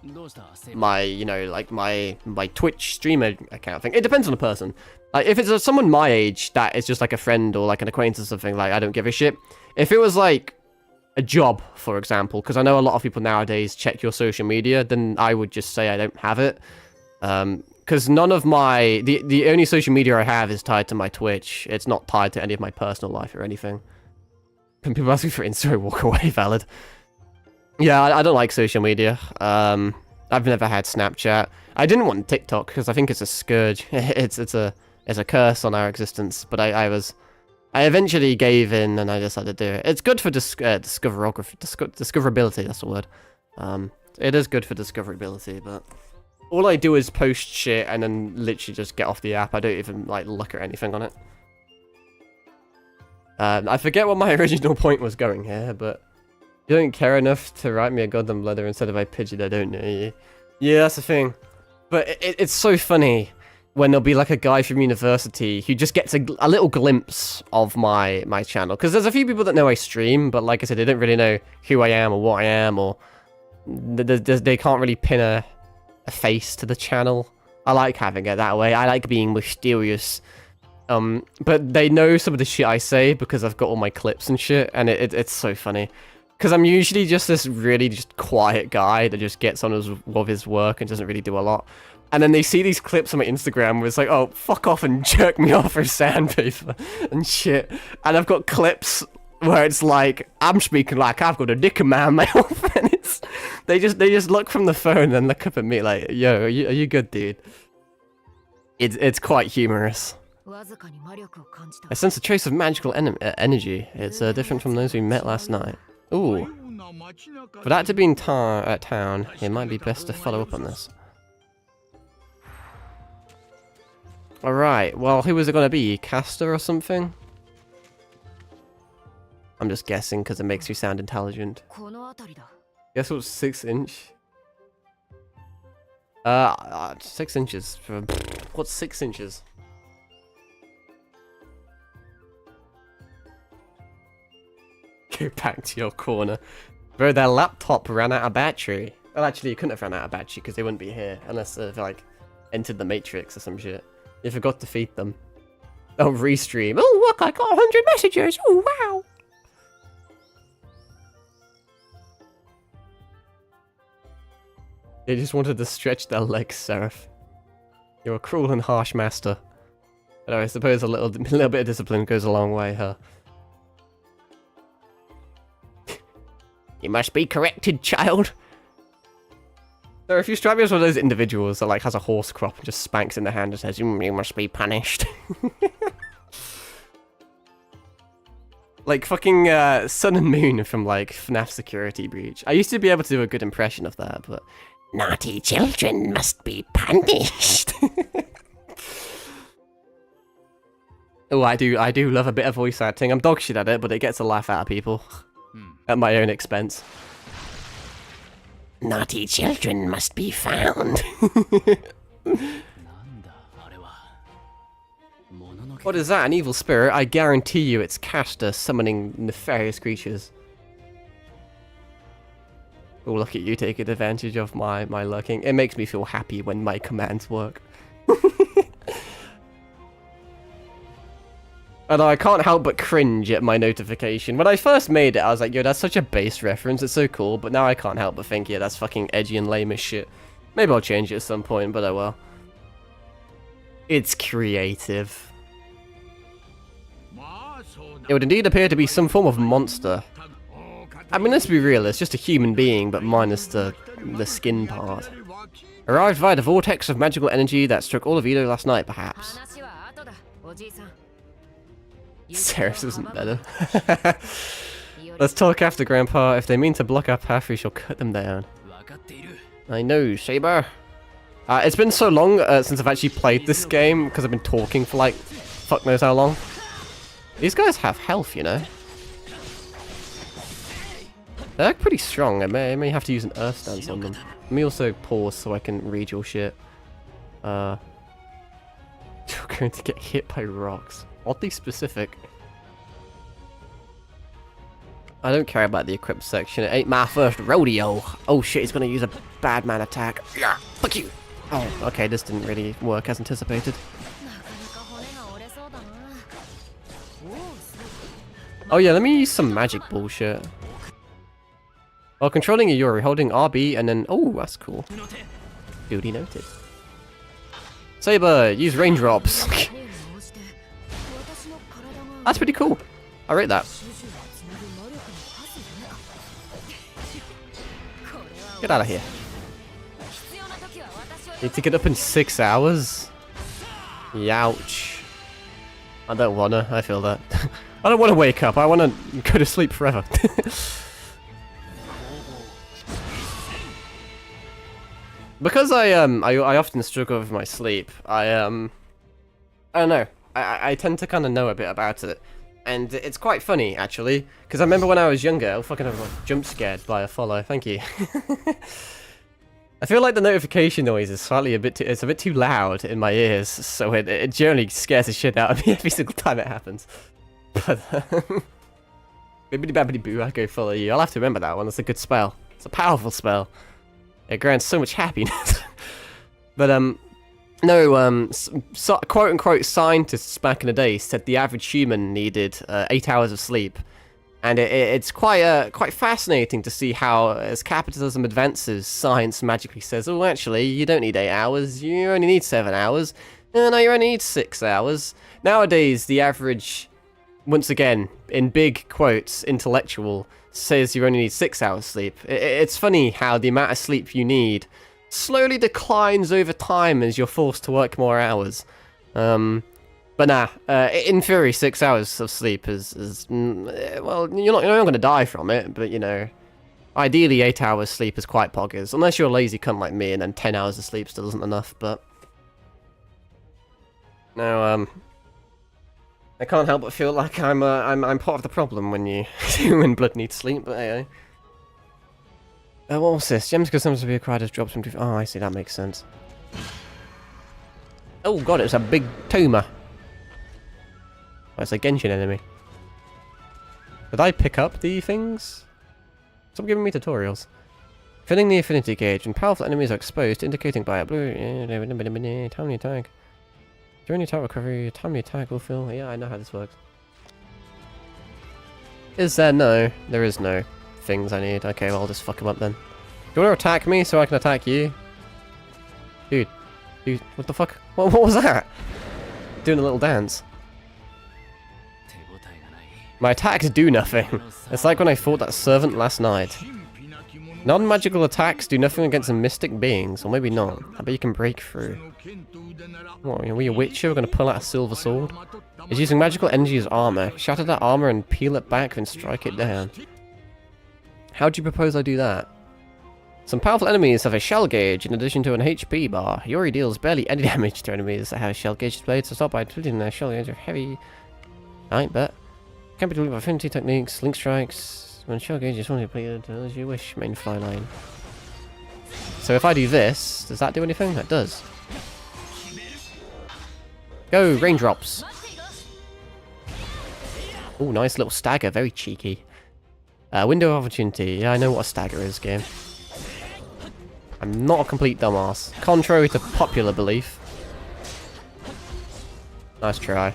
you know, like my Twitch streamer account thing. It depends on the person. Like, if it's someone my age that is just like a friend or like an acquaintance or something, like, I don't give a shit. If it was like a job, for example, because I know a lot of people nowadays check your social media, then I would just say I don't have it. Because none of my... The only social media I have is tied to my Twitch. It's not tied to any of my personal life or anything. When people ask me for Insta, I walk away, valid. Yeah, I don't like social media. I've never had Snapchat. I didn't want TikTok because I think it's a scourge. It's a curse on our existence. But I eventually gave in and I decided to do it. It's good for discoverability, that's the word. It is good for discoverability, but all I do is post shit and then literally just get off the app. I don't even, like, look at anything on it. I forget what my original point was going here, but you don't care enough to write me a goddamn letter instead of I pigeon, I don't know you. Yeah, that's the thing. But it's so funny when there'll be like a guy from university who just gets a little glimpse of my channel. Because there's a few people that know I stream, but like I said, they don't really know who I am or what I am, or they can't really pin a face to the channel. I like having it that way. I like being mysterious. But they know some of the shit I say because I've got all my clips and shit, and it's so funny. Because I'm usually just this really just quiet guy that just gets on with his work and doesn't really do a lot. And then they see these clips on my Instagram where it's like, oh, fuck off and jerk me off for sandpaper and shit. And I've got clips where it's like, I'm speaking like I've got a dick in my mouth. And they just look from the phone and look up at me like, yo, are you good, dude? It's quite humorous. I sense a trace of magical energy. It's different from those we met last night. Ooh. For that to be in town, it might be best to follow up on this. Alright, well, who was it going to be? Caster or something? I'm just guessing because it makes you sound intelligent. Guess what's 6 inch? 6 inches. What's 6 inches? Go back to your corner. Bro, their laptop ran out of battery. Well, actually, you couldn't have run out of battery because they wouldn't be here unless they've, like, entered the Matrix or some shit. You forgot to feed them. Oh, restream. Oh, look, I got 100 messages. Oh, wow. They just wanted to stretch their legs, Seraph. You're a cruel and harsh master. But I suppose a little bit of discipline goes a long way, huh? You must be corrected, child. So if you strike me as one of those individuals that like has a horse crop and just spanks in the hand and says, you must be punished. Like fucking Sun and Moon from like FNAF Security Breach. I used to be able to do a good impression of that, but naughty children must be punished. Oh, I do love a bit of voice acting. I'm dog shit at it, but it gets a laugh out of people. At my own expense. Naughty children must be found. What is that? An evil spirit? I guarantee you it's Caster summoning nefarious creatures. Oh, look at you taking advantage of my lurking. It makes me feel happy when my commands work. Although I can't help but cringe at my notification. When I first made it, I was like, yo, that's such a base reference, it's so cool. But now I can't help but think, yeah, that's fucking edgy and lame as shit. Maybe I'll change it at some point, but oh well. It's creative. It would indeed appear to be some form of monster. I mean, let's be real, it's just a human being, but minus the skin part. Arrived via the vortex of magical energy that struck all of Edo last night, perhaps. Seraph isn't better. Let's talk after, Grandpa. If they mean to block our path, we shall cut them down. I know, Saber. It's been so long since I've actually played this game, because I've been talking for like, fuck knows how long. These guys have health, you know. They're pretty strong. I may have to use an earth stance on them. Let me also pause so I can read your shit. You're going to get hit by rocks. Oddly specific. I don't care about the equip section. It ain't my first rodeo. Oh shit, he's gonna use a bad man attack. Yeah, fuck you. Oh, okay, this didn't really work as anticipated. Oh yeah, let me use some magic bullshit. While controlling a Yuri, holding RB and then... Oh, that's cool. Duty noted. Saber, use raindrops. That's pretty cool. I rate that. Get out of here. Need to get up in 6 hours? Youch. I don't wanna, I feel that. I don't wanna wake up, I wanna go to sleep forever. Because I often struggle with my sleep, I don't know. I tend to kind of know a bit about it. And it's quite funny, actually. Because I remember when I was younger, I fucking was jump scared by a follow. Thank you. I feel like the notification noise is slightly it's a bit too loud in my ears. So it generally scares the shit out of me every single time it happens. But, bibbidi babbidi boo, I go follow you. I'll have to remember that one. That's a good spell. It's a powerful spell. It grants so much happiness. But, no, quote-unquote scientists back in the day said the average human needed 8 hours of sleep. And it's quite fascinating to see how, as capitalism advances, science magically says, oh, actually, you don't need 8 hours, you only need 7 hours. No, you only need 6 hours. Nowadays, the average, once again, in big quotes, intellectual, says you only need 6 hours sleep. It's funny how the amount of sleep you need slowly declines over time as you're forced to work more hours. But nah, in theory, 6 hours of sleep is well, you're not going to die from it, but you know, ideally 8 hours sleep is quite poggers, unless you're a lazy cunt like me, and then 10 hours of sleep still isn't enough. But no, I can't help but feel like I'm part of the problem when when blood needs sleep. But hey. What was this? Gems can sometimes be acquired as drops from... Oh, I see, that makes sense. Oh god, it's a big Toma. Oh, it's a Genshin enemy. Did I pick up the things? Stop giving me tutorials. Filling the affinity gauge, and powerful enemies are exposed, indicating by a blue... Timely attack. During the attack recovery, timely attack will fill... Yeah, I know how this works. Is there? No. There is no things I need. Okay, well, I'll just fuck him up then. Do you want to attack me so I can attack you? Dude, what the fuck? What was that? Doing a little dance. My attacks do nothing. It's like when I fought that servant last night. Non-magical attacks do nothing against mystic beings, or maybe not. I bet you can break through. What, are we a witcher? We're gonna pull out a silver sword? It's using magical energy as armor. Shatter that armor and peel it back, then strike it down. How do you propose I do that? Some powerful enemies have a shell gauge in addition to an HP bar. Yuri deals barely any damage to enemies that have shell gauge displayed, so stop by including their shell gauge of heavy. Alright, bet. Can be delivered by affinity techniques, link strikes. When shell gauge is only depleted, as you wish, main fly line. So if I do this, does that do anything? That does. Go, raindrops. Oh, nice little stagger, very cheeky. Window of opportunity. Yeah, I know what a stagger is, game. I'm not a complete dumbass. Contrary to popular belief. Nice try.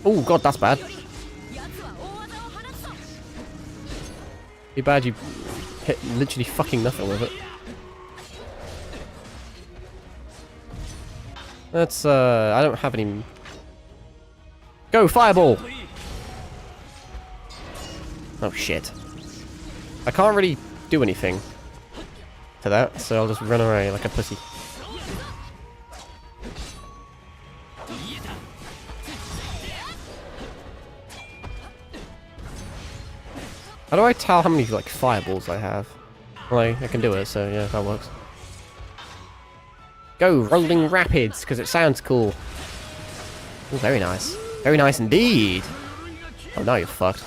Oh god, that's bad. Too bad you hit literally fucking nothing with it. That's, I don't have any... Go, fireball! Oh shit. I can't really do anything to that, so I'll just run away like a pussy. How do I tell how many, like, fireballs I have? Well, I can do it, so yeah, that works. Go, rolling rapids, because it sounds cool. Oh, very nice. Very nice indeed. Oh, now you're fucked.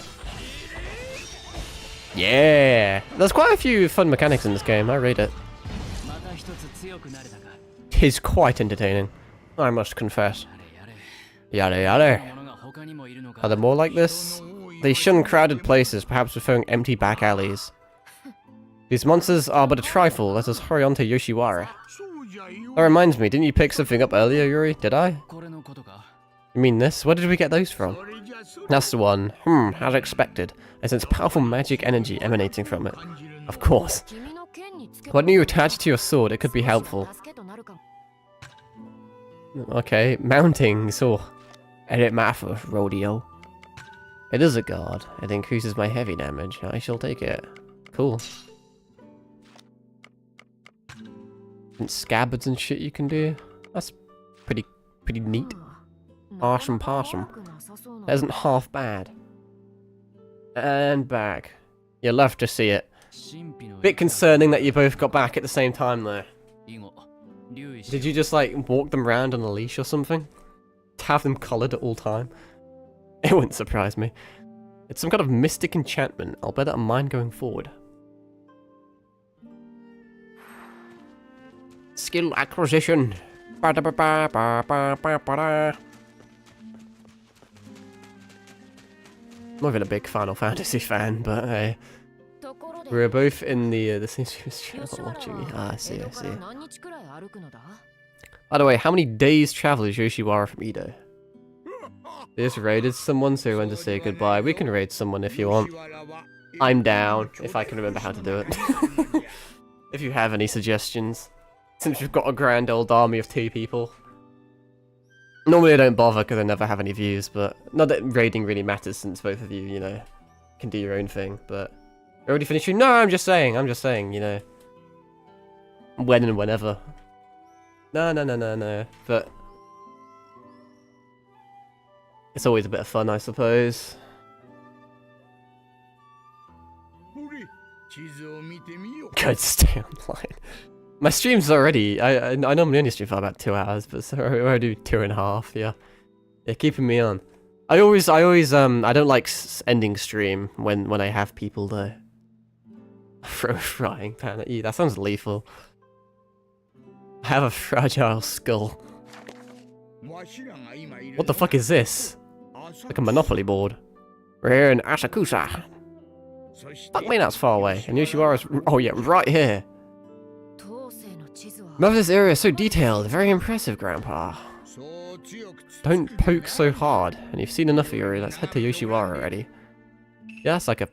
Yeah! There's quite a few fun mechanics in this game, I rate it. Tis quite entertaining, I must confess. Yada yada. Are there more like this? They shun crowded places, perhaps preferring empty back alleys. These monsters are but a trifle, let us hurry on to Yoshiwara. That reminds me, didn't you pick something up earlier, Yuri? Did I? You mean this? Where did we get those from? That's the one. As expected. I sense powerful magic energy emanating from it. Of course. Why don't you attach it to your sword? It could be helpful. Okay, mounting, so... Edit matter, rodeo. It is a guard. It increases my heavy damage. I shall take it. Cool. And scabbards and shit you can do. That's pretty neat. Awesome possum. That isn't half bad. And back. You'll love to see it. Bit concerning that you both got back at the same time though. Did you just like walk them around on a leash or something? To have them collared at all time? It wouldn't surprise me. It's some kind of mystic enchantment. I'll bear that in mind going forward. Skill acquisition. I'm not even a big Final Fantasy fan, but hey. We're both in the same channel watching me. Ah, I see. By the way, how many days travel is Yoshiwara from Edo? They just raided someone, so when to say goodbye. We can raid someone if you want. I'm down, if I can remember how to do it. If you have any suggestions. Since we've got a grand old army of 2 people. Normally I don't bother because I never have any views, but not that raiding really matters since both of you, you know, can do your own thing, but... Already finished you? No, I'm just saying, you know. When and whenever. No. But... It's always a bit of fun, I suppose. Good, stay online. My stream's already... I normally only stream for about 2 hours, but so I do 2.5, yeah. Yeah, keeping me on. I don't like ending stream when I have people there. Throw a frying pan at you. That sounds lethal. I have a fragile skull. What the fuck is this? Like a Monopoly board. We're here in Asakusa. Fuck me, that's far away. And Yoshiwara's... Oh yeah, right here. Remember this area is so detailed. Very impressive, Grandpa. Don't poke so hard. And you've seen enough of Yuri. Let's head to Yoshiwara already. Yeah, that's like a...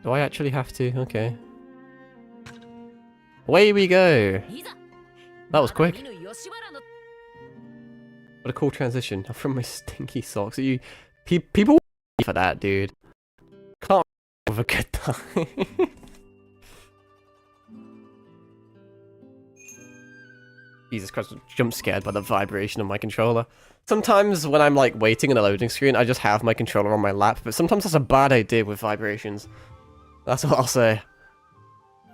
Do I actually have to? Okay. Away we go! That was quick. What a cool transition. I'm from my stinky socks. Are you... People for that, dude. Can't have a good time. Jesus Christ, I'm jump scared by the vibration of my controller. Sometimes when I'm like waiting in a loading screen, I just have my controller on my lap, but sometimes that's a bad idea with vibrations. That's what I'll say.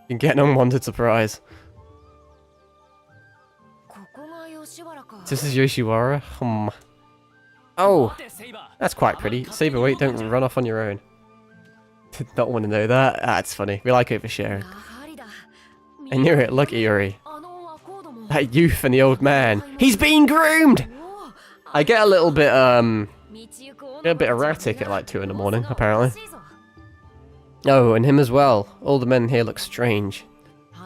You can get an unwanted surprise. This is Yoshiwara? Oh! That's quite pretty. Saber, wait, don't run off on your own. Did not want to know that. That's funny. We like oversharing. I knew it. Look at Yuri. That youth and the old man. He's being groomed! I get a little bit, erratic at like 2 in the morning, apparently. Oh, and him as well. All the men here look strange.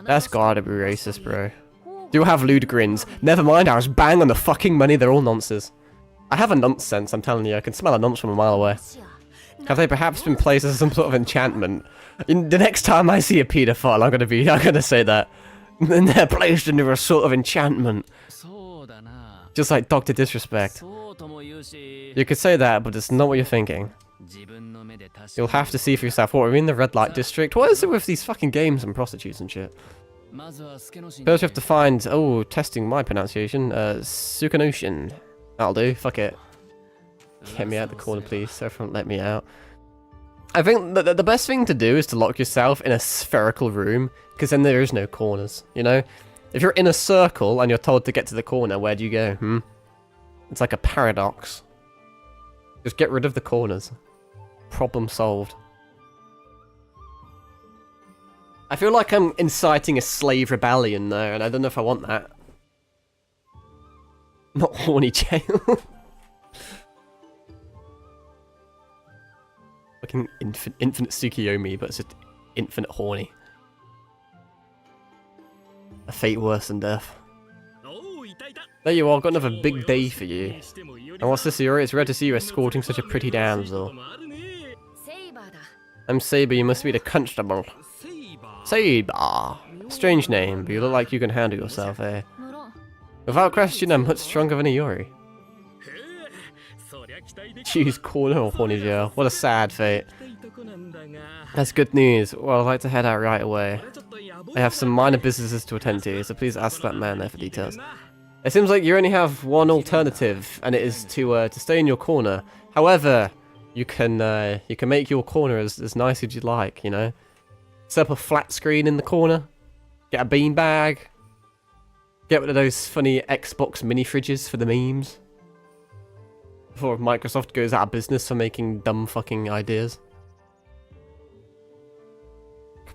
That's gotta be racist, bro. Do have lewd grins. Never mind, I was bang on the fucking money, they're all nonces. I have a nonce sense, I'm telling you. I can smell a nonce from a mile away. Have they perhaps been placed as some sort of enchantment? The next time I see a paedophile, I'm gonna say that. And they're placed under a sort of enchantment. Just like Dr. Disrespect. You could say that, but it's not what you're thinking. You'll have to see for yourself. What, are we in the red light district? What is it with these fucking games and prostitutes and shit? First we have to find... Oh, testing my pronunciation. I think the best thing to do is to lock yourself in a spherical room, because then there is no corners, you know? If you're in a circle and you're told to get to the corner, where do you go, It's like a paradox. Just get rid of the corners. Problem solved. I feel like I'm inciting a slave rebellion though, and I don't know if I want that. Not horny jail. Fucking infinite Tsukiyomi, but it's just infinite horny. A fate worse than death. There you are, got another big day for you. And what's this, Yuri? It's rare to see you escorting such a pretty damsel. I'm Saber, you must be the constable. Saber! Strange name, but you look like you can handle yourself, eh? Without question, I'm much stronger than a Yuri. Choose corner or horny jail. What a sad fate. That's good news. Well, I'd like to head out right away. I have some minor businesses to attend to, so please ask that man there for details. It seems like you only have one alternative, and it is to stay in your corner. However, you can make your corner as nice as you like, you know? Set up a flat screen in the corner, get a beanbag, get one of those funny Xbox mini fridges for the memes. Before Microsoft goes out of business for making dumb fucking ideas.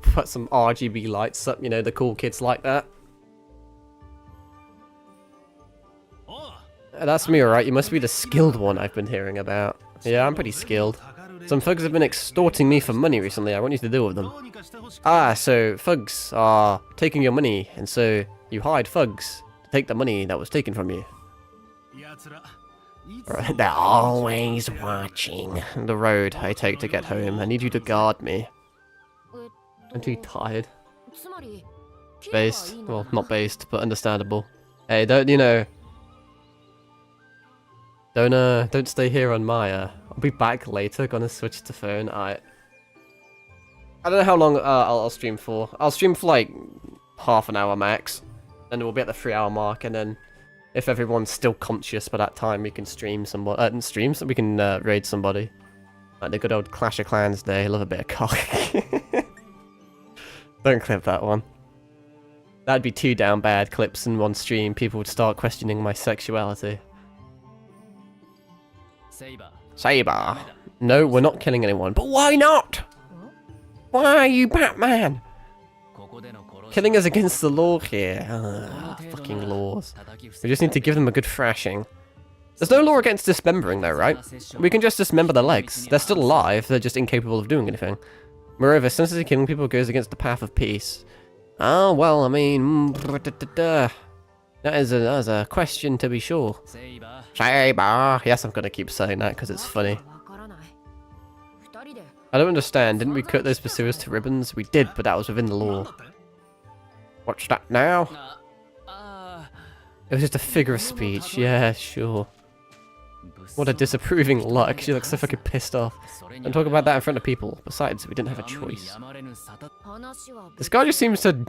Put some RGB lights up, you know, the cool kids like that. That's me, alright. You must be the skilled one I've been hearing about. Yeah, I'm pretty skilled. Some thugs have been extorting me for money recently. I want you to deal with them. Ah, so thugs are taking your money, and so you hired thugs to take the money that was taken from you. Right, they're always watching the road I take to get home. I need you to guard me. I'm too tired. Based. Well, not based, but understandable. Hey, don't, you know... Don't stay here on my, I'll be back later, gonna switch to phone. I don't know how long I'll stream for. I'll stream for like half an hour max. Then we'll be at the 3-hour mark, and then if everyone's still conscious by that time, we can stream somebody. We can raid somebody. Like the good old Clash of Clans day. Love a bit of cock. Don't clip that one. That'd be 2 down bad clips in one stream. People would start questioning my sexuality. Saber. No, we're not killing anyone. But why not? Why are you Batman? Killing is against the law here. Fucking laws. We just need to give them a good thrashing. There's no law against dismembering though, right? We can just dismember their legs. They're still alive, they're just incapable of doing anything. Moreover, senselessly killing people goes against the path of peace. Oh, well, I mean... That is a question to be sure. Saber. Yes, I'm gonna keep saying that because it's funny. I don't understand. Didn't we cut those pursuers to ribbons? We did, but that was within the law. What's that now? It was just a figure of speech. Yeah, sure. What a disapproving look. She looks so fucking pissed off. Don't talk about that in front of people. Besides, we didn't have a choice. This guy just seems to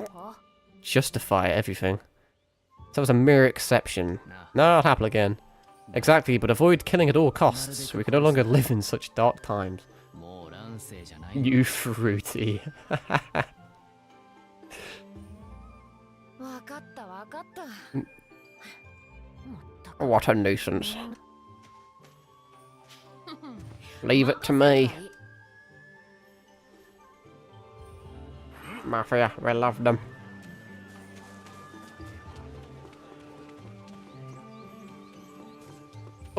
justify everything. So that was a mere exception. No, I'll happen again. Exactly, but avoid killing at all costs. We can no longer live in such dark times. You fruity. What a nuisance. Leave it to me. Mafia, we love them.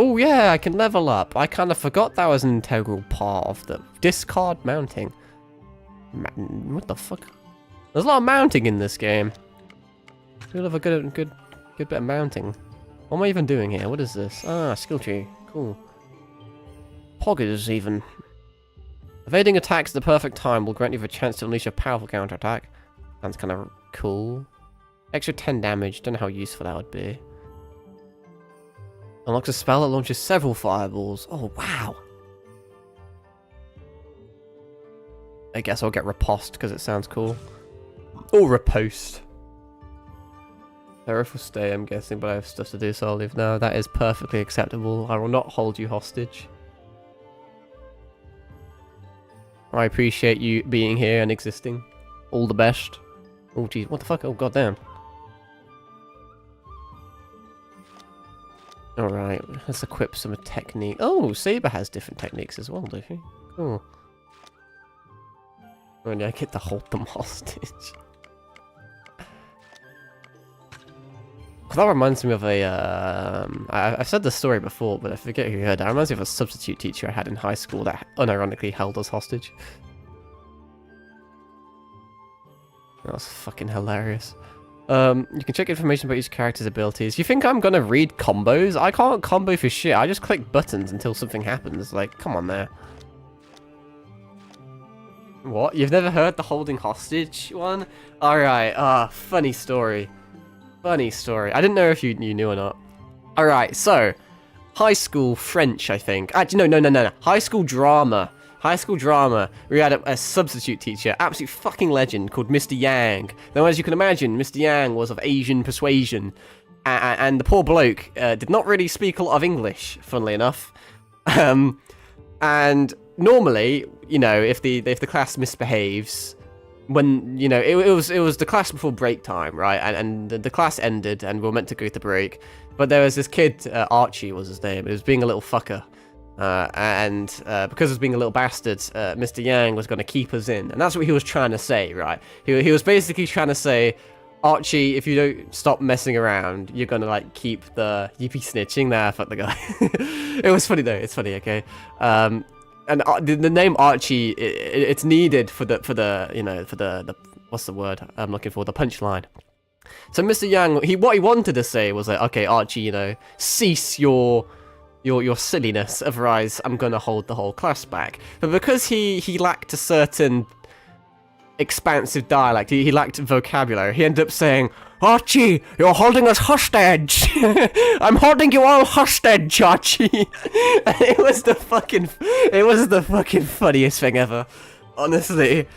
Oh yeah, I can level up. I kind of forgot that was an integral part of the discard mounting. What the fuck? There's a lot of mounting in this game. We'll have a good bit of mounting. What am I even doing here? What is this? Ah, skill tree. Cool. Poggers even. Evading attacks at the perfect time will grant you the chance to unleash a powerful counterattack. Sounds kind of cool. Extra 10 damage. Don't know how useful that would be. Unlocks a spell that launches several fireballs. Oh, wow. I guess I'll get riposte because it sounds cool. Or riposte. Sheriff will stay, I'm guessing, but I have stuff to do, so I'll leave now. That is perfectly acceptable. I will not hold you hostage. I appreciate you being here and existing. All the best. Oh, geez. What the fuck? Oh, goddamn. Alright, let's equip some technique. Oh, Saber has different techniques as well, does he? Cool. Oh, yeah, I get to hold them hostage. That reminds me of a, I've said this story before, but I forget who heard it. It reminds me of a substitute teacher I had in high school that unironically held us hostage. That was fucking hilarious. You can check information about each character's abilities. You think I'm gonna read combos? I can't combo for shit. I just click buttons until something happens. Like, come on there. What? You've never heard the holding hostage one? Alright, funny story. Funny story. I didn't know if you knew or not. Alright, so, high school French, I think. Actually, no. High school drama. High school drama. We had a substitute teacher, absolute fucking legend, called Mr. Yang. Now, as you can imagine, Mr. Yang was of Asian persuasion. And the poor bloke did not really speak a lot of English, funnily enough. And normally, you know, if the class misbehaves, when, you know, it was the class before break time, right? And the class ended and we were meant to go to break. But there was this kid, Archie was his name. He was being a little fucker. Because he was being a little bastard, Mr. Yang was going to keep us in. And that's what he was trying to say, right? He was basically trying to say, Archie, if you don't stop messing around, you're going to, like, keep the... You be snitching there, fuck the guy. It was funny, though. It's funny, okay? And the name Archie, it's needed for the you know, for the what's the word I'm looking for? The punchline. So Mr. Yang, what he wanted to say was like, okay, Archie, you know, cease your silliness, otherwise I'm gonna hold the whole class back. But because he lacked a certain expansive dialect, he lacked vocabulary, he ended up saying, Archie, you're holding us hostage! I'm holding you all hostage, Archie! And it was the fucking funniest thing ever. Honestly.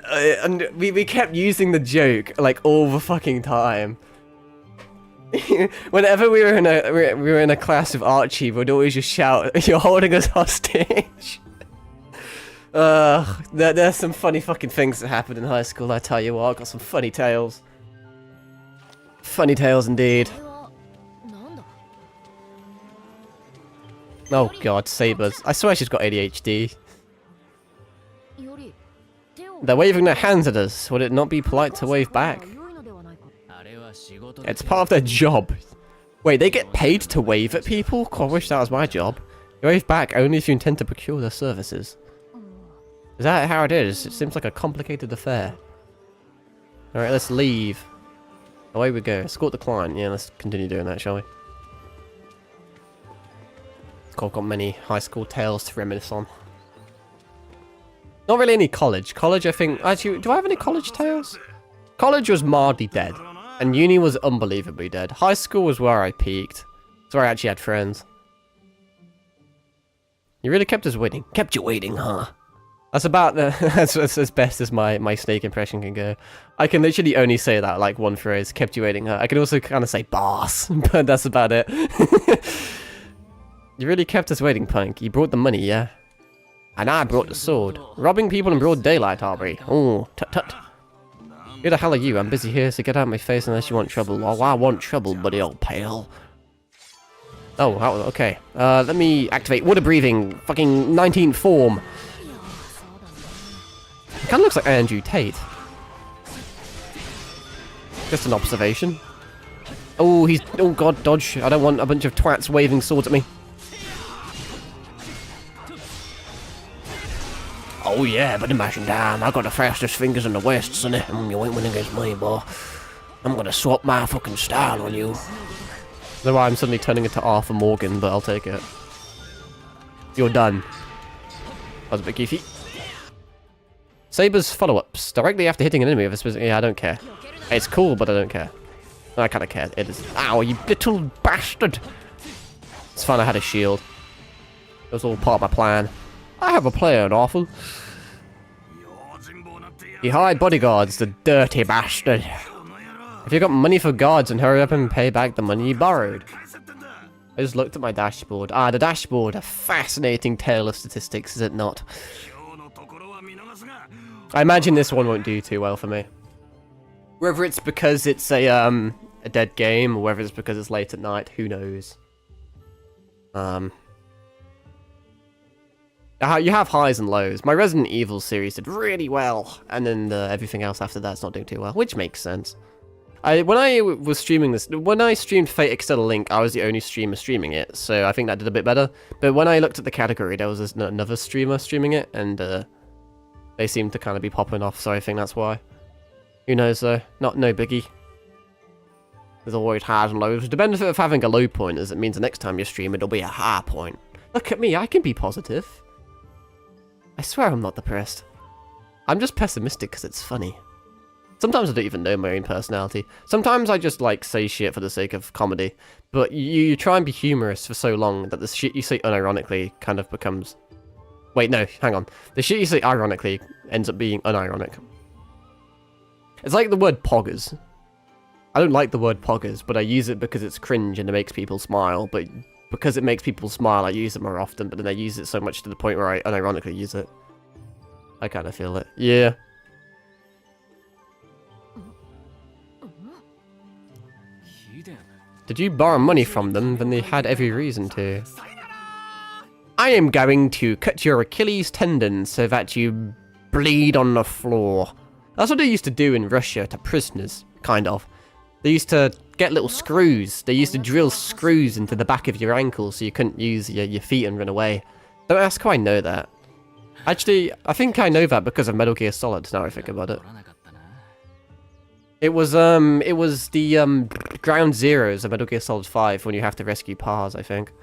And we kept using the joke, like, all the fucking time. Whenever we were in a class with Archie, we'd always just shout, "You're holding us hostage." There's some funny fucking things that happened in high school. I tell you what, I got some funny tales. Funny tales indeed. Oh god, Sabers! I swear she's got ADHD. They're waving their hands at us. Would it not be polite to wave back? It's part of their job. Wait, they get paid to wave at people? God, I wish that was my job. You wave back only if you intend to procure their services. Is that how it is? It seems like a complicated affair. Alright, let's leave. Away we go. Escort the client. Yeah, let's continue doing that, shall we? I've got many high school tales to reminisce on. Not really any college. College, I think... Actually, do I have any college tales? College was mildly dead. And uni was unbelievably dead. High school was where I peaked. It's where I actually had friends. You really kept us waiting. Kept you waiting, huh? That's about the... that's as best as my snake impression can go. I can literally only say that, like, one phrase. Kept you waiting, huh? I can also kind of say boss. But that's about it. You really kept us waiting, punk. You brought the money, yeah? And I brought the sword. Robbing people in broad daylight, Aubrey. Oh, tut-tut. Who the hell are you? I'm busy here, so get out of my face unless you want trouble. Oh, I want trouble, buddy, old pal. Oh, okay. Let me activate water breathing. Fucking 19th form. It kind of looks like Andrew Tate. Just an observation. Oh, he's... Oh, God, dodge. I don't want a bunch of twats waving swords at me. Oh yeah, but imagine, damn, I got the fastest fingers in the West, sonny. You ain't winning against me, boy. I'm gonna swap my fucking style on you. That's why I'm suddenly turning into Arthur Morgan, but I'll take it. You're done. That was a bit goofy. Saber's follow-ups. Directly after hitting an enemy with a specific... Yeah, I don't care. It's cool, but I don't care. I kinda care. It is... Ow, you little bastard! It's fine, I had a shield. It was all part of my plan. I have a plan, Arthur. You hired bodyguards, the dirty bastard. If you got money for guards, then hurry up and pay back the money you borrowed. I just looked at my dashboard. Ah, the dashboard. A fascinating tale of statistics, is it not? I imagine this one won't do too well for me. Whether it's because it's a dead game, or whether it's because it's late at night, who knows. You have highs and lows. My Resident Evil series did really well, and then everything else after that's not doing too well, which makes sense. When I was streaming this, when I streamed Fate External Link, I was the only streamer streaming it, so I think that did a bit better. But when I looked at the category, there was another streamer streaming it, and they seemed to kind of be popping off, so I think that's why. Who knows though? No biggie. There's always highs and lows. The benefit of having a low point is it means the next time you stream it'll be a high point. Look at me, I can be positive. I swear I'm not depressed. I'm just pessimistic because it's funny. Sometimes I don't even know my own personality. Sometimes I just like say shit for the sake of comedy. But you try and be humorous for so long that the shit you say unironically kind of becomes... Wait, no, hang on. The shit you say ironically ends up being unironic. It's like the word poggers. I don't like the word poggers, but I use it because it's cringe and it makes people smile. But because it makes people smile, I use it more often, but then I use it so much to the point where I unironically use it. I kind of feel it. Yeah. Did you borrow money from them? Then they had every reason to. I am going to cut your Achilles tendon so that you bleed on the floor. That's what they used to do in Russia to prisoners, kind of. They used to get little screws. They used to drill screws into the back of your ankles so you couldn't use your feet and run away. Don't ask how I know that. Actually, I think I know that because of Metal Gear Solid, now I think about it. It was the Ground Zeroes of Metal Gear Solid 5 when you have to rescue Pars, I think.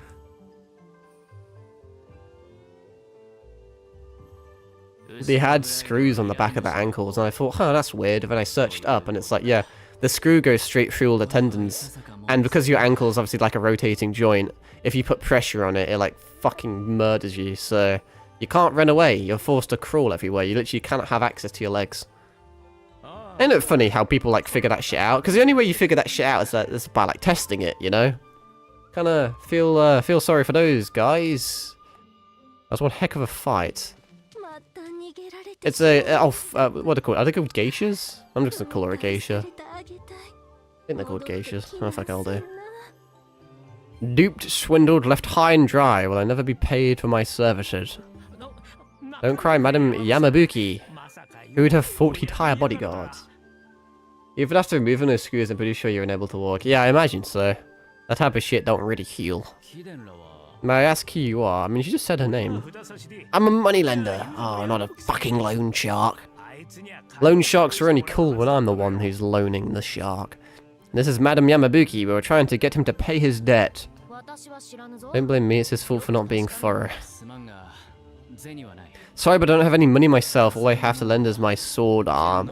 They had screws on the back of their ankles, and I thought, huh, that's weird. And then I searched up, and it's like, yeah, the screw goes straight through all the tendons. And because your ankle is obviously like a rotating joint, if you put pressure on it, it like fucking murders you. So you can't run away. You're forced to crawl everywhere. You literally cannot have access to your legs. Ain't it funny how people like figure that shit out? Because the only way you figure that shit out is by like testing it, you know? Kind of feel sorry for those guys. That was one heck of a fight. It's what are they called? Are they called geishas? I'm just gonna call her a geisha. I think they're called geishas. Oh, fuck, I'll do. Duped, swindled, left high and dry. Will I never be paid for my services? Don't cry, Madam Yamabuki. Who would have thought he'd hire bodyguards? Even after removing those screws, I'm pretty sure you're unable to walk. Yeah, I imagine so. That type of shit don't really heal. May I ask who you are? I mean, she just said her name. I'm a moneylender. Oh, not a fucking loan shark. Loan sharks are only cool when I'm the one who's loaning the shark. This is Madam Yamabuki. We were trying to get him to pay his debt. Don't blame me, it's his fault for not being thorough. Sorry, but I don't have any money myself. All I have to lend is my sword arm.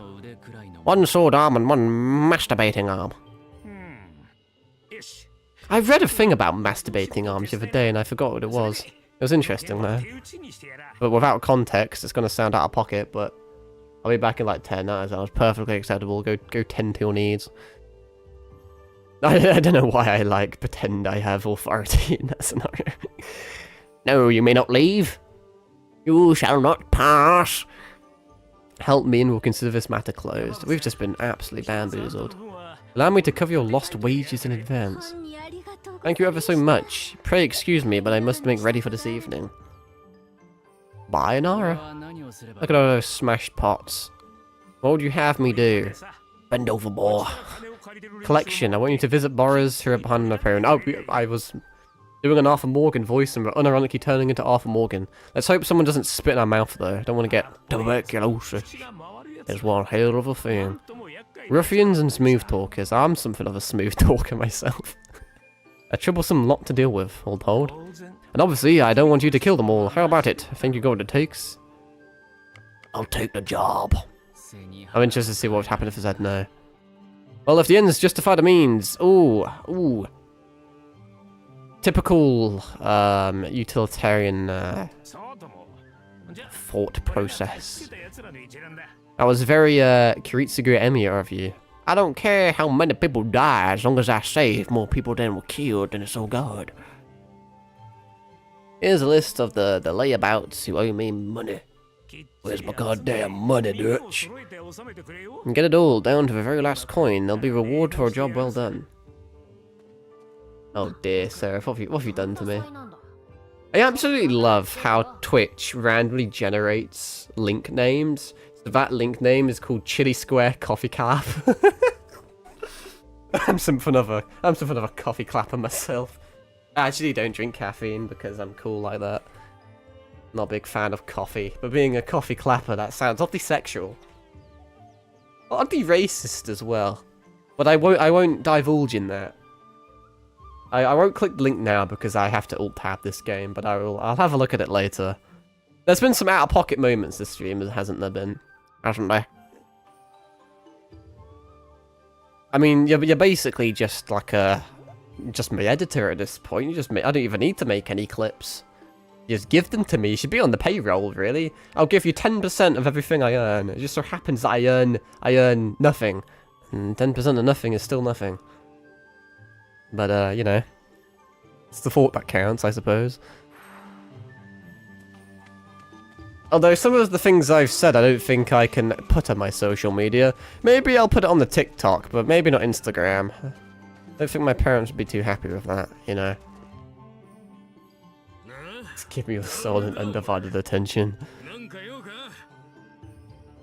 One sword arm and one masturbating arm. I read a thing about masturbating arms the other day and I forgot what it was. It was interesting though. But without context, it's going to sound out of pocket, but I'll be back in like 10. That sounds perfectly acceptable. Go tend to your needs. I don't know why I like pretend I have authority in that scenario. No, you may not leave. You shall not pass. Help me and we'll consider this matter closed. We've just been absolutely bamboozled. Allow me to cover your lost wages in advance. Thank you ever so much. Pray excuse me, but I must make ready for this evening. Bye, Nara. Look at all those smashed pots. What would you have me do? Bend over more. Collection. I want you to visit borrowers who are behind their parent. Oh, I was doing an Arthur Morgan voice and unironically turning into Arthur Morgan. Let's hope someone doesn't spit in our mouth though. I don't want to get tuberculosis. It's one hell of a thing. Ruffians and smooth talkers. I'm something of a smooth talker myself. A troublesome lot to deal with, all told. And obviously, I don't want you to kill them all. How about it? I think you got what it takes. I'll take the job. I'm interested to see what would happen if I said no. Well, if the ends justify the means. Ooh. Typical utilitarian thought process. That was very Kiritsugu Emiya of you. I don't care how many people die as long as I save more people than were killed, and it's all good. Here's a list of the layabouts who owe me money. Where's my goddamn money, Dutch? And get it all down to the very last coin. There'll be reward for a job well done. Oh dear, Seraph, what have you done to me? I absolutely love how Twitch randomly generates link names. So that link name is called Chili Square Coffee Clap. I'm something of a coffee clapper myself. I actually don't drink caffeine because I'm cool like that. Not a big fan of coffee, but being a coffee clapper, that sounds oddly sexual. Oddly racist as well. But I won't divulge in that. I won't click the link now because I have to alt-tab this game, but I'll have a look at it later. There's been some out-of-pocket moments this stream, hasn't there been? Hasn't there? I mean, you're basically just like just my editor at this point. I don't even need to make any clips. You just give them to me. You should be on the payroll, really. I'll give you 10% of everything I earn. It just so happens that I earn nothing, and 10% of nothing is still nothing. But you know, it's the thought that counts, I suppose. Although some of the things I've said, I don't think I can put on my social media. Maybe I'll put it on the TikTok, but maybe not Instagram. I don't think my parents would be too happy with that, you know. Just give me your soul and undivided attention.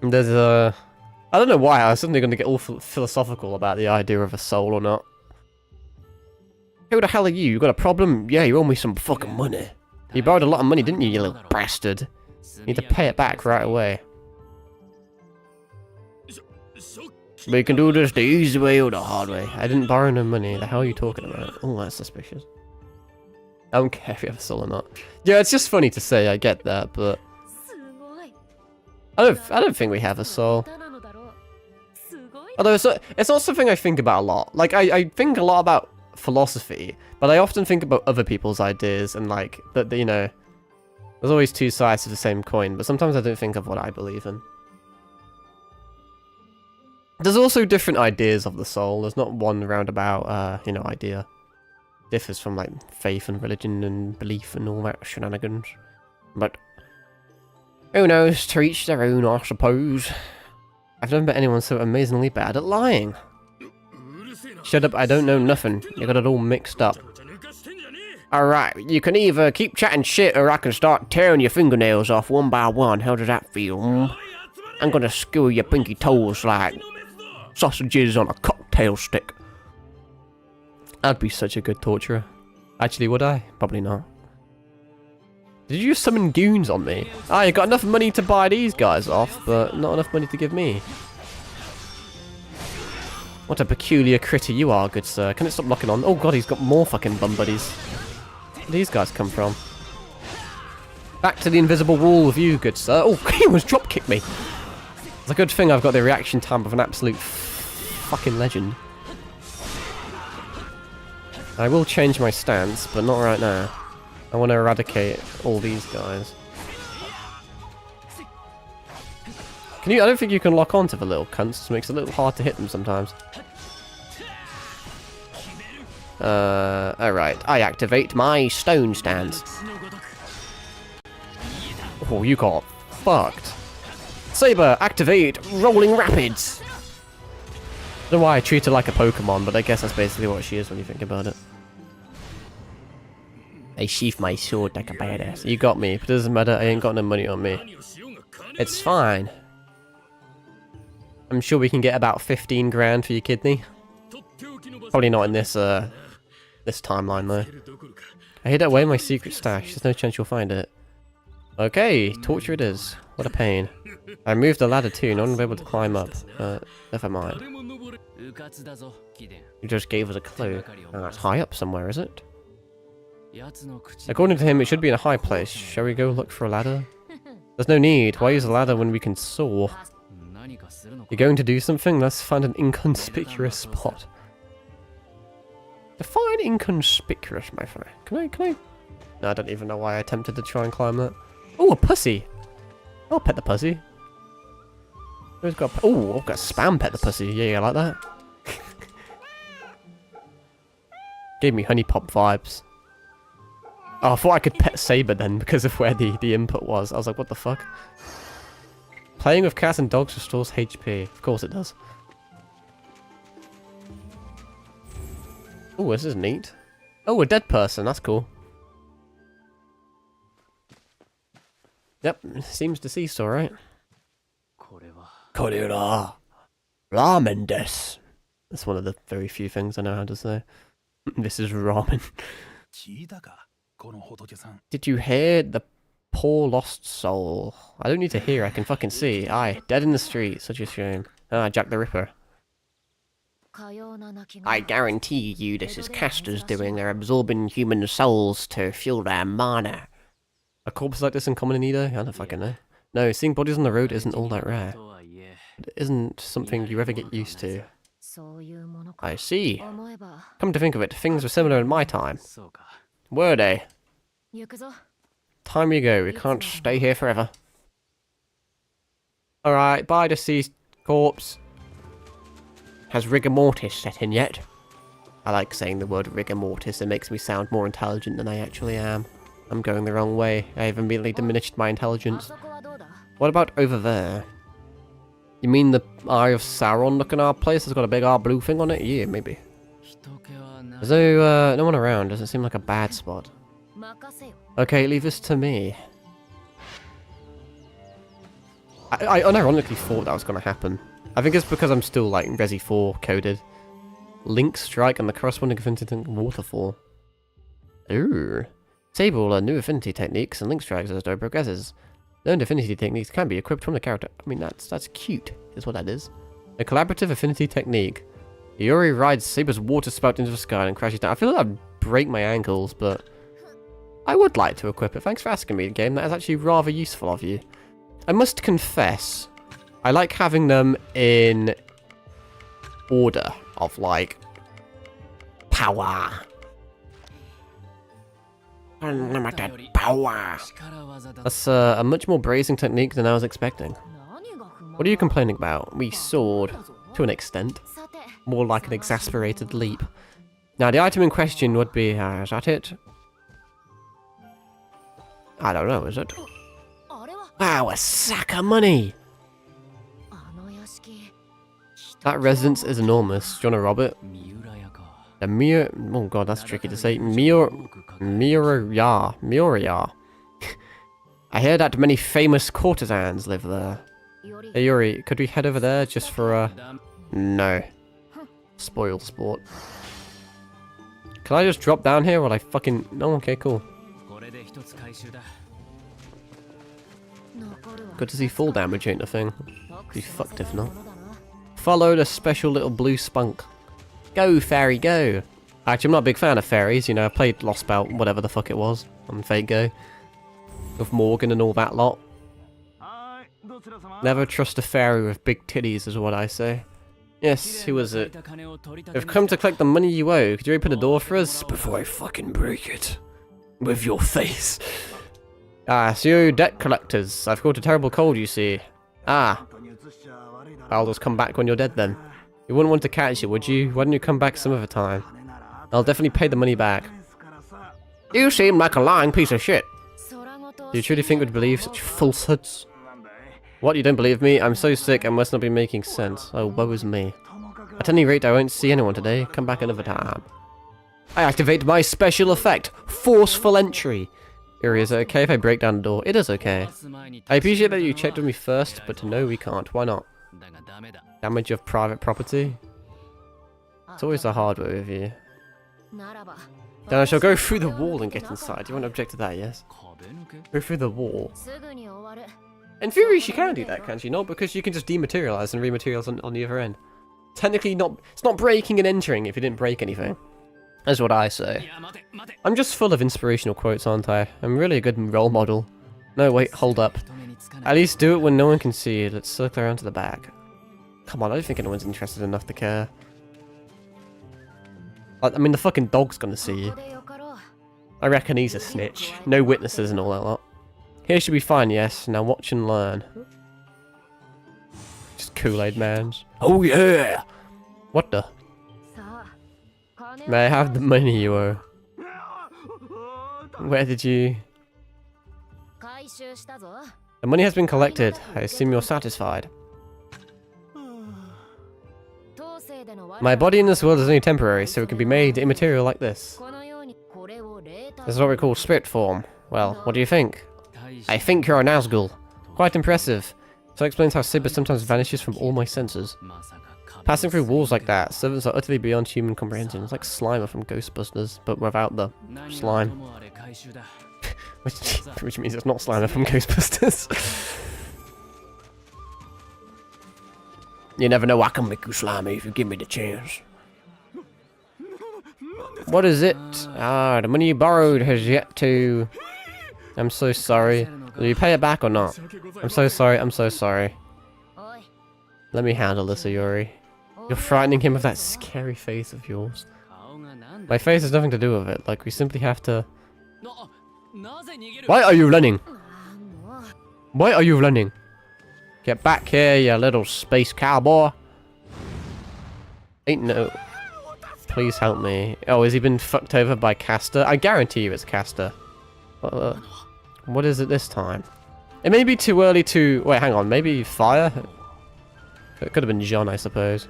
And there's I don't know why I was suddenly going to get all philosophical about the idea of a soul or not. Who the hell are you? You got a problem? Yeah, you owe me some fucking money. You borrowed a lot of money, didn't you, you little bastard? You need to pay it back right away. We can do this the easy way or the hard way. I didn't borrow no money. The hell are you talking about? Oh, that's suspicious. I don't care if you have a soul or not. Yeah, it's just funny to say, I get that, but I don't think we have a soul. Although it's not something I think about a lot. Like, I think a lot about philosophy, but I often think about other people's ideas and like that, you know, there's always two sides to the same coin, but sometimes I don't think of what I believe in. There's also different ideas of the soul. There's not one roundabout, you know, idea. Differs from like faith and religion and belief and all that shenanigans. But who knows, to each their own, I suppose. I've never met anyone so amazingly bad at lying. Shut up, I don't know nothing. You got it all mixed up. Alright, you can either keep chatting shit or I can start tearing your fingernails off one by one. How does that feel? I'm gonna skewer your pinky toes like sausages on a cocktail stick. I'd be such a good torturer. Actually, would I? Probably not. Did you summon goons on me? I got enough money to buy these guys off, but not enough money to give me. What a peculiar critter you are, good sir. Can it stop locking on? Oh god, he's got more fucking bum buddies. Where do these guys come from? Back to the invisible wall with you, good sir. Oh, he almost drop kicked me. It's a good thing I've got the reaction time of an absolute fucking legend. I will change my stance, but not right now. I want to eradicate all these guys. Can you? I don't think you can lock on to the little cunts. It makes it a little hard to hit them sometimes. Alright. I activate my stone stance. Oh, you got fucked. Saber, activate Rolling Rapids. I don't know why I treat her like a Pokemon, but I guess that's basically what she is when you think about it. I sheath my sword like a badass. You got me, but it doesn't matter. I ain't got no money on me. It's fine. I'm sure we can get about 15 grand for your kidney. Probably not in this this timeline though. I hid away my secret stash. There's no chance you'll find it. Okay, torture it is. What a pain. I moved the ladder too. No one will be able to climb up. Never mind. You just gave us a clue. Oh, that's high up somewhere, is it? According to him, it should be in a high place. Shall we go look for a ladder? There's no need. Why use a ladder when we can soar? You're going to do something? Let's find an inconspicuous spot. Define inconspicuous, my friend. Can I? No, I don't even know why I attempted to try and climb that. Oh, a pussy. I'll pet the pussy. Who's got? Oh, I've got spam pet the pussy. Yeah, I like that. Gave me honey pop vibes. Oh, I thought I could pet Saber then because of where the input was. I was like, what the fuck? Playing with cats and dogs restores HP. Of course it does. Oh, this is neat. Oh, a dead person. That's cool. Yep, seems deceased, alright. Korera. Ramen desu. That's one of the very few things I know how to say. This is ramen. Did you hear the poor lost soul? I don't need to hear, I can fucking see. Aye, dead in the street, such a shame. Ah, Jack the Ripper. I guarantee you this is casters doing. They're absorbing human souls to fuel their mana. Are corpses like this uncommon in Edo? I don't fucking know. No, seeing bodies on the road isn't all that rare. It isn't something you ever get used to. I see. Come to think of it, things were similar in my time. Were they? Time you go, we can't stay here forever. Alright, bye deceased corpse. Has rigor mortis set in yet? I like saying the word rigor mortis, it makes me sound more intelligent than I actually am. I'm going the wrong way, I have immediately diminished my intelligence. What about over there? You mean the Eye of Sauron looking our place has got a big blue thing on it? Yeah, maybe. There's no one around, doesn't seem like a bad spot. Okay, leave this to me. I unironically thought that was going to happen. I think it's because I'm still like Resi 4 coded. Link Strike and the corresponding Affinity Waterfall. Ooh. Table new affinity techniques and Link Strikes as story progresses. Learned affinity techniques can be equipped from the character. I mean, that's cute, is what that is. A collaborative affinity technique. Yuri rides Saber's water spout into the sky and crashes down. I feel like I'd break my ankles, but I would like to equip it. Thanks for asking me, game. That is actually rather useful of you. I must confess, I like having them in order of, like, power. Unlimited power. That's a much more bracing technique than I was expecting. What are you complaining about? We soared, to an extent. More like an exasperated leap. Now, the item in question would be, is that it? I don't know, is it? Wow, a sack of money! That residence is enormous. Do you want to rob it? The oh god, that's tricky to say. Miura. I hear that many famous courtesans live there. Hey Yuri, could we head over there just for a... No. Spoiled sport. Can I just drop down here while I fucking... Oh, okay, cool. Good to see full damage ain't a thing. Be fucked if not. Follow the special little blue spunk. Go, fairy, go! Actually, I'm not a big fan of fairies, you know, I played Lost Belt, whatever the fuck it was, on Fate Go. With Morgan and all that lot. Never trust a fairy with big titties, is what I say. Yes, who was it? I've come to collect the money you owe. Could you open the door for us? Before I fucking break it. With your face. Ah, so you debt collectors. I've caught a terrible cold, you see. Ah. I'll just come back when you're dead then. You wouldn't want to catch it, would you? Why don't you come back some other time? I'll definitely pay the money back. You seem like a lying piece of shit. Do you truly think we'd believe such falsehoods? What, you don't believe me? I'm so sick I must not be making sense. Oh, woe is me. At any rate, I won't see anyone today. Come back another time. I activate my special effect. Forceful entry. Yuri, is it okay if I break down the door? It is okay. I appreciate that you checked with me first, but no, we can't. Why not? Damage of private property? It's always the hard way with you. Then I shall go through the wall and get inside. You won't object to that, yes? Go through the wall. In theory, she can do that, can't she not? Because you can just dematerialize and rematerialize on the other end. Technically, it's not breaking and entering if you didn't break anything. That's what I say. I'm just full of inspirational quotes, aren't I? I'm really a good role model. No, wait, hold up. At least do it when no one can see you. Let's circle around to the back. Come on, I don't think anyone's interested enough to care. I mean, the fucking dog's gonna see you. I reckon he's a snitch. No witnesses and all that lot. Here should be fine, yes. Now watch and learn. Just Kool-Aid Mans. Oh yeah! What the? May I have the money you owe? Where did you... The money has been collected. I assume you're satisfied. My body in this world is only temporary, so it can be made immaterial like this. This is what we call spirit form. Well, what do you think? I think you're a Nazgul. Quite impressive. So that explains how Saber sometimes vanishes from all my senses. Passing through walls like that, servants are utterly beyond human comprehension. It's like Slimer from Ghostbusters, but without the slime. which means it's not Slimer from Ghostbusters. You never know, I can make you slimy if you give me the chance. What is it? Ah, the money you borrowed has yet to... I'm so sorry. Will you pay it back or not? I'm so sorry, I'm so sorry. Let me handle this, Ayuri. You're frightening him with that scary face of yours. My face has nothing to do with it, like we simply have to... Why are you running? Why are you running? Get back here, you little space cowboy. Ain't no... Please help me. Oh, has he been fucked over by Castor? I guarantee you it's Castor. What is it this time? It may be too early to... Wait, hang on. Maybe fire? It could have been John, I suppose.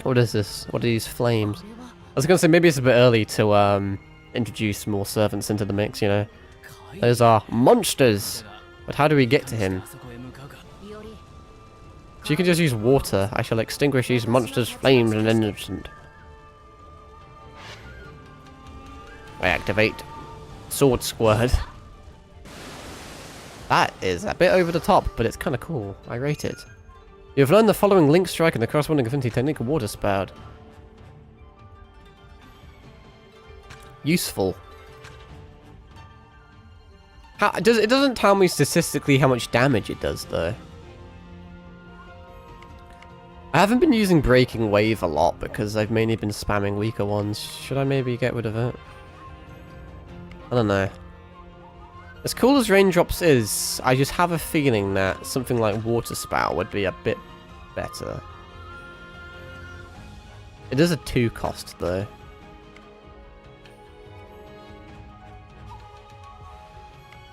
What is this? What are these flames? I was going to say maybe it's a bit early to introduce more servants into the mix, you know. Those are monsters. But how do we get to him? So you can just use water. I shall extinguish these monsters' flames in an instant. I activate Sword Squirt. That is a bit over the top, but it's kind of cool. I rate it. You have learned the following Link Strike and the corresponding affinity technique of Water Spout. Useful. It doesn't tell me statistically how much damage it does, though. I haven't been using Breaking Wave a lot because I've mainly been spamming weaker ones. Should I maybe get rid of it? I don't know. As cool as Raindrops is, I just have a feeling that something like Water Spout would be a bit better. It is a 2 cost though.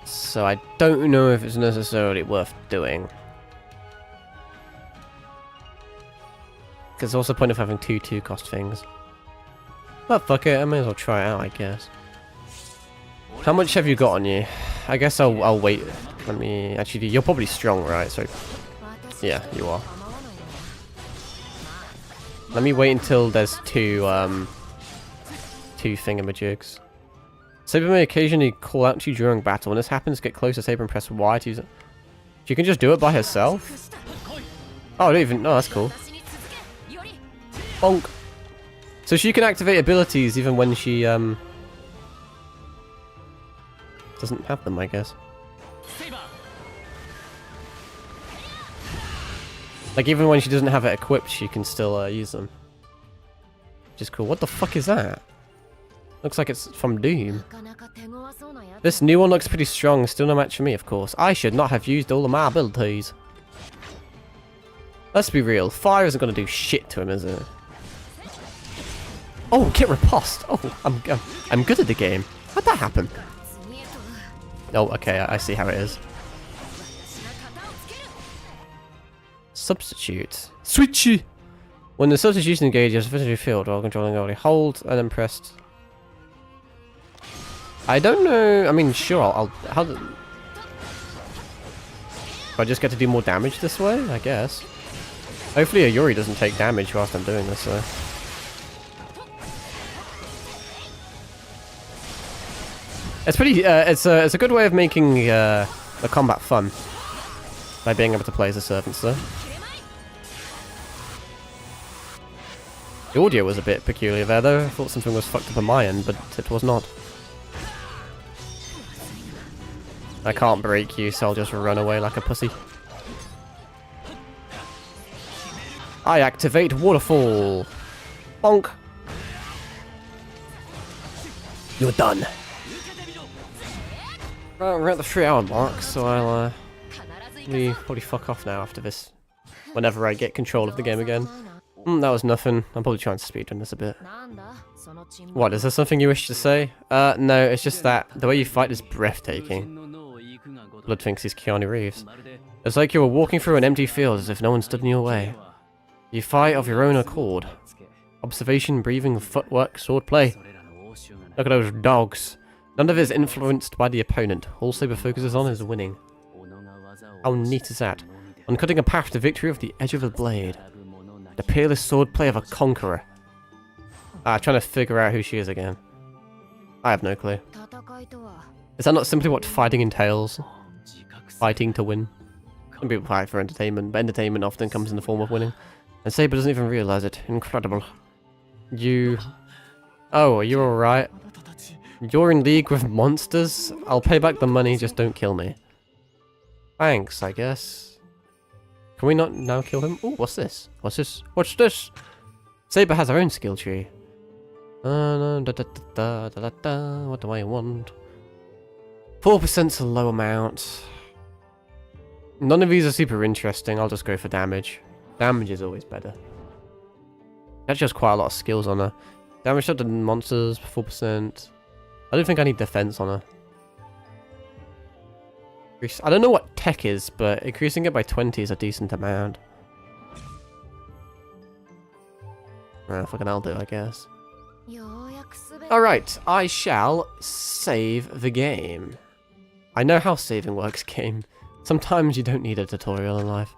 So I don't know if it's necessarily worth doing. Because there's also a point of having 2 cost things. But fuck it, I may as well try it out, I guess. How much have you got on you? I guess I'll wait. Let me actually. You're probably strong, right? So yeah, you are. Let me wait until there's 2 thingamajigs. Saber may occasionally call out to you during battle. When this happens, get close to Saber and press Y to use it. She can just do it by herself. Oh, I don't even. No, that's cool. Bonk. So she can activate abilities even when she doesn't have them, I guess. Like, even when she doesn't have it equipped, she can still use them. Which is cool. What the fuck is that? Looks like it's from Doom. This new one looks pretty strong. Still no match for me, of course. I should not have used all of my abilities. Let's be real. Fire isn't going to do shit to him, is it? Oh, get riposte. Oh, I'm good at the game. How'd that happen? Oh, okay, I see how it is. Substitute. Switchy! When the substitution engages, visually field while controlling only hold and then pressed. I don't know. I mean, sure, how do I just get to do more damage this way? I guess. Hopefully Ayuri doesn't take damage whilst I'm doing this, though. It's pretty. It's a good way of making the combat fun by being able to play as a servant, though. The audio was a bit peculiar there, though. I thought something was fucked up on my end, but it was not. I can't break you, so I'll just run away like a pussy. I activate Waterfall. Bonk. You're done. Right, we're at the 3-hour mark, so I'll probably fuck off now after this. Whenever I get control of the game again. That was nothing. I'm probably trying to speedrun this a bit. What, is there something you wish to say? No, it's just that the way you fight is breathtaking. Blood thinks he's Keanu Reeves. It's like you were walking through an empty field as if no one stood in your way. You fight of your own accord. Observation, breathing, footwork, swordplay. Look at those dogs. None of it is influenced by the opponent. All Saber focuses on is winning. How neat is that? On cutting a path to victory with the edge of a blade. The peerless swordplay of a conqueror. Trying to figure out who she is again. I have no clue. Is that not simply what fighting entails? Fighting to win. Some people fight for entertainment, but entertainment often comes in the form of winning. And Saber doesn't even realize it. Incredible. You... Oh, are you alright? You're in league with monsters? I'll pay back the money, just don't kill me. Thanks, I guess. Can we not now kill him? Ooh, what's this? What's this? What's this? Saber has her own skill tree. What do I want? 4%'s a low amount. None of these are super interesting. I'll just go for damage. Damage is always better. Actually has quite a lot of skills on her. Damage to the monsters, 4%. I don't think I need defense on her. I don't know what tech is, but increasing it by 20 is a decent amount. Fucking I'll do, I guess. Alright, I shall save the game. I know how saving works, game. Sometimes you don't need a tutorial in life.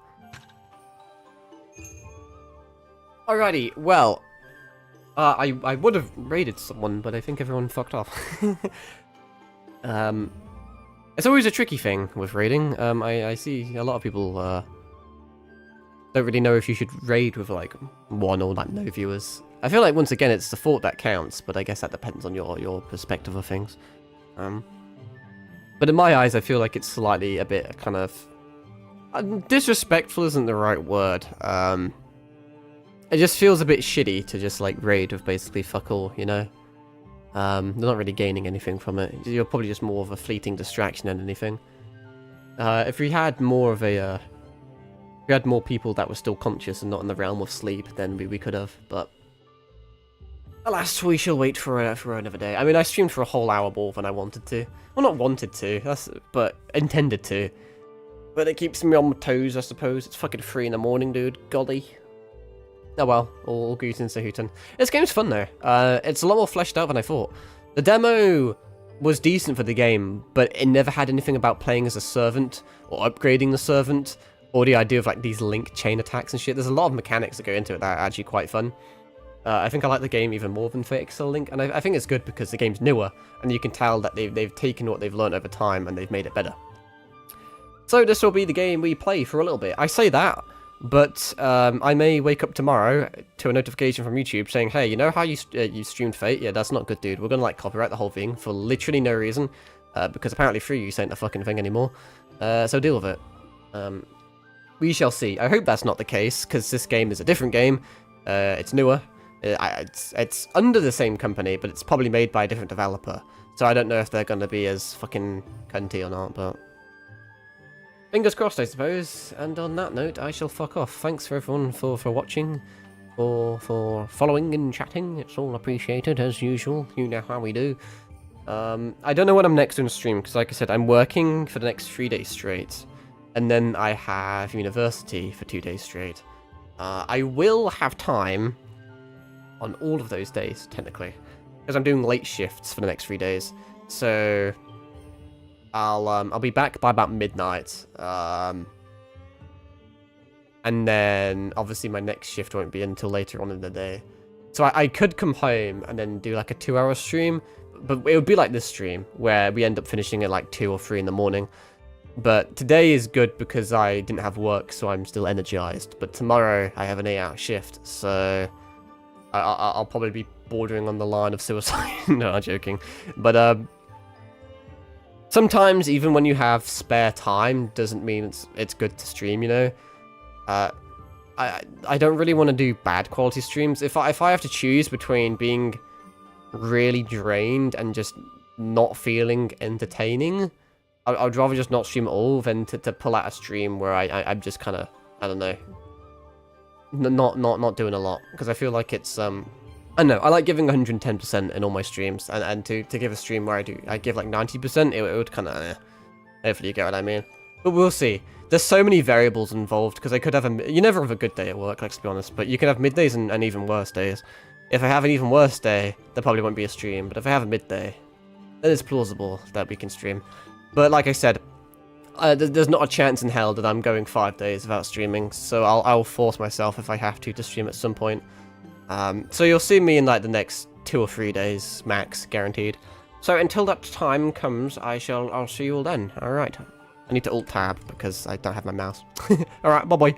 Alrighty, well, I would have raided someone, but I think everyone fucked off. It's always a tricky thing with raiding. I see a lot of people don't really know if you should raid with like one or like no viewers. I feel like once again it's the thought that counts, but I guess that depends on your perspective of things. But in my eyes, I feel like it's slightly a bit kind of disrespectful isn't the right word. It just feels a bit shitty to just like raid with basically fuck all, you know? They're not really gaining anything from it. You're probably just more of a fleeting distraction than anything. If we had more of a, if we had more people that were still conscious and not in the realm of sleep, then we could have, but... Alas, we shall wait for another day. I mean, I streamed for a whole hour more than I wanted to. Well, not wanted to, but intended to. But it keeps me on my toes, I suppose. It's fucking 3 in the morning, dude. Golly. Oh well, all goose in Sahooten. This game's fun though. It's a lot more fleshed out than I thought. The demo was decent for the game, but it never had anything about playing as a servant, or upgrading the servant, or the idea of like these link chain attacks and shit. There's a lot of mechanics that go into it that are actually quite fun. I think I like the game even more than Fate Excel Link, and I think it's good because the game's newer, and you can tell that they've taken what they've learned over time and they've made it better. So this will be the game we play for a little bit. I say that, but I may wake up tomorrow to a notification from YouTube saying, hey, you know how you streamed Fate? Yeah, that's not good, dude. We're gonna like copyright the whole thing for literally no reason, because apparently free use ain't a fucking thing anymore. So deal with it. We shall see. I hope that's not the case, because this game is a different game. It's newer. It's under the same company, but it's probably made by a different developer. So I don't know if they're gonna be as fucking cunty or not, but... Fingers crossed, I suppose. And on that note, I shall fuck off. Thanks for everyone for watching, for following and chatting. It's all appreciated, as usual. You know how we do. I don't know when I'm next on stream, because like I said, I'm working for the next 3 days straight. And then I have university for 2 days straight. I will have time on all of those days, technically. Because I'm doing late shifts for the next 3 days. So... I'll be back by about midnight, and then obviously my next shift won't be until later on in the day. So I could come home and then do like a 2-hour stream, but it would be like this stream where we end up finishing at like 2 or 3 in the morning. But today is good because I didn't have work, so I'm still energized. But tomorrow I have an 8-hour shift, so I'll probably be bordering on the line of suicide. No, I'm joking, but sometimes, even when you have spare time, doesn't mean it's good to stream, you know? I don't really want to do bad quality streams. If I have to choose between being really drained and just not feeling entertaining, I'd rather just not stream at all than to pull out a stream where I'm just kind of, I don't know, not doing a lot. Because I feel like it's, I don't know, I like giving 110% in all my streams, and to give a stream where I give like 90%, it would kind of, Hopefully you get what I mean. But we'll see. There's so many variables involved, because I could have you never have a good day at work, let's be honest, but you can have middays and even worse days. If I have an even worse day, there probably won't be a stream, but if I have a midday, then it's plausible that we can stream. But like I said, there's not a chance in hell that I'm going 5 days without streaming, so I'll force myself if I have to stream at some point. So you'll see me in like the next 2 or 3 days, max, guaranteed. So until that time comes, I'll see you all then. Alright. I need to alt-tab because I don't have my mouse. Alright, bye-bye.